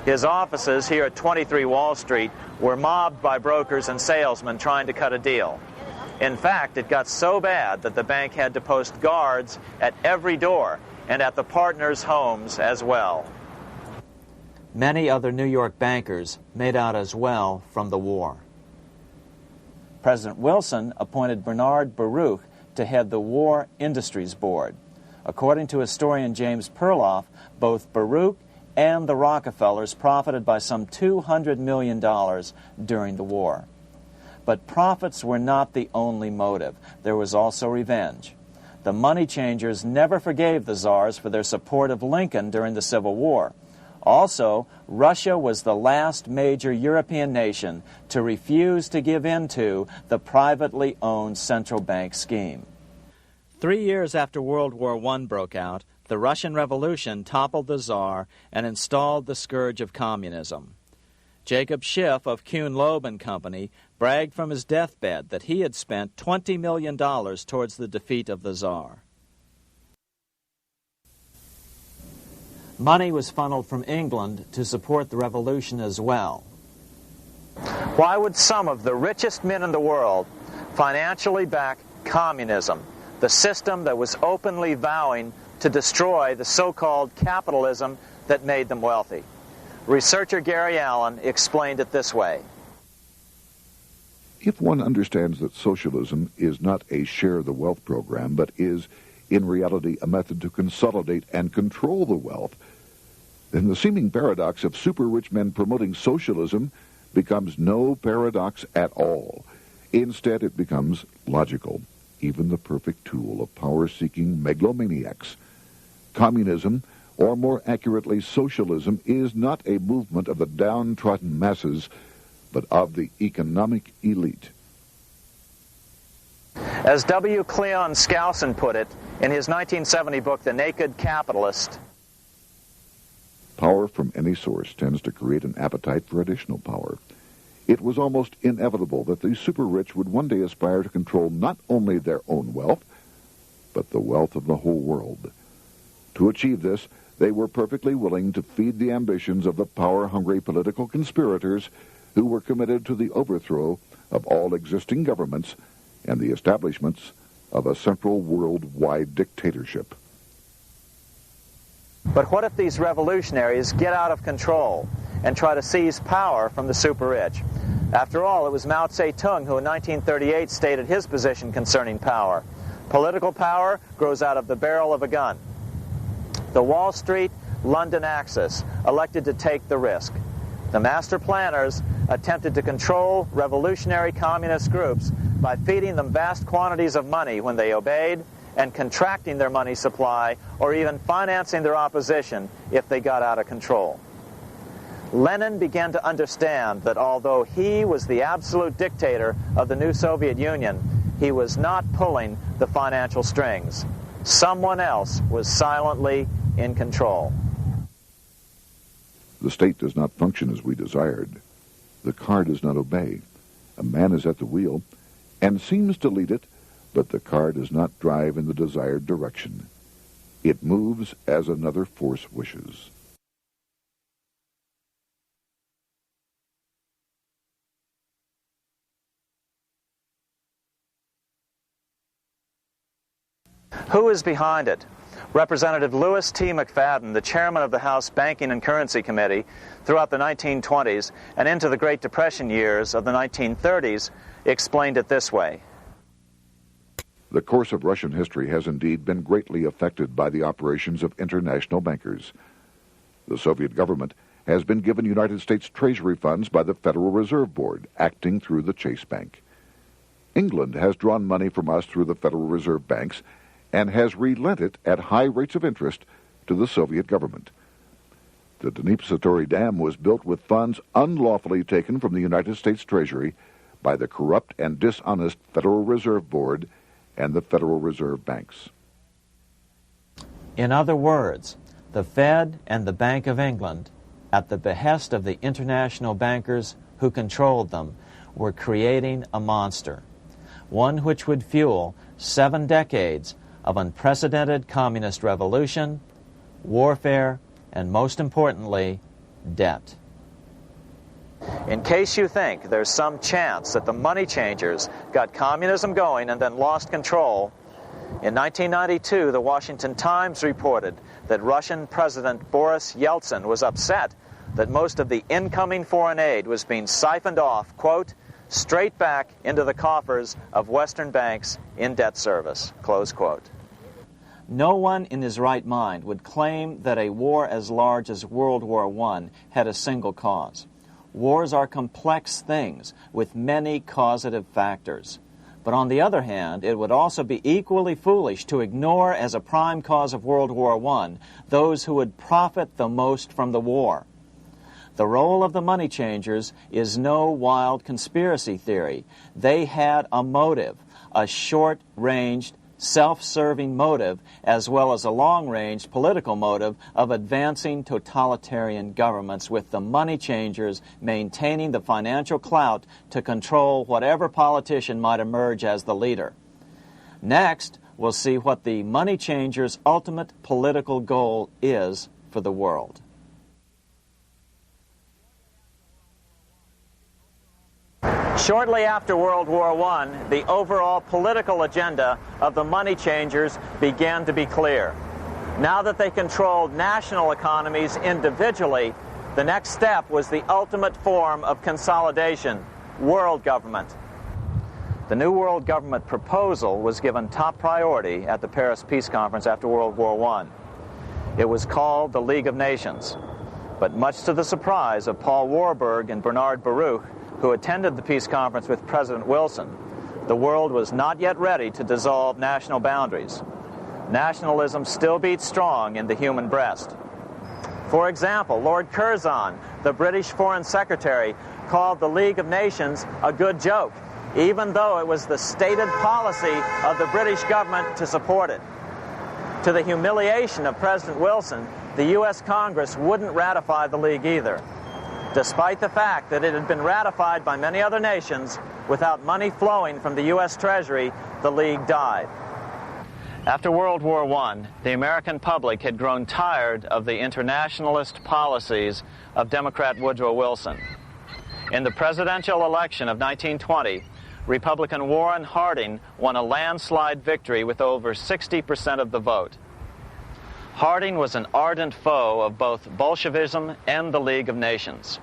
His offices here at 23 Wall Street were mobbed by brokers and salesmen trying to cut a deal. In fact, it got so bad that the bank had to post guards at every door and at the partners' homes as well. Many other New York bankers made out as well from the war. President Wilson appointed Bernard Baruch to head the War Industries Board. According to historian James Perloff, both Baruch and the Rockefellers profited by some $200 million during the war. But profits were not the only motive. There was also revenge. The money changers never forgave the czars for their support of Lincoln during the Civil War. Also, Russia was the last major European nation to refuse to give in to the privately owned central bank scheme. 3 years after World War I broke out, the Russian Revolution toppled the Tsar and installed the scourge of communism. Jacob Schiff of Kuhn Loeb and Company bragged from his deathbed that he had spent $20 million towards the defeat of the Tsar. Money was funneled from England to support the revolution as well. Why would some of the richest men in the world financially back communism, the system that was openly vowing to destroy the so-called capitalism that made them wealthy? Researcher Gary Allen explained it this way. If one understands that socialism is not a share the wealth program, but is, in reality, a method to consolidate and control the wealth, then the seeming paradox of super-rich men promoting socialism becomes no paradox at all. Instead, it becomes logical, even the perfect tool of power-seeking megalomaniacs. Communism, or more accurately socialism, is not a movement of the downtrodden masses, but of the economic elite. As W. Cleon Skousen put it in his 1970 book, The Naked Capitalist, power from any source tends to create an appetite for additional power. It was almost inevitable that the super-rich would one day aspire to control not only their own wealth, but the wealth of the whole world. To achieve this, they were perfectly willing to feed the ambitions of the power-hungry political conspirators who were committed to the overthrow of all existing governments and the establishments of a central worldwide dictatorship. but what if these revolutionaries get out of control and try to seize power from the super-rich? After all, it was Mao Zedong who in 1938 stated his position concerning power. Political power grows out of the barrel of a gun. The Wall Street, London axis elected to take the risk. The master planners attempted to control revolutionary communist groups by feeding them vast quantities of money when they obeyed and contracting their money supply or even financing their opposition if they got out of control. Lenin began to understand that although he was the absolute dictator of the new Soviet Union, he was not pulling the financial strings. Someone else was silently in control. The state does not function as we desired. The car does not obey. A man is at the wheel and seems to lead it, but the car does not drive in the desired direction. It moves as another force wishes. Who is behind it? Representative Louis T. McFadden, the chairman of the House Banking and Currency Committee throughout the 1920s and into the Great Depression years of the 1930s, explained it this way. The course of Russian history has indeed been greatly affected by the operations of international bankers. The Soviet government has been given United States Treasury funds by the Federal Reserve Board, acting through the Chase Bank. England has drawn money from us through the Federal Reserve banks and has relent it at high rates of interest to the Soviet government. The Dnipro Dam was built with funds unlawfully taken from the United States Treasury by the corrupt and dishonest Federal Reserve Board and the Federal Reserve banks. In other words, the Fed and the Bank of England, at the behest of the international bankers who controlled them, were creating a monster, one which would fuel 7 decades of unprecedented communist revolution, warfare, and most importantly, debt. In case you think there's some chance that the money changers got communism going and then lost control, in 1992, the Washington Times reported that Russian President Boris Yeltsin was upset that most of the incoming foreign aid was being siphoned off, quote, straight back into the coffers of Western banks in debt service, close quote. No one in his right mind would claim that a war as large as World War I had a single cause. Wars are complex things with many causative factors. But on the other hand, it would also be equally foolish to ignore as a prime cause of World War I those who would profit the most from the war. The role of the money changers is no wild conspiracy theory. They had a motive, a short-ranged, self-serving motive, as well as a long-range political motive of advancing totalitarian governments, with the money changers maintaining the financial clout to control whatever politician might emerge as the leader. Next, we'll see what the money changers' ultimate political goal is for the world. Shortly after World War I, the overall political agenda of the money changers began to be clear. Now that they controlled national economies individually, the next step was the ultimate form of consolidation, world government. The new world government proposal was given top priority at the Paris Peace Conference after World War I. It was called the League of Nations, but much to the surprise of Paul Warburg and Bernard Baruch, who attended the peace conference with President Wilson, the world was not yet ready to dissolve national boundaries. Nationalism still beats strong in the human breast. For example, Lord Curzon, the British Foreign Secretary, called the League of Nations a good joke even though it was the stated policy of the British government to support it. To the humiliation of President Wilson, the U.S. Congress wouldn't ratify the League either, despite the fact that it had been ratified by many other nations. Without money flowing from the U.S. Treasury, the League died. After World War I, the American public had grown tired of the internationalist policies of Democrat Woodrow Wilson. In the presidential election of 1920, Republican Warren Harding won a landslide victory with over 60% of the vote. Harding was an ardent foe of both Bolshevism and the League of Nations.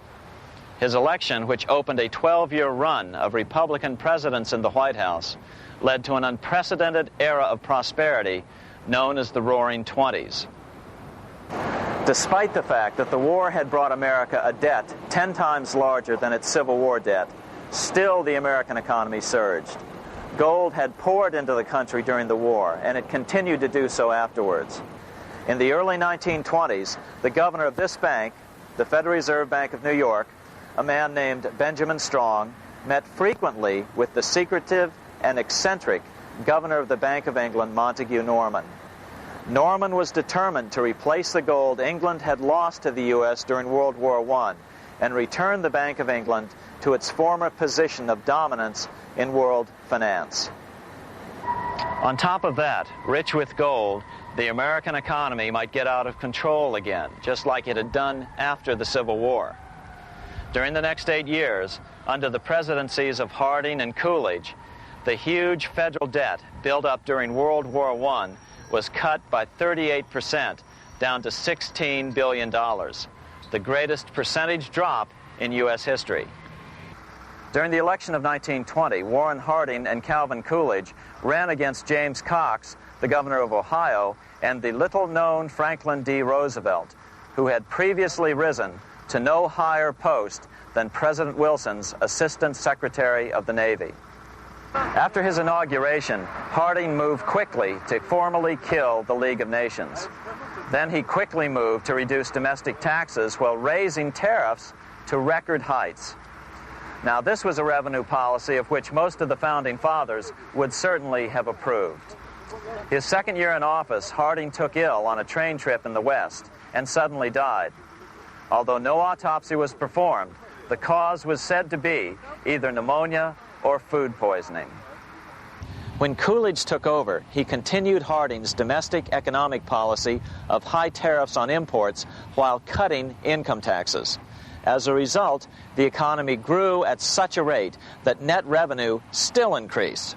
His election, which opened a 12-year run of Republican presidents in the White House, led to an unprecedented era of prosperity known as the Roaring Twenties. Despite the fact that the war had brought America a debt 10 times larger than its Civil War debt, still the American economy surged. Gold had poured into the country during the war, and it continued to do so afterwards. In the early 1920s, the governor of this bank, the Federal Reserve Bank of New York, a man named Benjamin Strong, met frequently with the secretive and eccentric governor of the Bank of England, Montague Norman. Norman was determined to replace the gold England had lost to the U.S. during World War I and return the Bank of England to its former position of dominance in world finance. On top of that, rich with gold, the American economy might get out of control again, just like it had done after the Civil War. During the next 8 years, under the presidencies of Harding and Coolidge, the huge federal debt built up during World War I was cut by 38%, down to $16 billion, the greatest percentage drop in U.S. history. During the election of 1920, Warren Harding and Calvin Coolidge ran against James Cox, the governor of Ohio, and the little-known Franklin D. Roosevelt, who had previously risen to no higher post than President Wilson's Assistant Secretary of the Navy. After his inauguration, Harding moved quickly to formally kill the League of Nations. Then he quickly moved to reduce domestic taxes while raising tariffs to record heights. Now, this was a revenue policy of which most of the Founding Fathers would certainly have approved. His second year in office, Harding took ill on a train trip in the West and suddenly died. Although no autopsy was performed, the cause was said to be either pneumonia or food poisoning. When Coolidge took over, he continued Harding's domestic economic policy of high tariffs on imports while cutting income taxes. As a result, the economy grew at such a rate that net revenue still increased.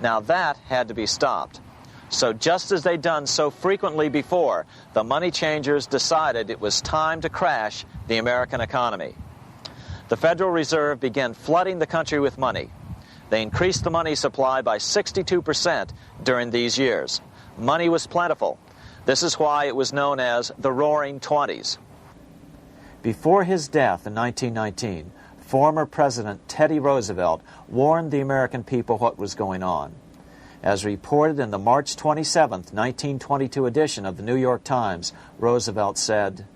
Now that had to be stopped. So just as they'd done so frequently before, the money changers decided it was time to crash the American economy. The Federal Reserve began flooding the country with money. They increased the money supply by 62% during these years. Money was plentiful. This is why it was known as the Roaring Twenties. Before his death in 1919, former President Teddy Roosevelt warned the American people what was going on. As reported in the March 27, 1922 edition of the New York Times, Roosevelt said,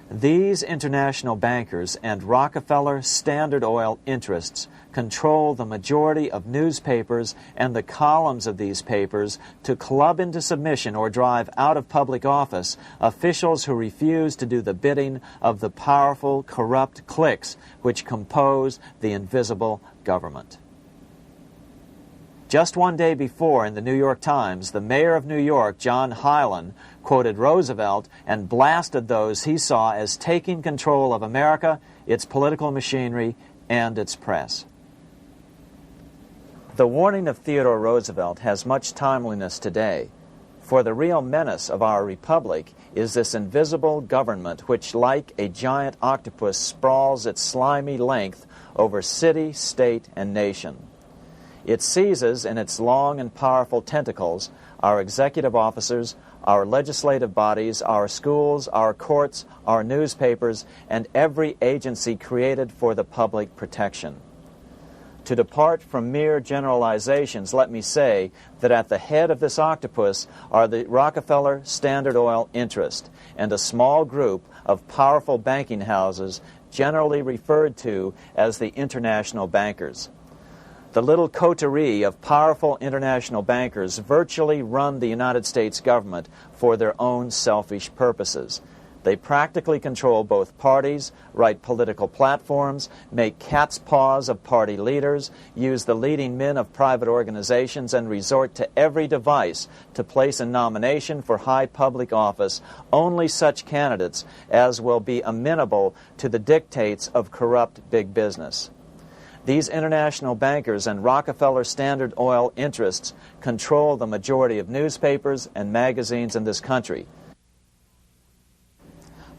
"These international bankers and Rockefeller Standard Oil interests control the majority of newspapers and the columns of these papers to club into submission or drive out of public office officials who refuse to do the bidding of the powerful, corrupt cliques which compose the invisible government." Just one day before, in the New York Times, the mayor of New York, John Hylan, quoted Roosevelt and blasted those he saw as taking control of America, its political machinery, and its press. The warning of Theodore Roosevelt has much timeliness today, for the real menace of our republic is this invisible government which, like a giant octopus, sprawls its slimy length over city, state, and nation. It seizes in its long and powerful tentacles our executive officers, our legislative bodies, our schools, our courts, our newspapers, and every agency created for the public protection. To depart from mere generalizations, let me say that at the head of this octopus are the Rockefeller Standard Oil interest and a small group of powerful banking houses generally referred to as the international bankers. The little coterie of powerful international bankers virtually run the United States government for their own selfish purposes. They practically control both parties, write political platforms, make cat's paws of party leaders, use the leading men of private organizations, and resort to every device to place in nomination for high public office only such candidates as will be amenable to the dictates of corrupt big business. These international bankers and Rockefeller Standard Oil interests control the majority of newspapers and magazines in this country.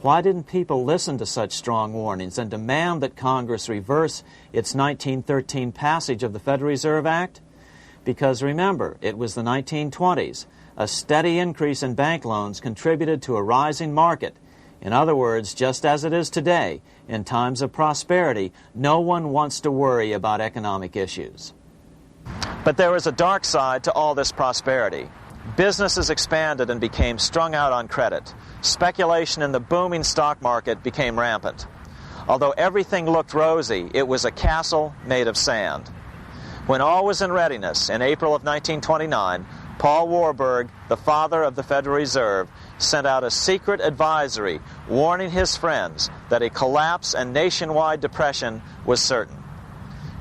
Why didn't people listen to such strong warnings and demand that Congress reverse its 1913 passage of the Federal Reserve Act? Because remember, it was the 1920s. A steady increase in bank loans contributed to a rising market. In other words, just as it is today, in times of prosperity, no one wants to worry about economic issues. But there was a dark side to all this prosperity. Businesses expanded and became strung out on credit. Speculation in the booming stock market became rampant. Although everything looked rosy, it was a castle made of sand. When all was in readiness, in April of 1929, Paul Warburg, the father of the Federal Reserve, sent out a secret advisory warning his friends that a collapse and nationwide depression was certain.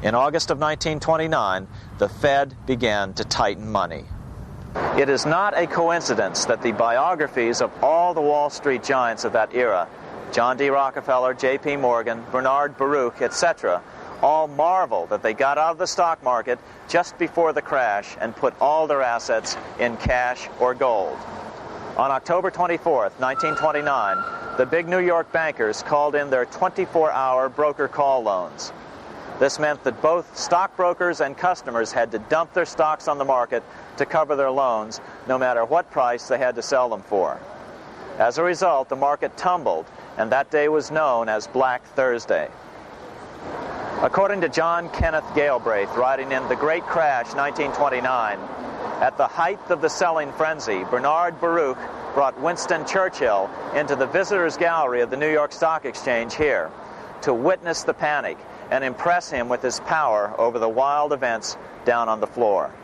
In August of 1929, the Fed began to tighten money. It is not a coincidence that the biographies of all the Wall Street giants of that era, John D. Rockefeller, J.P. Morgan, Bernard Baruch, etc., all marvel that they got out of the stock market just before the crash and put all their assets in cash or gold. On October 24th, 1929, the big New York bankers called in their 24-hour broker call loans. This meant that both stockbrokers and customers had to dump their stocks on the market to cover their loans, no matter what price they had to sell them for. As a result, the market tumbled, and that day was known as Black Thursday. According to John Kenneth Galbraith, writing in The Great Crash, 1929, at the height of the selling frenzy, Bernard Baruch brought Winston Churchill into the visitors' gallery of the New York Stock Exchange here to witness the panic and impress him with his power over the wild events down on the floor.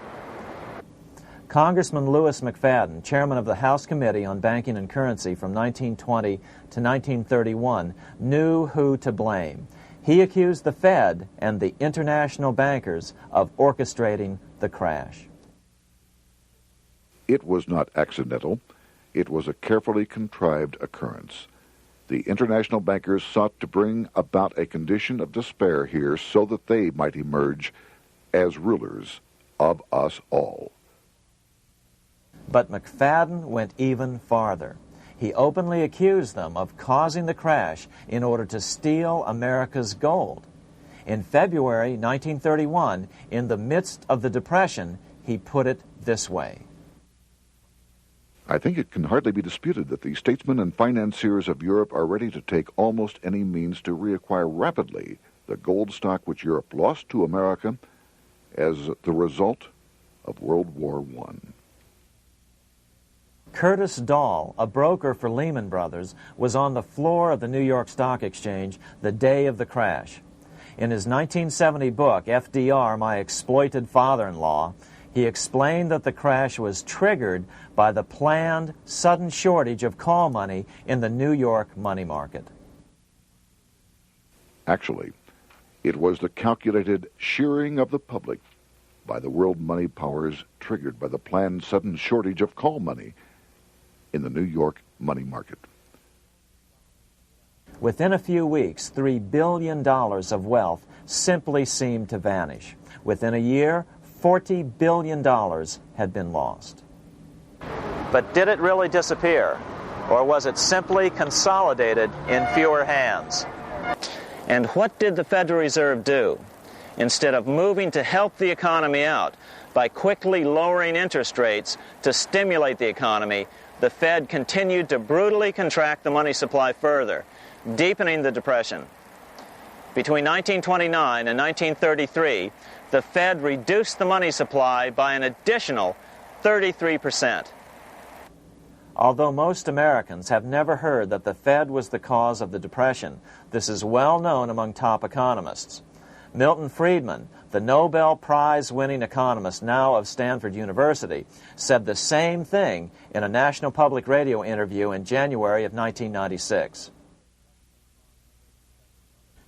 Congressman Louis McFadden, chairman of the House Committee on Banking and Currency from 1920 to 1931, knew who to blame. He accused the Fed and the international bankers of orchestrating the crash. It was not accidental. It was a carefully contrived occurrence. The international bankers sought to bring about a condition of despair here so that they might emerge as rulers of us all. But McFadden went even farther. He openly accused them of causing the crash in order to steal America's gold. In February 1931, in the midst of the Depression, he put it this way. I think it can hardly be disputed that the statesmen and financiers of Europe are ready to take almost any means to reacquire rapidly the gold stock which Europe lost to America as the result of World War I. Curtis Dahl, a broker for Lehman Brothers, was on the floor of the New York Stock Exchange the day of the crash. In his 1970 book, FDR, My Exploited Father-in-Law, he explained that the crash was triggered by the planned sudden shortage of call money in the New York money market. Actually, it was the calculated shearing of the public by the world money powers triggered by the planned sudden shortage of call money in the New York money market. Within a few weeks, $3 billion of wealth simply seemed to vanish. Within a year, $40 billion had been lost. But did it really disappear? Or was it simply consolidated in fewer hands? And what did the Federal Reserve do? Instead of moving to help the economy out by quickly lowering interest rates to stimulate the economy, the Fed continued to brutally contract the money supply further, deepening the Depression. Between 1929 and 1933, the Fed reduced the money supply by an additional 33%. Although most Americans have never heard that the Fed was the cause of the Depression, this is well known among top economists. Milton Friedman, the Nobel Prize-winning economist now of Stanford University, said the same thing in a National Public Radio interview in January of 1996.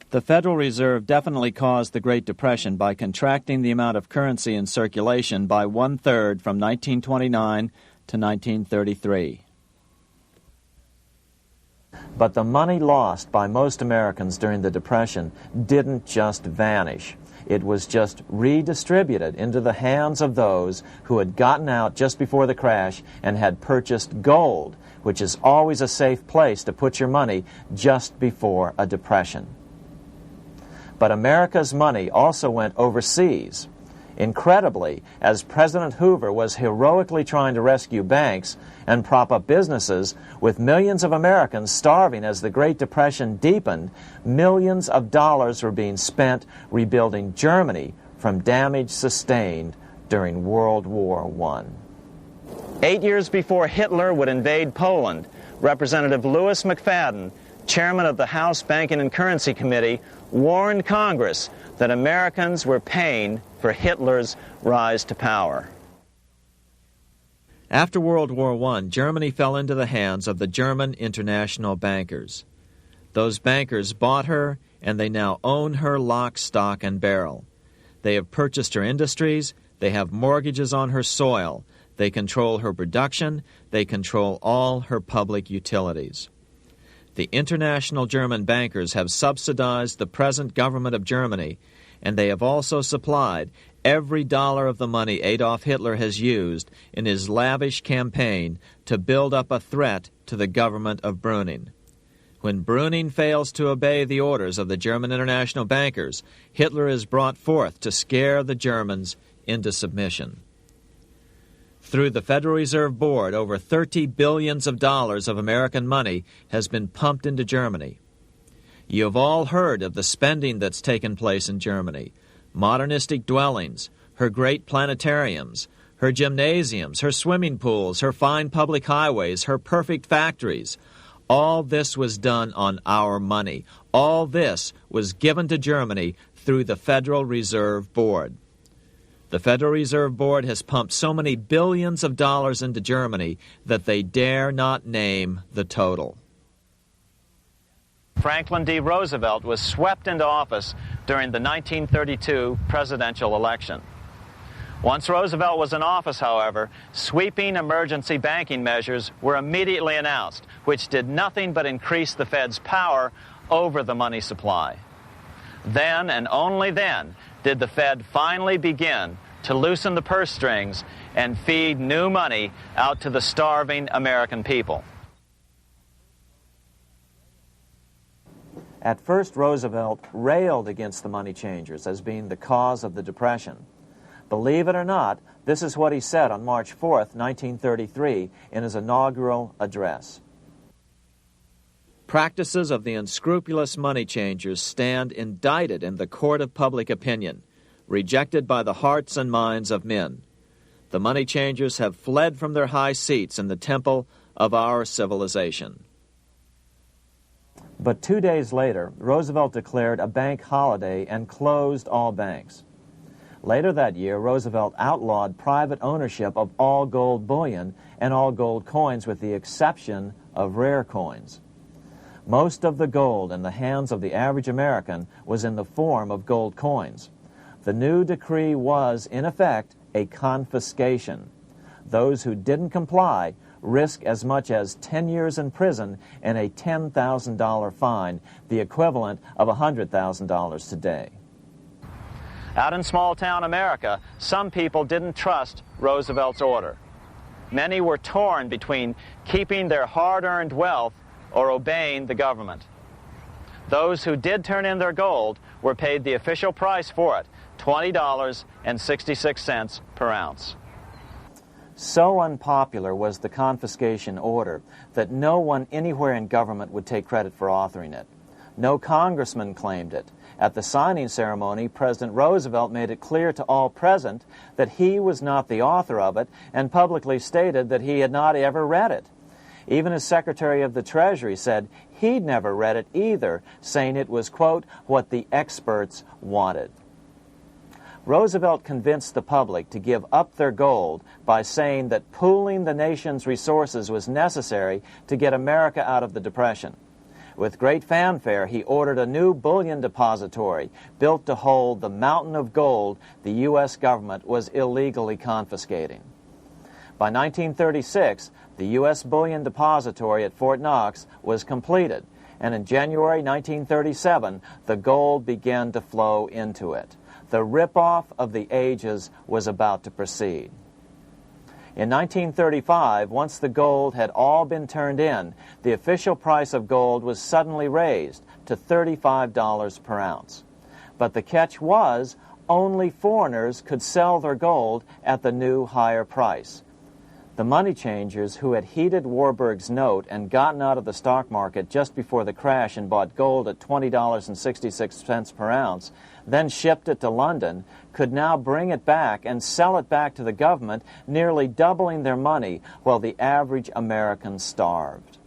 The Federal Reserve definitely caused the Great Depression by contracting the amount of currency in circulation by 1/3 from 1929 to 1933. But the money lost by most Americans during the Depression didn't just vanish. It was just redistributed into the hands of those who had gotten out just before the crash and had purchased gold, which is always a safe place to put your money just before a depression. But America's money also went overseas. Incredibly, as President Hoover was heroically trying to rescue banks and prop up businesses, with millions of Americans starving as the Great Depression deepened, millions of dollars were being spent rebuilding Germany from damage sustained during World War I. 8 years before Hitler would invade Poland, Representative Louis McFadden, chairman of the House Banking and Currency Committee, warned Congress that Americans were paying for Hitler's rise to power. After World War I, Germany fell into the hands of the German international bankers. Those bankers bought her, and they now own her lock, stock, and barrel. They have purchased her industries, they have mortgages on her soil, they control her production, they control all her public utilities. The international German bankers have subsidized the present government of Germany, and they have also supplied every dollar of the money Adolf Hitler has used in his lavish campaign to build up a threat to the government of Brüning. When Brüning fails to obey the orders of the German international bankers, Hitler is brought forth to scare the Germans into submission. Through the Federal Reserve Board, over $30 billion of American money has been pumped into Germany. You have all heard of the spending that's taken place in Germany. Modernistic dwellings, her great planetariums, her gymnasiums, her swimming pools, her fine public highways, her perfect factories. All this was done on our money. All this was given to Germany through the Federal Reserve Board. The Federal Reserve Board has pumped so many billions of dollars into Germany that they dare not name the total. Franklin D. Roosevelt was swept into office during the 1932 presidential election. Once Roosevelt was in office, however, sweeping emergency banking measures were immediately announced, which did nothing but increase the Fed's power over the money supply. Then, and only then, did the Fed finally begin to loosen the purse strings and feed new money out to the starving American people. At first, Roosevelt railed against the money changers as being the cause of the Depression. Believe it or not, this is what he said on March 4th, 1933, in his inaugural address. Practices of the unscrupulous money changers stand indicted in the court of public opinion, rejected by the hearts and minds of men. The money changers have fled from their high seats in the temple of our civilization. But 2 days later, Roosevelt declared a bank holiday and closed all banks. Later that year, Roosevelt outlawed private ownership of all gold bullion and all gold coins with the exception of rare coins. Most of the gold in the hands of the average American was in the form of gold coins. The new decree was, in effect, a confiscation. Those who didn't comply risk as much as 10 years in prison and a $10,000 fine, the equivalent of $100,000 today. Out in small-town America, some people didn't trust Roosevelt's order. Many were torn between keeping their hard-earned wealth or obeying the government. Those who did turn in their gold were paid the official price for it, $20.66 per ounce. So unpopular was the confiscation order that no one anywhere in government would take credit for authoring it. No congressman claimed it. At the signing ceremony, President Roosevelt made it clear to all present that he was not the author of it and publicly stated that he had not ever read it. Even his Secretary of the Treasury said he'd never read it either, saying it was, quote, what the experts wanted. Roosevelt convinced the public to give up their gold by saying that pooling the nation's resources was necessary to get America out of the Depression. With great fanfare, he ordered a new bullion depository built to hold the mountain of gold the U.S. government was illegally confiscating. By 1936, the U.S. bullion depository at Fort Knox was completed, and in January 1937, the gold began to flow into it. The rip-off of the ages was about to proceed. In 1935, once the gold had all been turned in, the official price of gold was suddenly raised to $35 per ounce. But the catch was, only foreigners could sell their gold at the new higher price. The money changers who had heeded Warburg's note and gotten out of the stock market just before the crash and bought gold at $20.66 per ounce, then shipped it to London, could now bring it back and sell it back to the government, nearly doubling their money while the average American starved.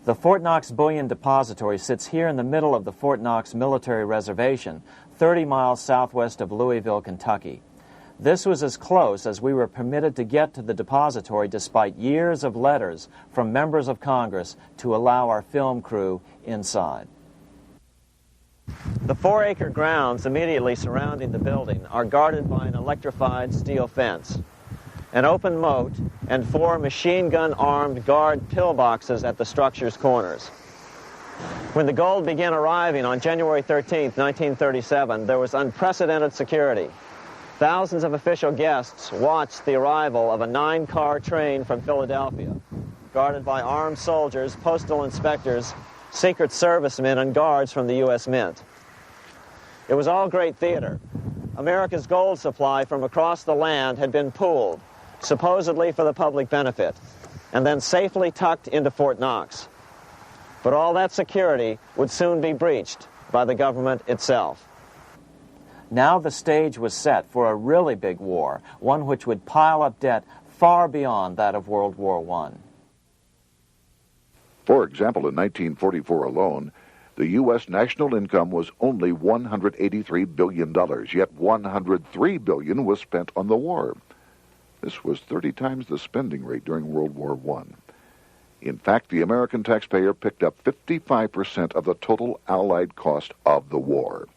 The Fort Knox Bullion Depository sits here in the middle of the Fort Knox Military Reservation, 30 miles southwest of Louisville, Kentucky. This was as close as we were permitted to get to the depository despite years of letters from members of Congress to allow our film crew inside. The 4-acre grounds immediately surrounding the building are guarded by an electrified steel fence, an open moat, and 4 machine-gun-armed guard pillboxes at the structure's corners. When the gold began arriving on January 13, 1937, there was unprecedented security. Thousands of official guests watched the arrival of a 9-car train from Philadelphia, guarded by armed soldiers, postal inspectors, Secret Servicemen, and guards from the U.S. Mint. It was all great theater. America's gold supply from across the land had been pooled, supposedly for the public benefit, and then safely tucked into Fort Knox. But all that security would soon be breached by the government itself. Now the stage was set for a really big war, one which would pile up debt far beyond that of World War I. For example, in 1944 alone, the U.S. national income was only $183 billion, yet $103 billion was spent on the war. This was 30 times the spending rate during World War I. In fact, the American taxpayer picked up 55% of the total Allied cost of the war.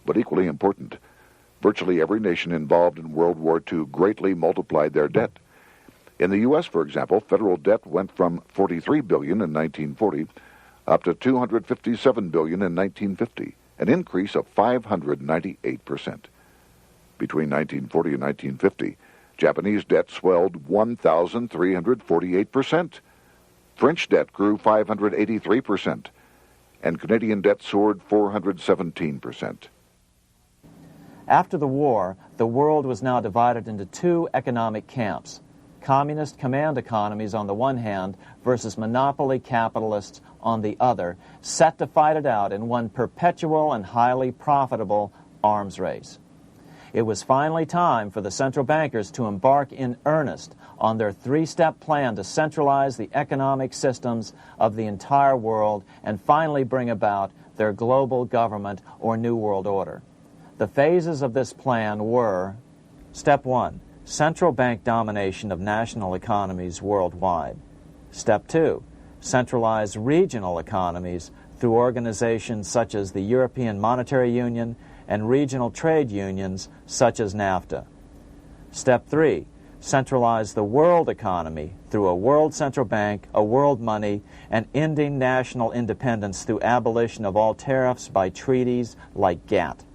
But equally important, virtually every nation involved in World War II greatly multiplied their debt. In the U.S., for example, federal debt went from $43 billion in 1940 up to $257 billion in 1950, an increase of 598%. Between 1940 and 1950, Japanese debt swelled 1,348%. French debt grew 583%, and Canadian debt soared 417%. After the war, the world was now divided into 2 economic camps: communist command economies on the one hand versus monopoly capitalists on the other, set to fight it out in one perpetual and highly profitable arms race. It was finally time for the central bankers to embark in earnest on their 3-step plan to centralize the economic systems of the entire world and finally bring about their global government or New World Order. The phases of this plan were: Step 1, central bank domination of national economies worldwide. Step 2, centralize regional economies through organizations such as the European Monetary Union and regional trade unions such as NAFTA. Step 3, centralize the world economy through a world central bank, a world money, and ending national independence through abolition of all tariffs by treaties like GATT.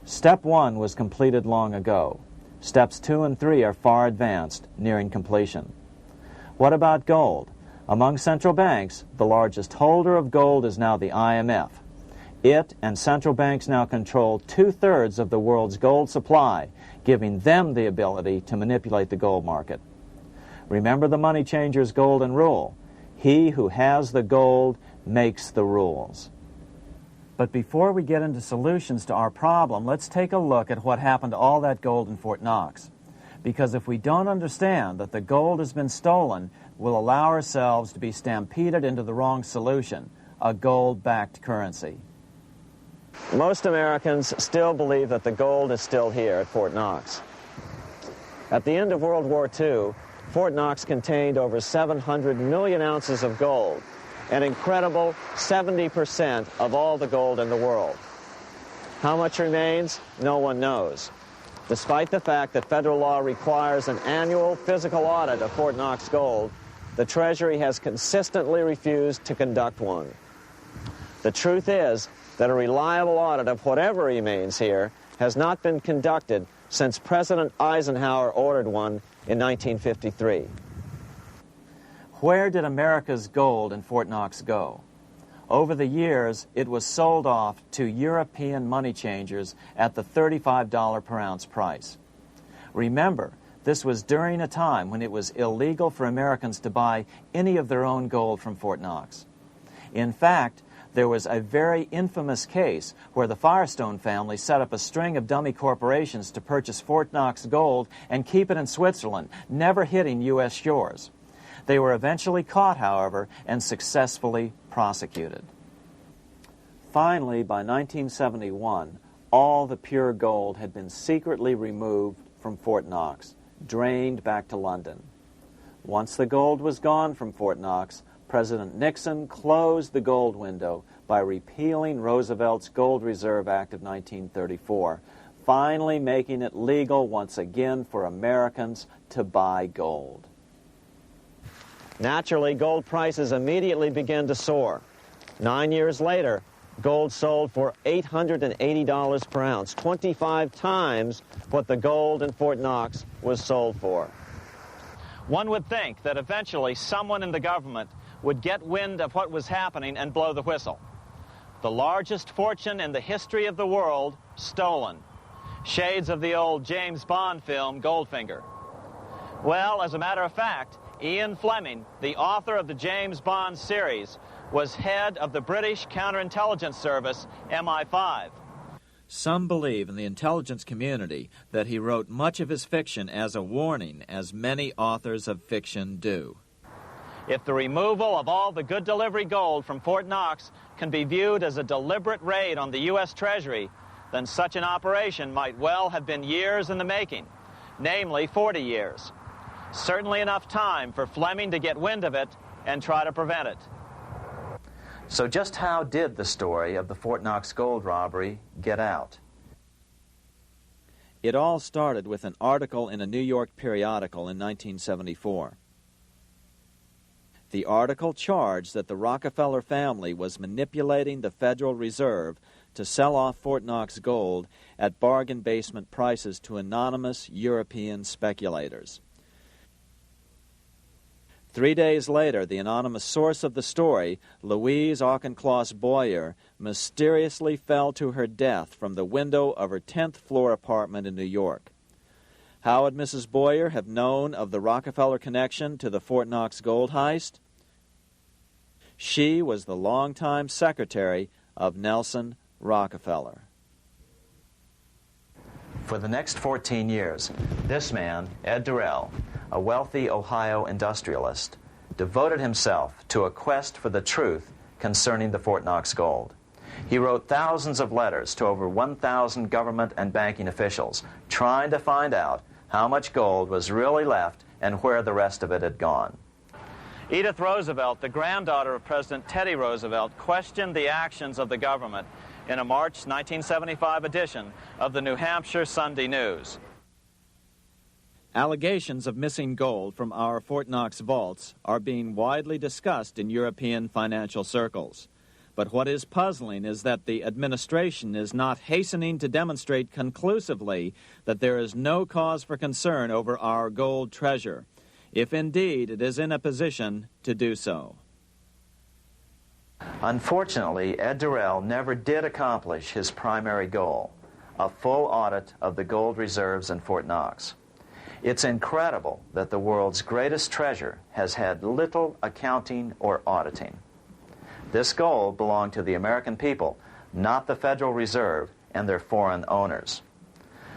Step 1 was completed long ago. Steps 2 and 3 are far advanced, nearing completion. What about gold? Among central banks, the largest holder of gold is now the IMF. It and central banks now control 2/3 of the world's gold supply, giving them the ability to manipulate the gold market. Remember the money changer's golden rule: he who has the gold makes the rules. But before we get into solutions to our problem, let's take a look at what happened to all that gold in Fort Knox. Because if we don't understand that the gold has been stolen, we'll allow ourselves to be stampeded into the wrong solution, a gold-backed currency. Most Americans still believe that the gold is still here at Fort Knox. At the end of World War II, Fort Knox contained over 700 million ounces of gold, an incredible 70% of all the gold in the world. How much remains? No one knows. Despite the fact that federal law requires an annual physical audit of Fort Knox gold, the Treasury has consistently refused to conduct one. The truth is that a reliable audit of whatever remains here has not been conducted since President Eisenhower ordered one in 1953. Where did America's gold in Fort Knox go? Over the years, it was sold off to European money changers at the $35 per ounce price. Remember, this was during a time when it was illegal for Americans to buy any of their own gold from Fort Knox. In fact, there was a very infamous case where the Firestone family set up a string of dummy corporations to purchase Fort Knox gold and keep it in Switzerland, never hitting U.S. shores. They were eventually caught, however, and successfully prosecuted. Finally, by 1971, all the pure gold had been secretly removed from Fort Knox, drained back to London. Once the gold was gone from Fort Knox, President Nixon closed the gold window by repealing Roosevelt's Gold Reserve Act of 1934, finally making it legal once again for Americans to buy gold. Naturally, gold prices immediately began to soar. 9 years later, gold sold for $880 per ounce, 25 times what the gold in Fort Knox was sold for. One would think that eventually someone in the government would get wind of what was happening and blow the whistle. The largest fortune in the history of the world stolen. Shades of the old James Bond film, Goldfinger. Well, as a matter of fact, Ian Fleming, the author of the James Bond series, was head of the British counterintelligence service, MI5. Some believe in the intelligence community that he wrote much of his fiction as a warning, as many authors of fiction do. If the removal of all the good delivery gold from Fort Knox can be viewed as a deliberate raid on the U.S. Treasury, then such an operation might well have been years in the making, namely 40 years. Certainly enough time for Fleming to get wind of it and try to prevent it. So just how did the story of the Fort Knox gold robbery get out? It all started with an article in a New York periodical in 1974. The article charged that the Rockefeller family was manipulating the Federal Reserve to sell off Fort Knox gold at bargain basement prices to anonymous European speculators. 3 days later, the anonymous source of the story, Louise Auchincloss Boyer, mysteriously fell to her death from the window of her 10th floor apartment in New York. How would Mrs. Boyer have known of the Rockefeller connection to the Fort Knox gold heist? She was the longtime secretary of Nelson Rockefeller. For the next 14 years, this man, Ed Durrell, a wealthy Ohio industrialist, devoted himself to a quest for the truth concerning the Fort Knox gold. He wrote thousands of letters to over 1,000 government and banking officials, trying to find out how much gold was really left and where the rest of it had gone. Edith Roosevelt, the granddaughter of President Teddy Roosevelt, questioned the actions of the government in a March 1975 edition of the New Hampshire Sunday News. Allegations of missing gold from our Fort Knox vaults are being widely discussed in European financial circles. But what is puzzling is that the administration is not hastening to demonstrate conclusively that there is no cause for concern over our gold treasure, if indeed it is in a position to do so. Unfortunately, Ed Durrell never did accomplish his primary goal, a full audit of the gold reserves in Fort Knox. It's incredible that the world's greatest treasure has had little accounting or auditing. This gold belonged to the American people, not the Federal Reserve and their foreign owners.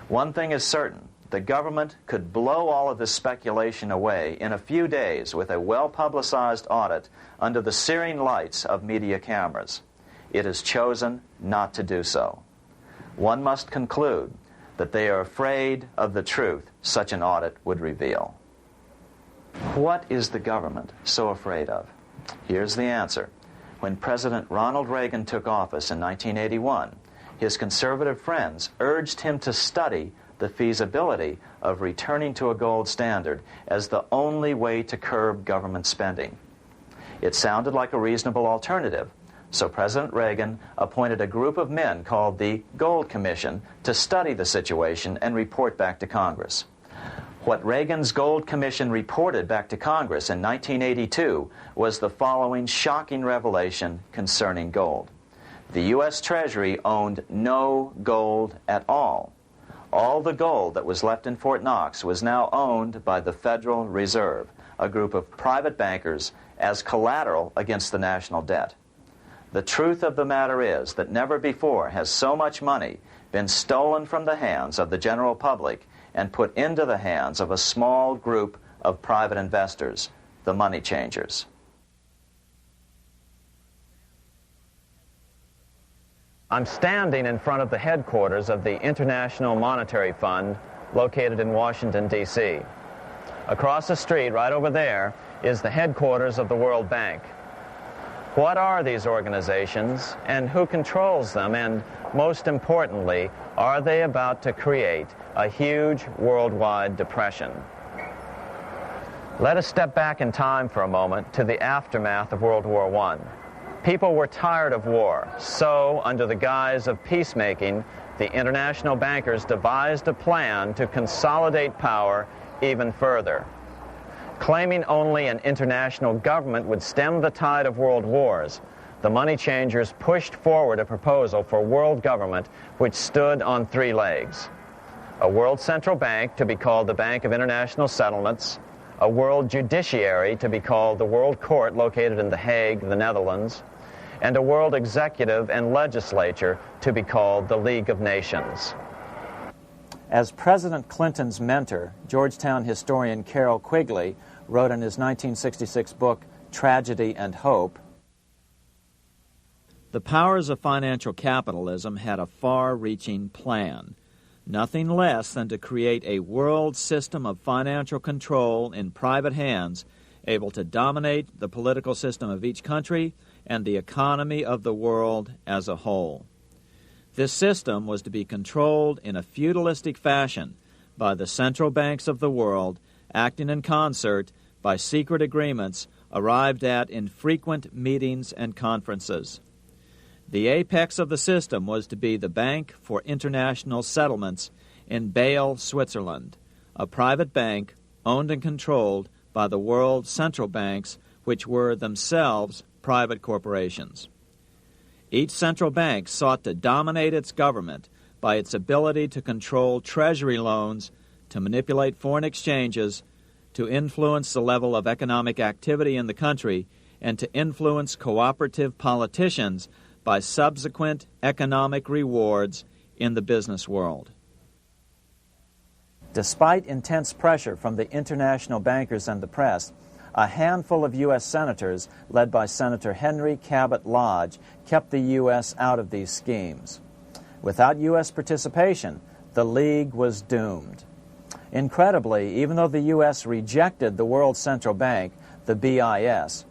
One thing is certain, the government could blow all of this speculation away in a few days with a well-publicized audit under the searing lights of media cameras. It has chosen not to do so. One must conclude that they are afraid of the truth such an audit would reveal. What is the government so afraid of? Here's the answer. When President Ronald Reagan took office in 1981, his conservative friends urged him to study the feasibility of returning to a gold standard as the only way to curb government spending. It sounded like a reasonable alternative, so President Reagan appointed a group of men called the Gold Commission to study the situation and report back to Congress. What Reagan's Gold Commission reported back to Congress in 1982 was the following shocking revelation concerning gold. The U.S. Treasury owned no gold at all. All the gold that was left in Fort Knox was now owned by the Federal Reserve, a group of private bankers, as collateral against the national debt. The truth of the matter is that never before has so much money been stolen from the hands of the general public and put into the hands of a small group of private investors, the money changers. I'm standing in front of the headquarters of the International Monetary Fund located in Washington, D.C. Across the street, right over there, is the headquarters of the World Bank. What are these organizations, and who controls them, and most importantly, are they about to create a huge worldwide depression? Let us step back in time for a moment to the aftermath of World War I. People were tired of war, so under the guise of peacemaking, the international bankers devised a plan to consolidate power even further. Claiming only an international government would stem the tide of world wars, the money changers pushed forward a proposal for world government which stood on three legs. A world central bank to be called the Bank of International Settlements, a world judiciary to be called the World Court located in The Hague, the Netherlands, and a world executive and legislature to be called the League of Nations. As President Clinton's mentor, Georgetown historian Carroll Quigley wrote in his 1966 book, Tragedy and Hope, the powers of financial capitalism had a far-reaching plan, nothing less than to create a world system of financial control in private hands, able to dominate the political system of each country and the economy of the world as a whole. This system was to be controlled in a feudalistic fashion by the central banks of the world, acting in concert by secret agreements arrived at in frequent meetings and conferences. The apex of the system was to be the Bank for International Settlements in Basel, Switzerland, a private bank owned and controlled by the world central banks, which were themselves private corporations. Each central bank sought to dominate its government by its ability to control treasury loans, to manipulate foreign exchanges, to influence the level of economic activity in the country, and to influence cooperative politicians by subsequent economic rewards in the business world. Despite intense pressure from the international bankers and the press, a handful of U.S. senators, led by Senator Henry Cabot Lodge, kept the U.S. out of these schemes. Without U.S. participation, the League was doomed. Incredibly, even though the U.S. rejected the World Central Bank, the BIS,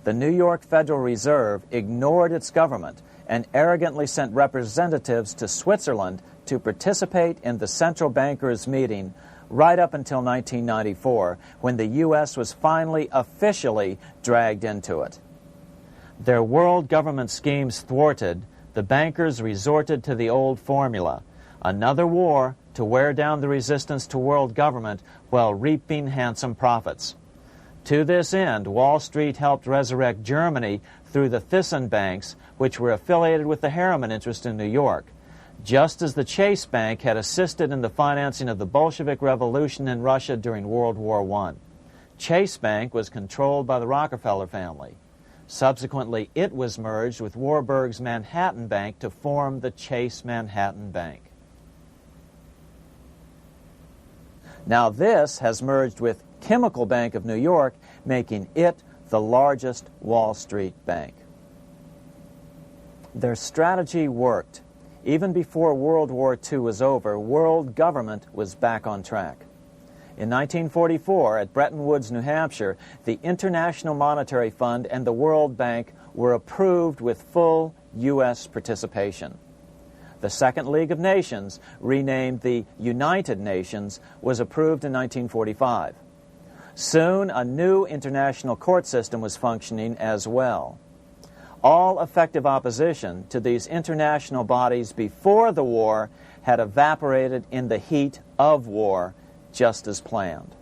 the New York Federal Reserve ignored its government and arrogantly sent representatives to Switzerland to participate in the central bankers' meeting right up until 1994, when the U.S. was finally officially dragged into it. Their world government schemes thwarted, the bankers resorted to the old formula, another war to wear down the resistance to world government while reaping handsome profits. To this end, Wall Street helped resurrect Germany through the Thyssen banks, which were affiliated with the Harriman interest in New York, just as the Chase Bank had assisted in the financing of the Bolshevik Revolution in Russia during World War I. Chase Bank was controlled by the Rockefeller family. Subsequently, it was merged with Warburg's Manhattan Bank to form the Chase Manhattan Bank. Now this has merged with Chemical Bank of New York, making it the largest Wall Street bank. Their strategy worked. Even before World War II was over, world government was back on track. In 1944, at Bretton Woods, New Hampshire, the International Monetary Fund and the World Bank were approved with full U.S. participation. The Second League of Nations, renamed the United Nations, was approved in 1945. Soon, a new international court system was functioning as well. All effective opposition to these international bodies before the war had evaporated in the heat of war, just as planned.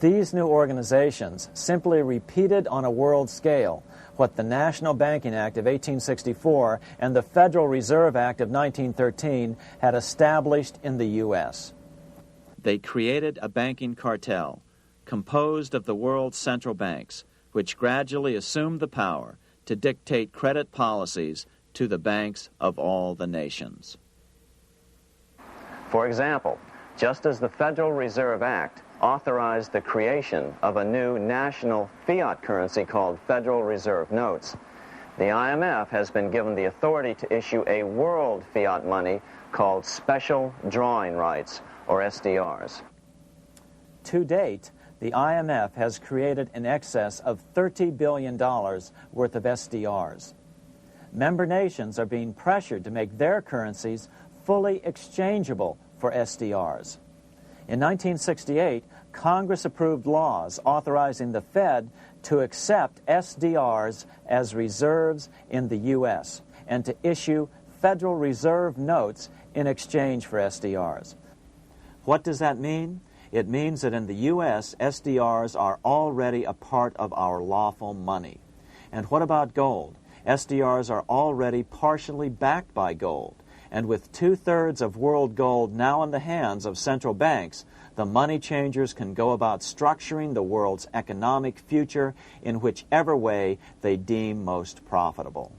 These new organizations simply repeated on a world scale what the National Banking Act of 1864 and the Federal Reserve Act of 1913 had established in the U.S. They created a banking cartel composed of the world's central banks, which gradually assumed the power to dictate credit policies to the banks of all the nations. For example, just as the Federal Reserve Act authorized the creation of a new national fiat currency called Federal Reserve Notes, the IMF has been given the authority to issue a world fiat money called Special Drawing Rights, or SDRs. To date, the IMF has created in excess of $30 billion worth of SDRs. Member nations are being pressured to make their currencies fully exchangeable for SDRs. In 1968, Congress approved laws authorizing the Fed to accept SDRs as reserves in the U.S. and to issue Federal Reserve notes in exchange for SDRs. What does that mean? It means that in the U.S., SDRs are already a part of our lawful money. And what about gold? SDRs are already partially backed by gold. And with 2/3 of world gold now in the hands of central banks, the money changers can go about structuring the world's economic future in whichever way they deem most profitable.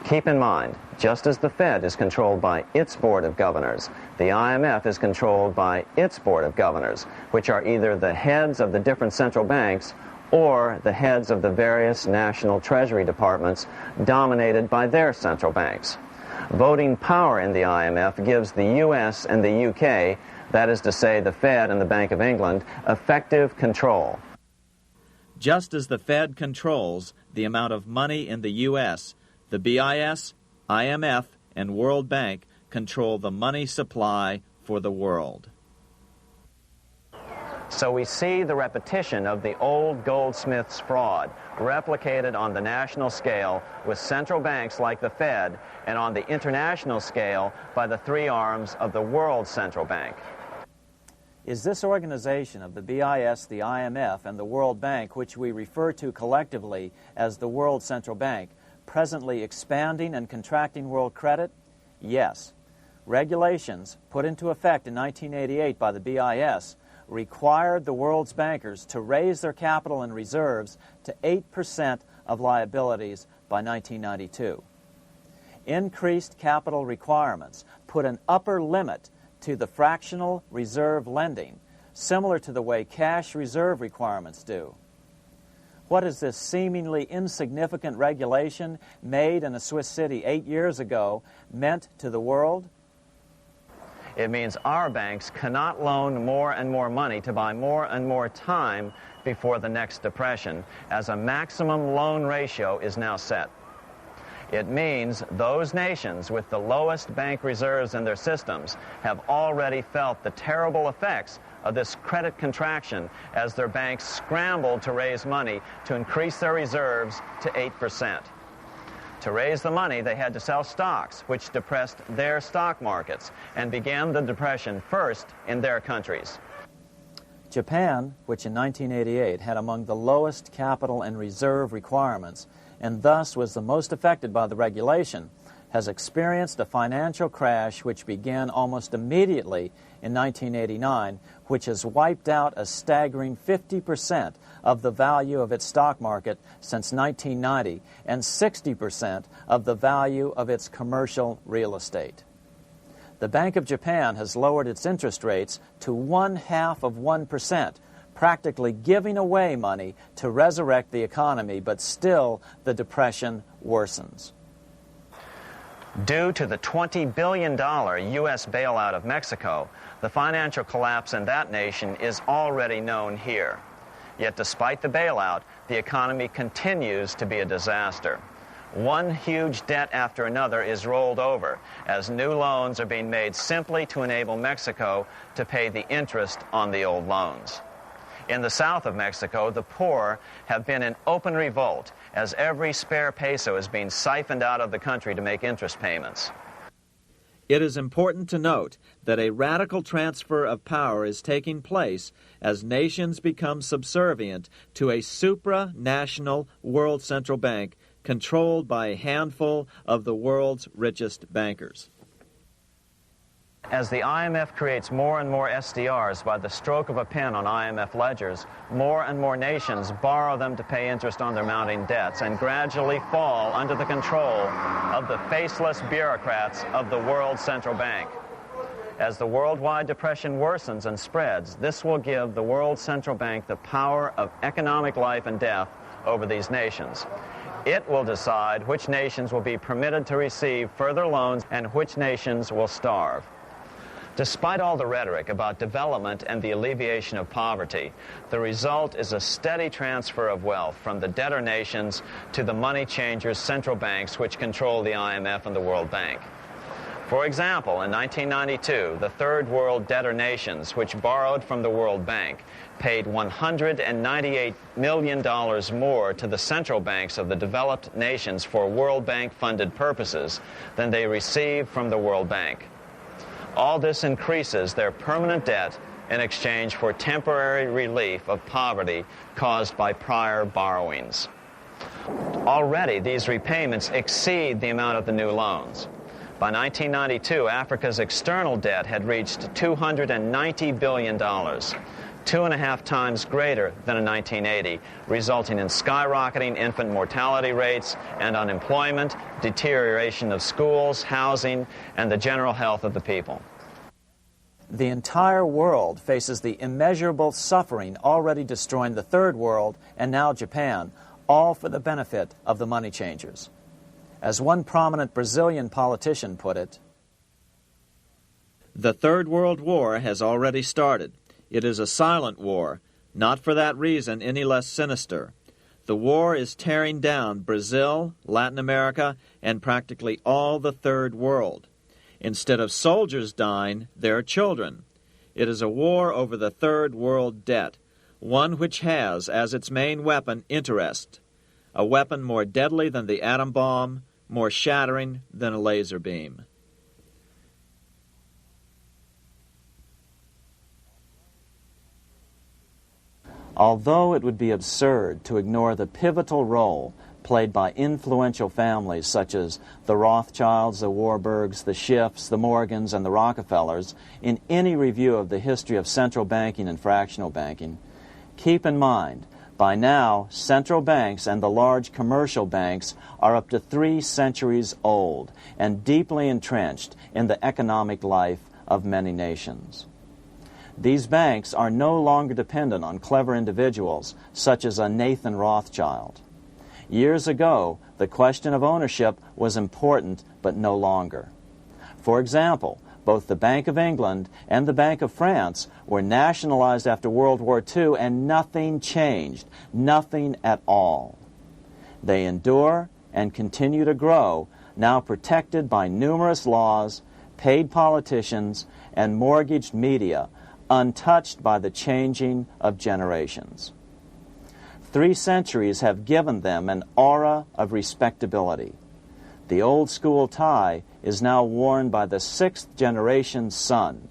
Keep in mind, just as the Fed is controlled by its Board of Governors, the IMF is controlled by its Board of Governors, which are either the heads of the different central banks or the heads of the various national treasury departments dominated by their central banks. Voting power in the IMF gives the U.S. and the UK, that is to say the Fed and the Bank of England, effective control. Just as the Fed controls the amount of money in the U.S., the BIS, IMF, and World Bank control the money supply for the world. So we see the repetition of the old goldsmith's fraud replicated on the national scale with central banks like the Fed and on the international scale by the three arms of the world central bank. Is this organization of the BIS, the IMF, and the World Bank, which we refer to collectively as the World Central Bank, presently expanding and contracting world credit? Yes. Regulations put into effect in 1988 by the BIS required the world's bankers to raise their capital and reserves to 8% of liabilities by 1992. Increased capital requirements put an upper limit to the fractional reserve lending, similar to the way cash reserve requirements do. What has this seemingly insignificant regulation made in a Swiss city 8 years ago meant to the world? It means our banks cannot loan more and more money to buy more and more time before the next depression, as a maximum loan ratio is now set. It means those nations with the lowest bank reserves in their systems have already felt the terrible effects of this credit contraction as their banks scrambled to raise money to increase their reserves to 8%. To raise the money, they had to sell stocks, which depressed their stock markets and began the depression first in their countries. Japan, which in 1988 had among the lowest capital and reserve requirements and thus was the most affected by the regulation, has experienced a financial crash which began almost immediately in 1989, which has wiped out a staggering 50% of the value of its stock market since 1990 and 60% of the value of its commercial real estate. The Bank of Japan has lowered its interest rates to 0.5%, practically giving away money to resurrect the economy, but still the depression worsens. Due to the $20 billion U.S. bailout of Mexico, the financial collapse in that nation is already known here. Yet despite the bailout, the economy continues to be a disaster. One huge debt after another is rolled over as new loans are being made simply to enable Mexico to pay the interest on the old loans. In the south of Mexico, the poor have been in open revolt as every spare peso is being siphoned out of the country to make interest payments. It is important to note that a radical transfer of power is taking place as nations become subservient to a supranational world central bank controlled by a handful of the world's richest bankers. As the IMF creates more and more SDRs by the stroke of a pen on IMF ledgers, more and more nations borrow them to pay interest on their mounting debts and gradually fall under the control of the faceless bureaucrats of the World Central Bank. As the worldwide depression worsens and spreads, this will give the World Central Bank the power of economic life and death over these nations. It will decide which nations will be permitted to receive further loans and which nations will starve. Despite all the rhetoric about development and the alleviation of poverty, the result is a steady transfer of wealth from the debtor nations to the money changers' central banks which control the IMF and the World Bank. For example, in 1992, the Third World debtor nations, which borrowed from the World Bank, paid $198 million more to the central banks of the developed nations for World Bank-funded purposes than they received from the World Bank. All this increases their permanent debt in exchange for temporary relief of poverty caused by prior borrowings. Already, these repayments exceed the amount of the new loans. By 1992, Africa's external debt had reached $290 billion, 2.5 times greater than in 1980, resulting in skyrocketing infant mortality rates and unemployment, deterioration of schools, housing, and the general health of the people. The entire world faces the immeasurable suffering already destroying the Third World and now Japan, all for the benefit of the money changers. As one prominent Brazilian politician put it, "The Third World War has already started. It is a silent war, not for that reason any less sinister. The war is tearing down Brazil, Latin America, and practically all the Third World. Instead of soldiers dying, there are children. It is a war over the Third World debt, one which has as its main weapon interest, a weapon more deadly than the atom bomb, more shattering than a laser beam." Although it would be absurd to ignore the pivotal role played by influential families such as the Rothschilds, the Warburgs, the Schiffs, the Morgans, and the Rockefellers in any review of the history of central banking and fractional banking, keep in mind, by now, central banks and the large commercial banks are up to 3 centuries old and deeply entrenched in the economic life of many nations. These banks are no longer dependent on clever individuals such as a Nathan Rothschild. Years ago, the question of ownership was important, but no longer. For example, both the Bank of England and the Bank of France were nationalized after World War II, and nothing changed, nothing at all. They endure and continue to grow, now protected by numerous laws, paid politicians, and mortgaged media, untouched by the changing of generations. 3 centuries have given them an aura of respectability. The old school tie is now worn by the 6th generation son,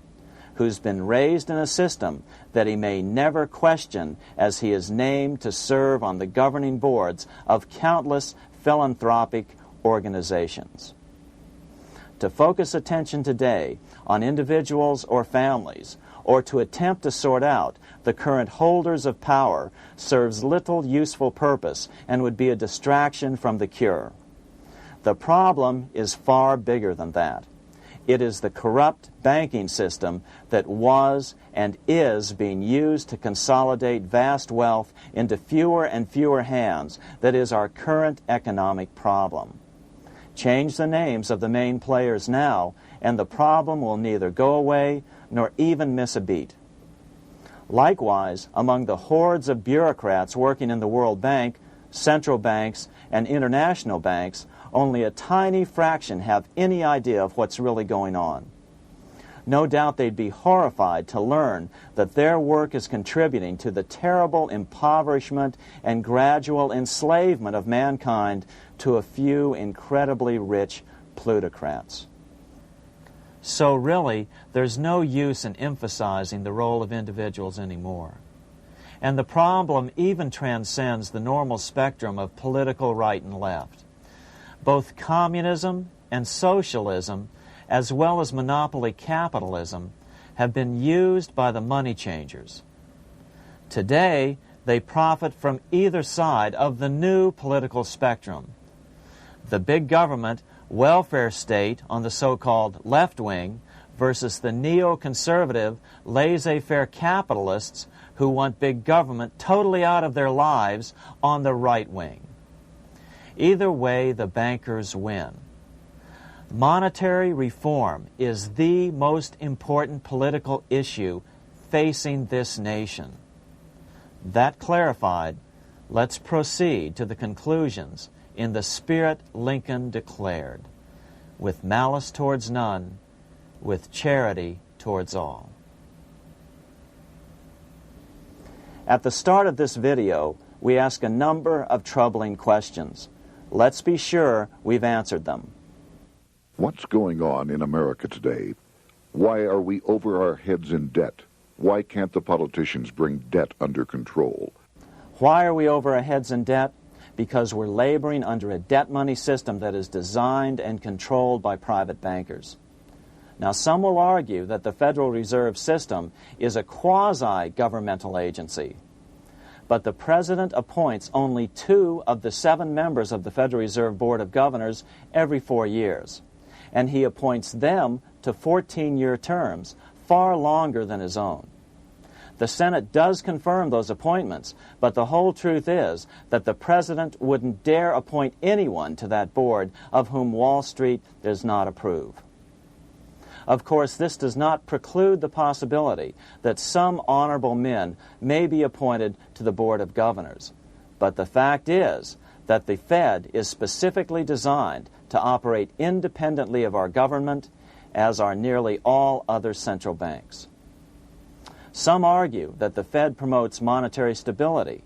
who's been raised in a system that he may never question as he is named to serve on the governing boards of countless philanthropic organizations. To focus attention today on individuals or families, or to attempt to sort out the current holders of power, serves little useful purpose and would be a distraction from the cure. The problem is far bigger than that. It is the corrupt banking system that was and is being used to consolidate vast wealth into fewer and fewer hands that is our current economic problem. Change the names of the main players now, and the problem will neither go away nor even miss a beat. Likewise, among the hordes of bureaucrats working in the World Bank, central banks, and international banks, only a tiny fraction have any idea of what's really going on. No doubt they'd be horrified to learn that their work is contributing to the terrible impoverishment and gradual enslavement of mankind to a few incredibly rich plutocrats. So really, there's no use in emphasizing the role of individuals anymore. And the problem even transcends the normal spectrum of political right and left. Both communism and socialism, as well as monopoly capitalism, have been used by the money changers. Today, they profit from either side of the new political spectrum. The big government, welfare state on the so-called left wing versus the neoconservative, laissez-faire capitalists who want big government totally out of their lives on the right wing. Either way, the bankers win. Monetary reform is the most important political issue facing this nation. That clarified, let's proceed to the conclusions in the spirit Lincoln declared, with malice towards none, with charity towards all. At the start of this video, we ask a number of troubling questions. Let's be sure we've answered them. What's going on in America today? Why are we over our heads in debt? Why can't the politicians bring debt under control? Why are we over our heads in debt? Because we're laboring under a debt money system that is designed and controlled by private bankers. Now, some will argue that the Federal Reserve System is a quasi-governmental agency. But the President appoints only 2 of the 7 members of the Federal Reserve Board of Governors every 4 years. And he appoints them to 14-year terms, far longer than his own. The Senate does confirm those appointments, but the whole truth is that the President wouldn't dare appoint anyone to that board of whom Wall Street does not approve. Of course, this does not preclude the possibility that some honorable men may be appointed to the Board of Governors. But the fact is that the Fed is specifically designed to operate independently of our government, as are nearly all other central banks. Some argue that the Fed promotes monetary stability.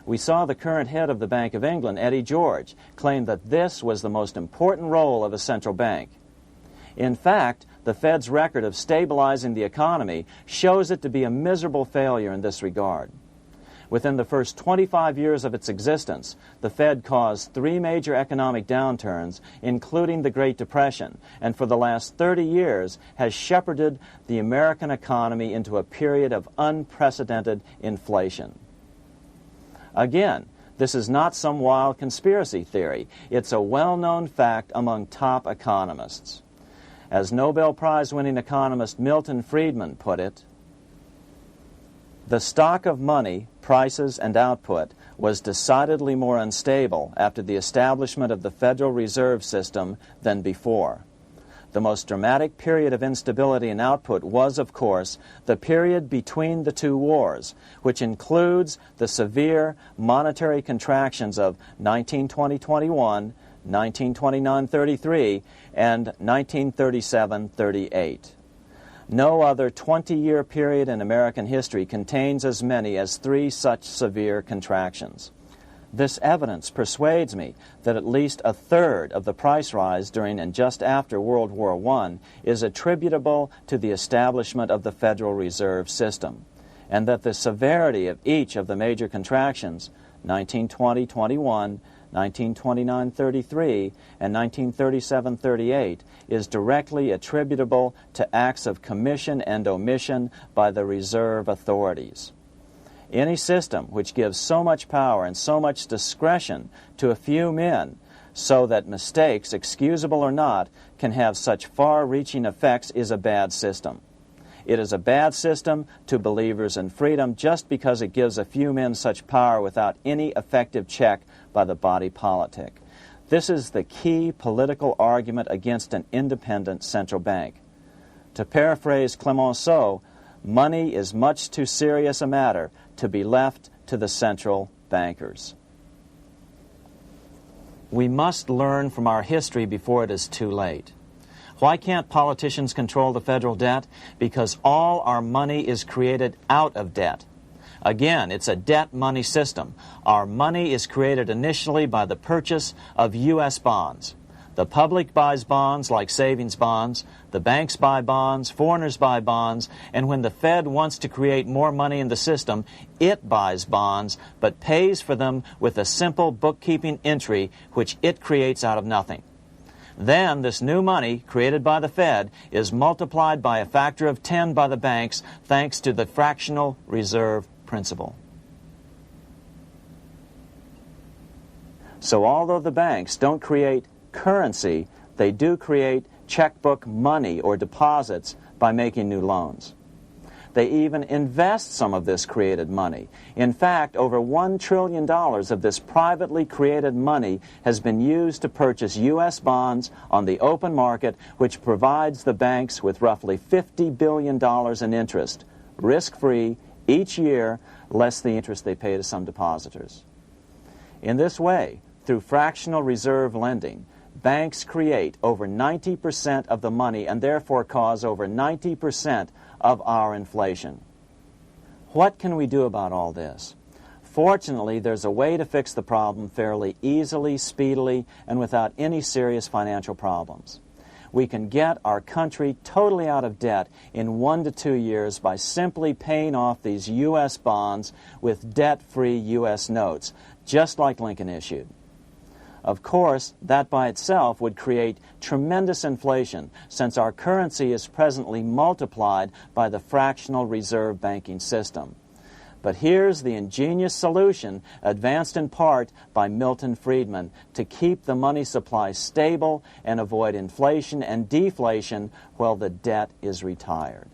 We saw the current head of the Bank of England, Eddie George, claim that this was the most important role of a central bank. In fact, the Fed's record of stabilizing the economy shows it to be a miserable failure in this regard. Within the first 25 years of its existence, the Fed caused 3 major economic downturns, including the Great Depression, and for the last 30 years has shepherded the American economy into a period of unprecedented inflation. Again, this is not some wild conspiracy theory. It's a well-known fact among top economists. As Nobel Prize-winning economist Milton Friedman put it, the stock of money, prices, and output was decidedly more unstable after the establishment of the Federal Reserve System than before. The most dramatic period of instability in output was, of course, the period between the 2 wars, which includes the severe monetary contractions of 1920-21, 1929-33, and 1937-38. No other 20-year period in American history contains as many as 3 such severe contractions. This evidence persuades me that at least a third of the price rise during and just after World War I is attributable to the establishment of the Federal Reserve System, and that the severity of each of the major contractions, 1920-21, 1929-33, and 1937-38, is directly attributable to acts of commission and omission by the reserve authorities. Any system which gives so much power and so much discretion to a few men so that mistakes, excusable or not, can have such far-reaching effects is a bad system. It is a bad system to believers in freedom just because it gives a few men such power without any effective check by the body politic. This is the key political argument against an independent central bank. To paraphrase Clemenceau, money is much too serious a matter to be left to the central bankers. We must learn from our history before it is too late. Why can't politicians control the federal debt? Because all our money is created out of debt. Again, it's a debt money system. Our money is created initially by the purchase of U.S. bonds. The public buys bonds like savings bonds, the banks buy bonds, foreigners buy bonds, and when the Fed wants to create more money in the system, it buys bonds, but pays for them with a simple bookkeeping entry which it creates out of nothing. Then this new money, created by the Fed, is multiplied by a factor of 10 by the banks thanks to the fractional reserve principle. So although the banks don't create currency, they do create checkbook money or deposits by making new loans. They even invest some of this created money. In fact, over $1 trillion of this privately created money has been used to purchase U.S. bonds on the open market, which provides the banks with roughly $50 billion in interest, risk-free, each year, less the interest they pay to some depositors. In this way, through fractional reserve lending, banks create over 90% of the money and therefore cause over 90% of our inflation. What can we do about all this? Fortunately, there's a way to fix the problem fairly easily, speedily, and without any serious financial problems. We can get our country totally out of debt in 1 to 2 years by simply paying off these U.S. bonds with debt-free U.S. notes, just like Lincoln issued. Of course, that by itself would create tremendous inflation, since our currency is presently multiplied by the fractional reserve banking system. But here's the ingenious solution, advanced in part by Milton Friedman, to keep the money supply stable and avoid inflation and deflation while the debt is retired.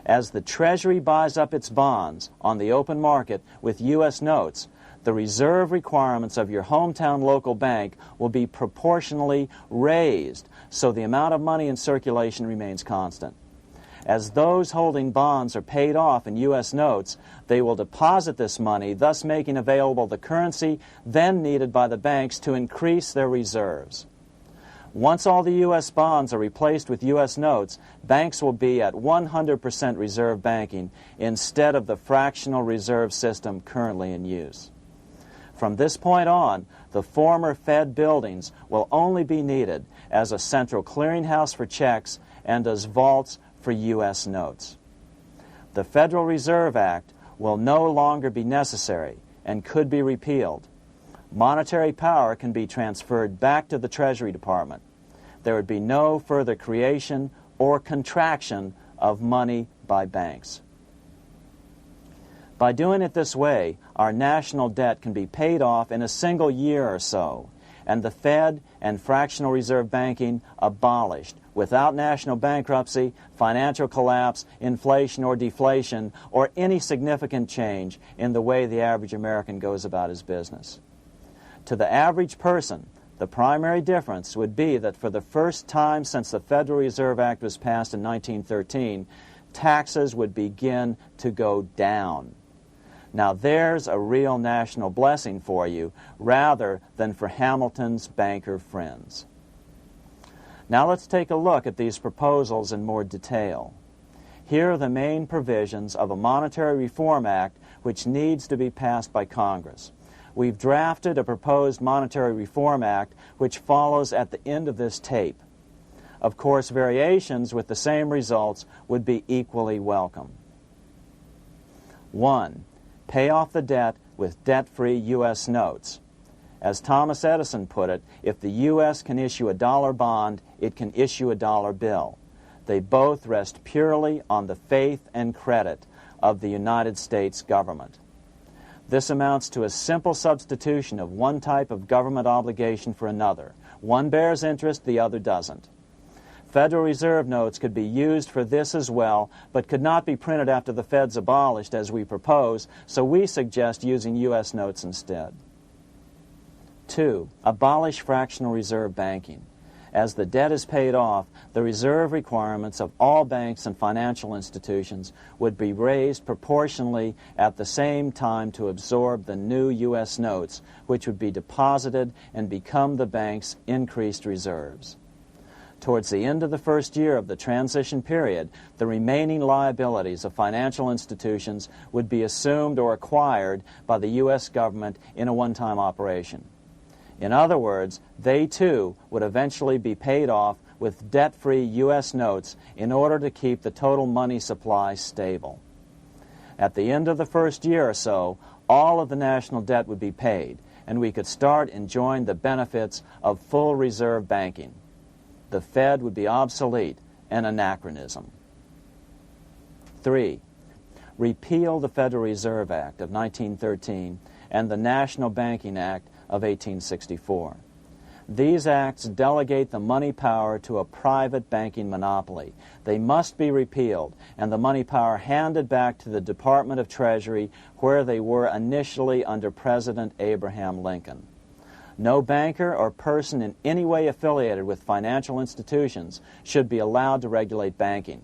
As the Treasury buys up its bonds on the open market with U.S. notes, the reserve requirements of your hometown local bank will be proportionally raised, so the amount of money in circulation remains constant. As those holding bonds are paid off in U.S. notes, they will deposit this money, thus making available the currency then needed by the banks to increase their reserves. Once all the U.S. bonds are replaced with U.S. notes, banks will be at 100% reserve banking instead of the fractional reserve system currently in use. From this point on, the former Fed buildings will only be needed as a central clearinghouse for checks and as vaults for U.S. notes. The Federal Reserve Act will no longer be necessary and could be repealed. Monetary power can be transferred back to the Treasury Department. There would be no further creation or contraction of money by banks. By doing it this way, our national debt can be paid off in a single year or so, and the Fed and fractional reserve banking abolished without national bankruptcy, financial collapse, inflation or deflation, or any significant change in the way the average American goes about his business. To the average person, the primary difference would be that for the first time since the Federal Reserve Act was passed in 1913, taxes would begin to go down. Now there's a real national blessing for you, rather than for Hamilton's banker friends. Now let's take a look at these proposals in more detail. Here are the main provisions of a Monetary Reform Act which needs to be passed by Congress. We've drafted a proposed Monetary Reform Act which follows at the end of this tape. Of course, variations with the same results would be equally welcome. 1. Pay off the debt with debt-free U.S. notes. As Thomas Edison put it, if the U.S. can issue a dollar bond, it can issue a dollar bill. They both rest purely on the faith and credit of the United States government. This amounts to a simple substitution of one type of government obligation for another. One bears interest, the other doesn't. Federal Reserve notes could be used for this as well, but could not be printed after the Fed's abolished as we propose, so we suggest using U.S. notes instead. 2. Abolish fractional reserve banking. As the debt is paid off, the reserve requirements of all banks and financial institutions would be raised proportionally at the same time to absorb the new U.S. notes, which would be deposited and become the bank's increased reserves. Towards the end of the first year of the transition period, the remaining liabilities of financial institutions would be assumed or acquired by the U.S. government in a one-time operation. In other words, they too would eventually be paid off with debt-free U.S. notes in order to keep the total money supply stable. At the end of the first year or so, all of the national debt would be paid, and we could start enjoying the benefits of full reserve banking. The Fed would be obsolete, an anachronism. 3. Repeal the Federal Reserve Act of 1913 and the National Banking Act of 1864. These acts delegate the money power to a private banking monopoly. They must be repealed, and the money power handed back to the Department of Treasury, where they were initially under President Abraham Lincoln. No banker or person in any way affiliated with financial institutions should be allowed to regulate banking.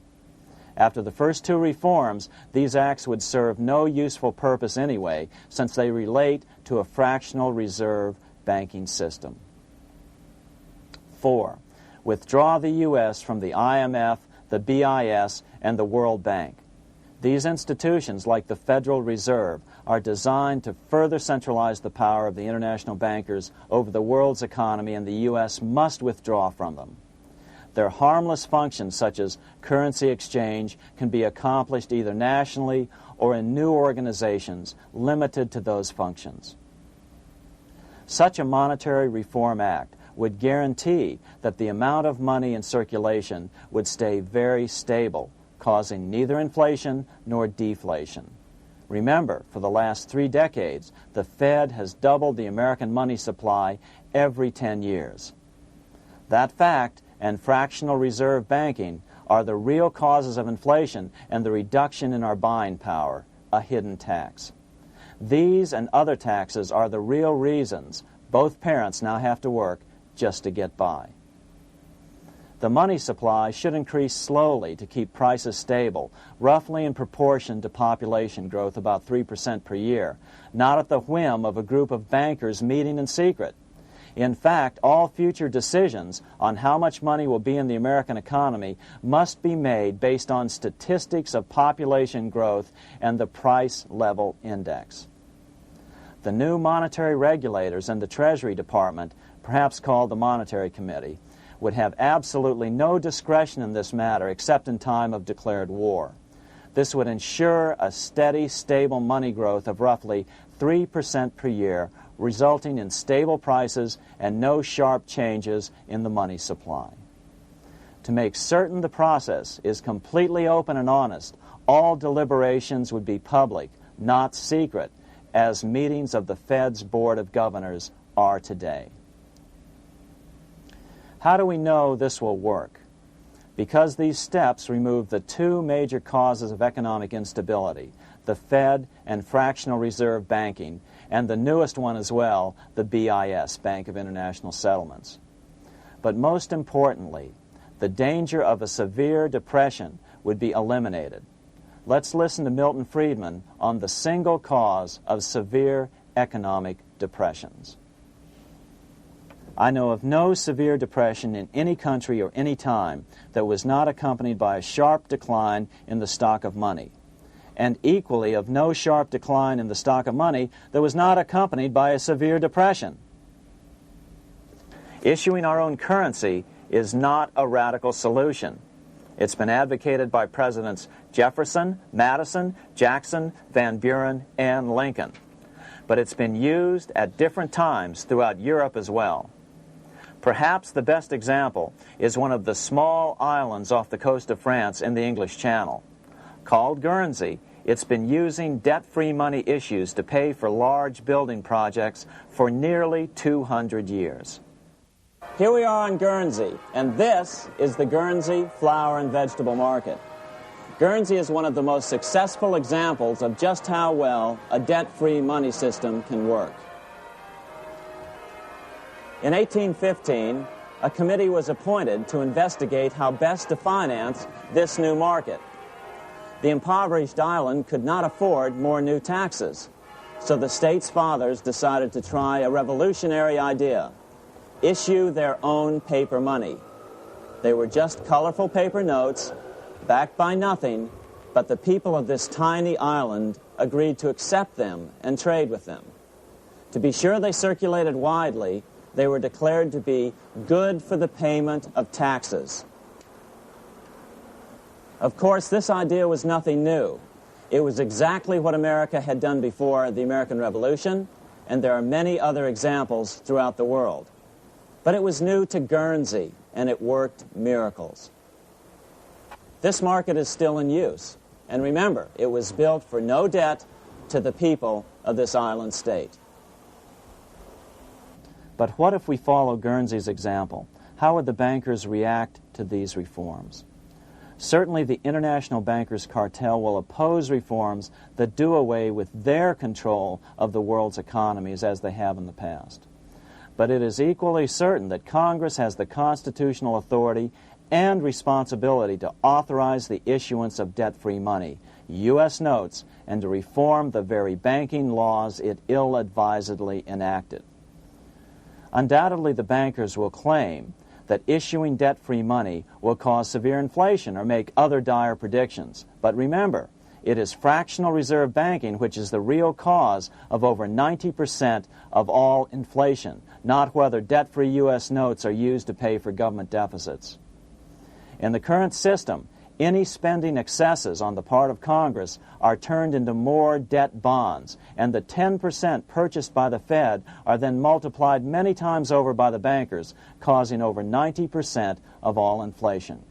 After the first two reforms, these acts would serve no useful purpose anyway, since they relate to a fractional reserve banking system. 4. Withdraw the U.S. from the IMF, the BIS, and the World Bank. These institutions, like the Federal Reserve, are designed to further centralize the power of the international bankers over the world's economy, and the U.S. must withdraw from them. Their harmless functions, such as currency exchange, can be accomplished either nationally or in new organizations limited to those functions. Such a monetary reform act would guarantee that the amount of money in circulation would stay very stable, causing neither inflation nor deflation. Remember, for the last 3 decades, the Fed has doubled the American money supply every 10 years. That fact and fractional reserve banking are the real causes of inflation and the reduction in our buying power, a hidden tax. These and other taxes are the real reasons both parents now have to work just to get by. The money supply should increase slowly to keep prices stable, roughly in proportion to population growth, about 3% per year, not at the whim of a group of bankers meeting in secret. In fact, all future decisions on how much money will be in the American economy must be made based on statistics of population growth and the price level index. The new monetary regulators and the Treasury Department, perhaps called the Monetary Committee, would have absolutely no discretion in this matter except in time of declared war. This would ensure a steady, stable money growth of roughly 3% per year, resulting in stable prices and no sharp changes in the money supply. To make certain the process is completely open and honest, all deliberations would be public, not secret, as meetings of the Fed's Board of Governors are today. How do we know this will work? Because these steps remove the 2 major causes of economic instability, the Fed and fractional reserve banking, and the newest one as well, the BIS, Bank of International Settlements. But most importantly, the danger of a severe depression would be eliminated. Let's listen to Milton Friedman on the single cause of severe economic depressions. I know of no severe depression in any country or any time that was not accompanied by a sharp decline in the stock of money, and equally of no sharp decline in the stock of money that was not accompanied by a severe depression. Issuing our own currency is not a radical solution. It's been advocated by Presidents Jefferson, Madison, Jackson, Van Buren, and Lincoln. But it's been used at different times throughout Europe as well. Perhaps the best example is one of the small islands off the coast of France in the English Channel. Called Guernsey, It's been using debt-free money issues to pay for large building projects for nearly 200 years. Here we are on Guernsey, and this is the Guernsey Flower and Vegetable Market. Guernsey is one of the most successful examples of just how well a debt-free money system can work. In 1815, a committee was appointed to investigate how best to finance this new market. The impoverished island could not afford more new taxes, so the state's fathers decided to try a revolutionary idea: issue their own paper money. They were just colorful paper notes, backed by nothing, but the people of this tiny island agreed to accept them and trade with them. To be sure they circulated widely, they were declared to be good for the payment of taxes. Of course, this idea was nothing new. It was exactly what America had done before the American Revolution, and there are many other examples throughout the world. But it was new to Guernsey, and it worked miracles. This market is still in use, and remember, it was built for no debt to the people of this island state. But what if we follow Guernsey's example? How would the bankers react to these reforms? Certainly the international bankers' cartel will oppose reforms that do away with their control of the world's economies as they have in the past. But it is equally certain that Congress has the constitutional authority and responsibility to authorize the issuance of debt-free money, U.S. notes, and to reform the very banking laws it ill-advisedly enacted. Undoubtedly, the bankers will claim that issuing debt-free money will cause severe inflation or make other dire predictions. But remember, it is fractional reserve banking which is the real cause of over 90% of all inflation, not whether debt-free U.S. notes are used to pay for government deficits. In the current system, any spending excesses on the part of Congress are turned into more debt bonds, and the 10% purchased by the Fed are then multiplied many times over by the bankers, causing over 90% of all inflation.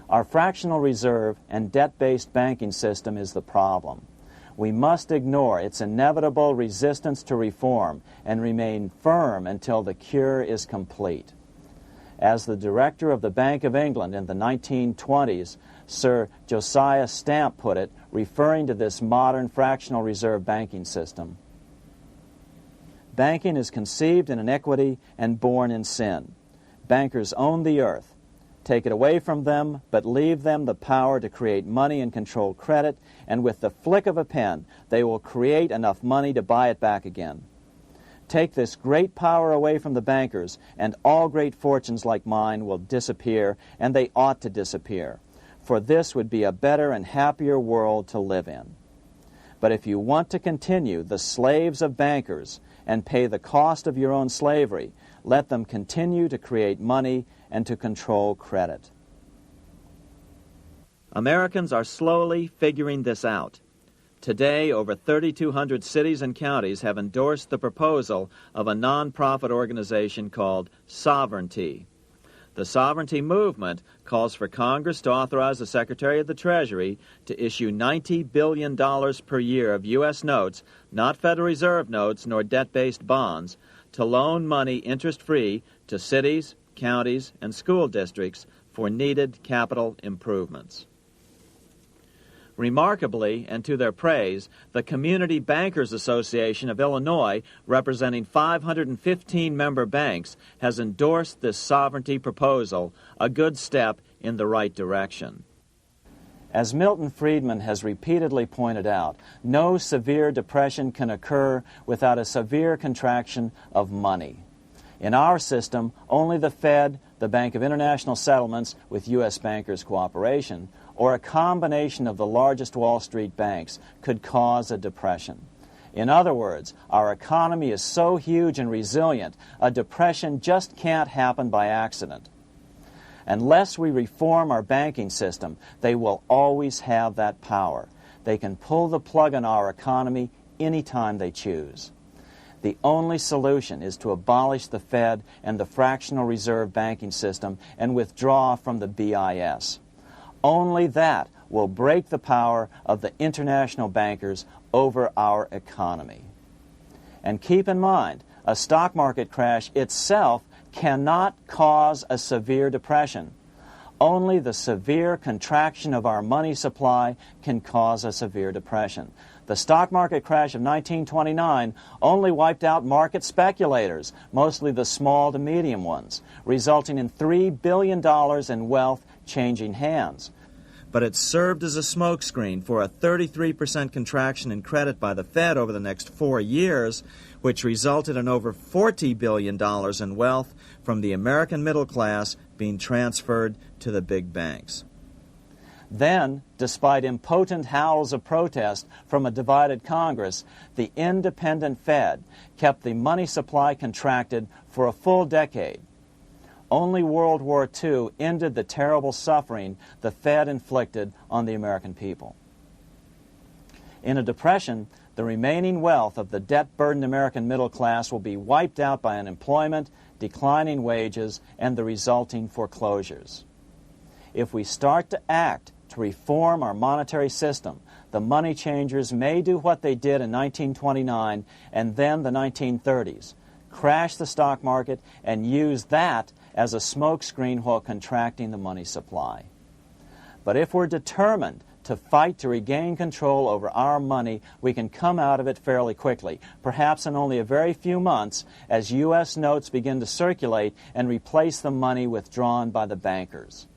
Our fractional reserve and debt-based banking system is the problem. We must ignore its inevitable resistance to reform and remain firm until the cure is complete. As the director of the Bank of England in the 1920s, Sir Josiah Stamp put it, referring to this modern fractional reserve banking system, banking is conceived in iniquity and born in sin. Bankers own the earth. Take it away from them, but leave them the power to create money and control credit, and with the flick of a pen, they will create enough money to buy it back again. Take this great power away from the bankers, and all great fortunes like mine will disappear, and they ought to disappear, for this would be a better and happier world to live in. But if you want to continue the slaves of bankers and pay the cost of your own slavery, let them continue to create money and to control credit. Americans are slowly figuring this out. Today, over 3,200 cities and counties have endorsed the proposal of a nonprofit organization called Sovereignty. The Sovereignty movement calls for Congress to authorize the Secretary of the Treasury to issue $90 billion per year of U.S. notes, not Federal Reserve notes nor debt-based bonds, to loan money interest-free to cities, counties, and school districts for needed capital improvements. Remarkably, and to their praise, the Community Bankers Association of Illinois, representing 515 member banks, has endorsed this sovereignty proposal, a good step in the right direction. As Milton Friedman has repeatedly pointed out, no severe depression can occur without a severe contraction of money. In our system, only the Fed, the Bank of International Settlements, with U.S. bankers' cooperation, or a combination of the largest Wall Street banks could cause a depression. In other words, our economy is so huge and resilient, a depression just can't happen by accident. Unless we reform our banking system, they will always have that power. They can pull the plug on our economy anytime they choose. The only solution is to abolish the Fed and the fractional reserve banking system and withdraw from the BIS. Only that will break the power of the international bankers over our economy. And keep in mind, a stock market crash itself cannot cause a severe depression. Only the severe contraction of our money supply can cause a severe depression. The stock market crash of 1929 only wiped out market speculators, mostly the small to medium ones, resulting in $3 billion in wealth changing hands. But it served as a smokescreen for a 33% contraction in credit by the Fed over the next 4 years, which resulted in over $40 billion in wealth from the American middle class being transferred to the big banks. Then, despite impotent howls of protest from a divided Congress, the independent Fed kept the money supply contracted for a full decade. Only World War II ended the terrible suffering the Fed inflicted on the American people. In a depression, the remaining wealth of the debt-burdened American middle class will be wiped out by unemployment, declining wages, and the resulting foreclosures. If we start to act to reform our monetary system, the money changers may do what they did in 1929 and then the 1930s, crash the stock market and use that as a smokescreen while contracting the money supply. But if we're determined to fight to regain control over our money, we can come out of it fairly quickly, perhaps in only a very few months, as U.S. notes begin to circulate and replace the money withdrawn by the bankers.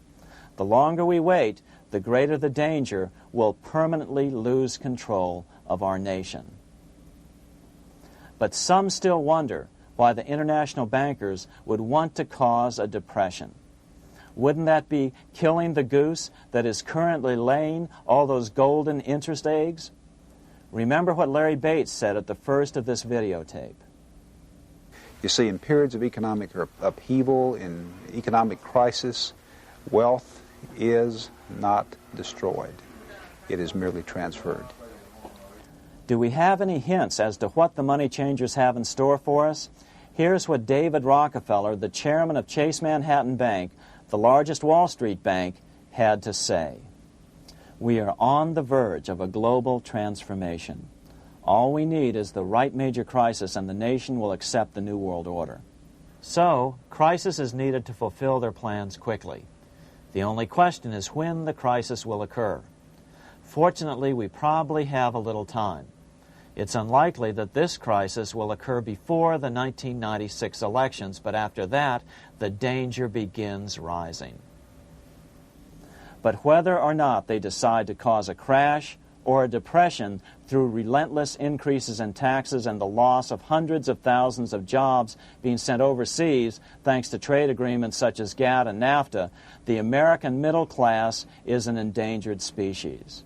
The longer we wait, the greater the danger we'll permanently lose control of our nation. But some still wonder why the international bankers would want to cause a depression. Wouldn't that be killing the goose that is currently laying all those golden interest eggs? Remember what Larry Bates said at the first of this videotape. You see, in periods of economic upheaval, in economic crisis, wealth is not destroyed. It is merely transferred. Do we have any hints as to what the money changers have in store for us? Here's what David Rockefeller, the chairman of Chase Manhattan Bank, the largest Wall Street bank, had to say. We are on the verge of a global transformation. All we need is the right major crisis and the nation will accept the New World Order. So, crisis is needed to fulfill their plans quickly. The only question is when the crisis will occur. Fortunately, we probably have a little time. It's unlikely that this crisis will occur before the 1996 elections, but after that, the danger begins rising. But whether or not they decide to cause a crash or a depression through relentless increases in taxes and the loss of hundreds of thousands of jobs being sent overseas thanks to trade agreements such as GATT and NAFTA, the American middle class is an endangered species.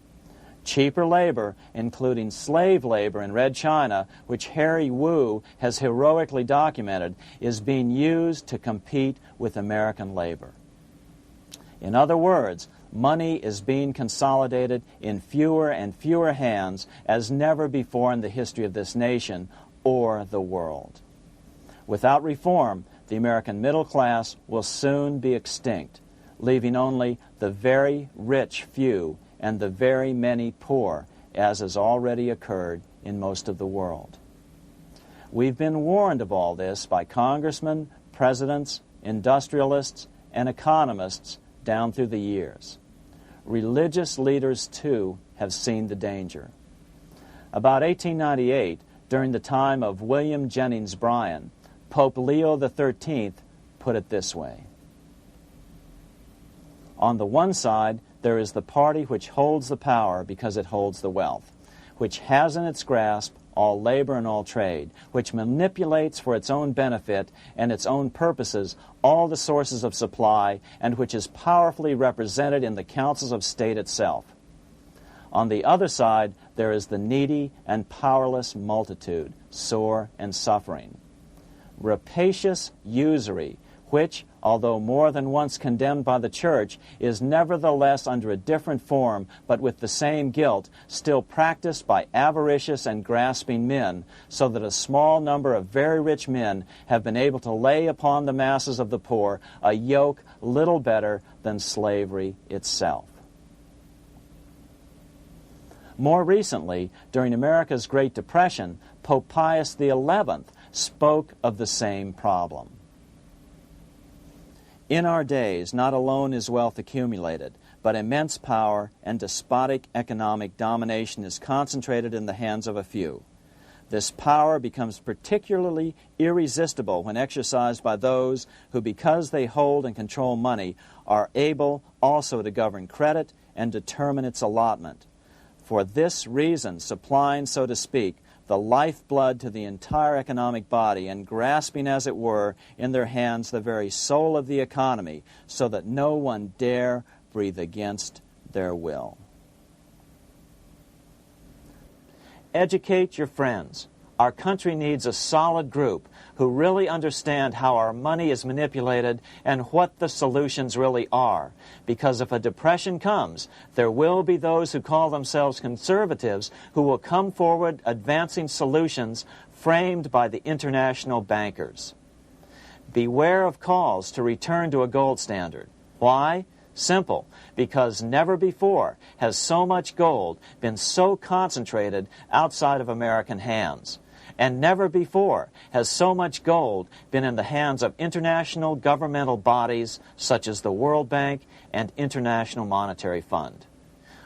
Cheaper labor, including slave labor in Red China, which Harry Wu has heroically documented, is being used to compete with American labor. In other words, money is being consolidated in fewer and fewer hands as never before in the history of this nation or the world. Without reform, the American middle class will soon be extinct, leaving only the very rich few and the very many poor, as has already occurred in most of the world. We've been warned of all this by congressmen, presidents, industrialists, and economists down through the years. Religious leaders, too, have seen the danger. About 1898, during the time of William Jennings Bryan, Pope Leo XIII put it this way. On the one side, there is the party which holds the power because it holds the wealth, which has in its grasp all labor and all trade, which manipulates for its own benefit and its own purposes all the sources of supply, and which is powerfully represented in the councils of state itself. On the other side, there is the needy and powerless multitude, sore and suffering. Rapacious usury, which, although more than once condemned by the Church, is nevertheless under a different form, but with the same guilt, still practiced by avaricious and grasping men, so that a small number of very rich men have been able to lay upon the masses of the poor a yoke little better than slavery itself. More recently, during America's Great Depression, Pope Pius XI spoke of the same problem. In our days, not alone is wealth accumulated, but immense power and despotic economic domination is concentrated in the hands of a few. This power becomes particularly irresistible when exercised by those who, because they hold and control money, are able also to govern credit and determine its allotment. For this reason, supplying, so to speak, the lifeblood to the entire economic body and grasping, as it were, in their hands the very soul of the economy, so that no one dare breathe against their will. Educate your friends. Our country needs a solid group who really understand how our money is manipulated and what the solutions really are. Because if a depression comes, there will be those who call themselves conservatives who will come forward advancing solutions framed by the international bankers. Beware of calls to return to a gold standard. Why? Simple, because never before has so much gold been so concentrated outside of American hands. And never before has so much gold been in the hands of international governmental bodies such as the World Bank and International Monetary Fund.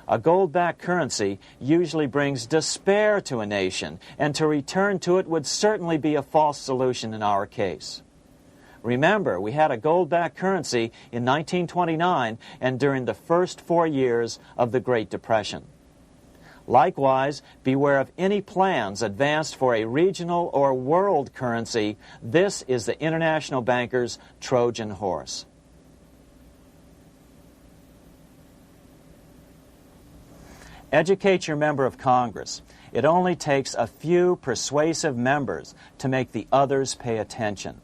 A gold-backed currency usually brings despair to a nation, and to return to it would certainly be a false solution in our case. Remember, we had a gold-backed currency in 1929 and during the first 4 years of the Great Depression. Likewise, beware of any plans advanced for a regional or world currency. This is the international bankers' Trojan horse. Educate your member of Congress. It only takes a few persuasive members to make the others pay attention.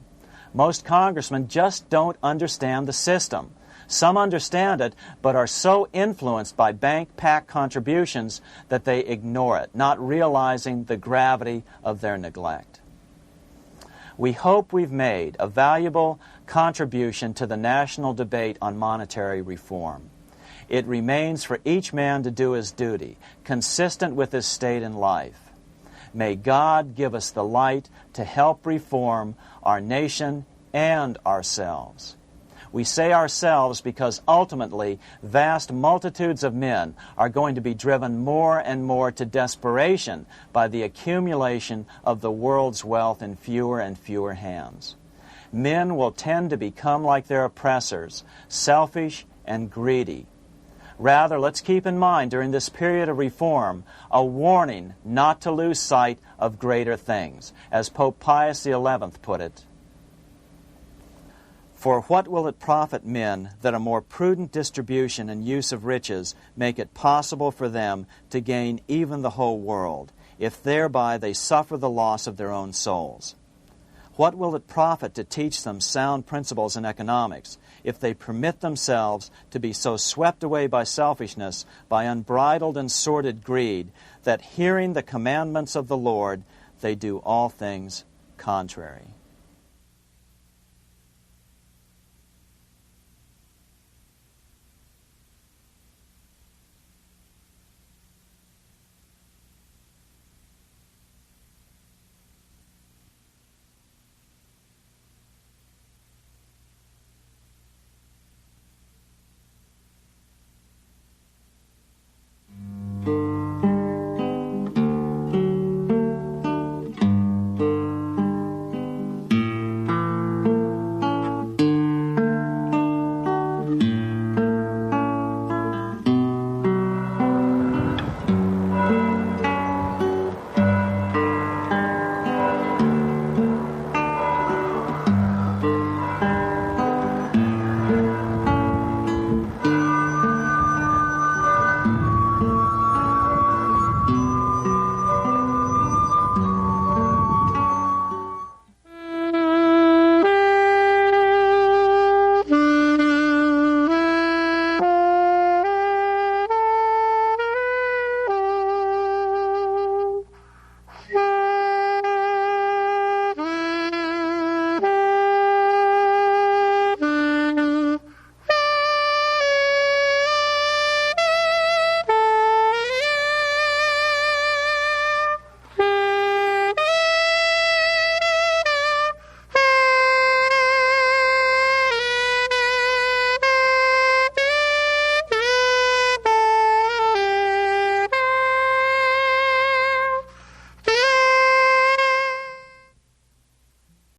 Most congressmen just don't understand the system. Some understand it, but are so influenced by bank PAC contributions that they ignore it, not realizing the gravity of their neglect. We hope we've made a valuable contribution to the national debate on monetary reform. It remains for each man to do his duty, consistent with his state in life. May God give us the light to help reform our nation and ourselves. We say ourselves because ultimately vast multitudes of men are going to be driven more and more to desperation by the accumulation of the world's wealth in fewer and fewer hands. Men will tend to become like their oppressors, selfish and greedy. Rather, let's keep in mind during this period of reform a warning not to lose sight of greater things, as Pope Pius XI put it. For what will it profit men that a more prudent distribution and use of riches make it possible for them to gain even the whole world, if thereby they suffer the loss of their own souls? What will it profit to teach them sound principles in economics, if they permit themselves to be so swept away by selfishness, by unbridled and sordid greed, that hearing the commandments of the Lord, they do all things contrary?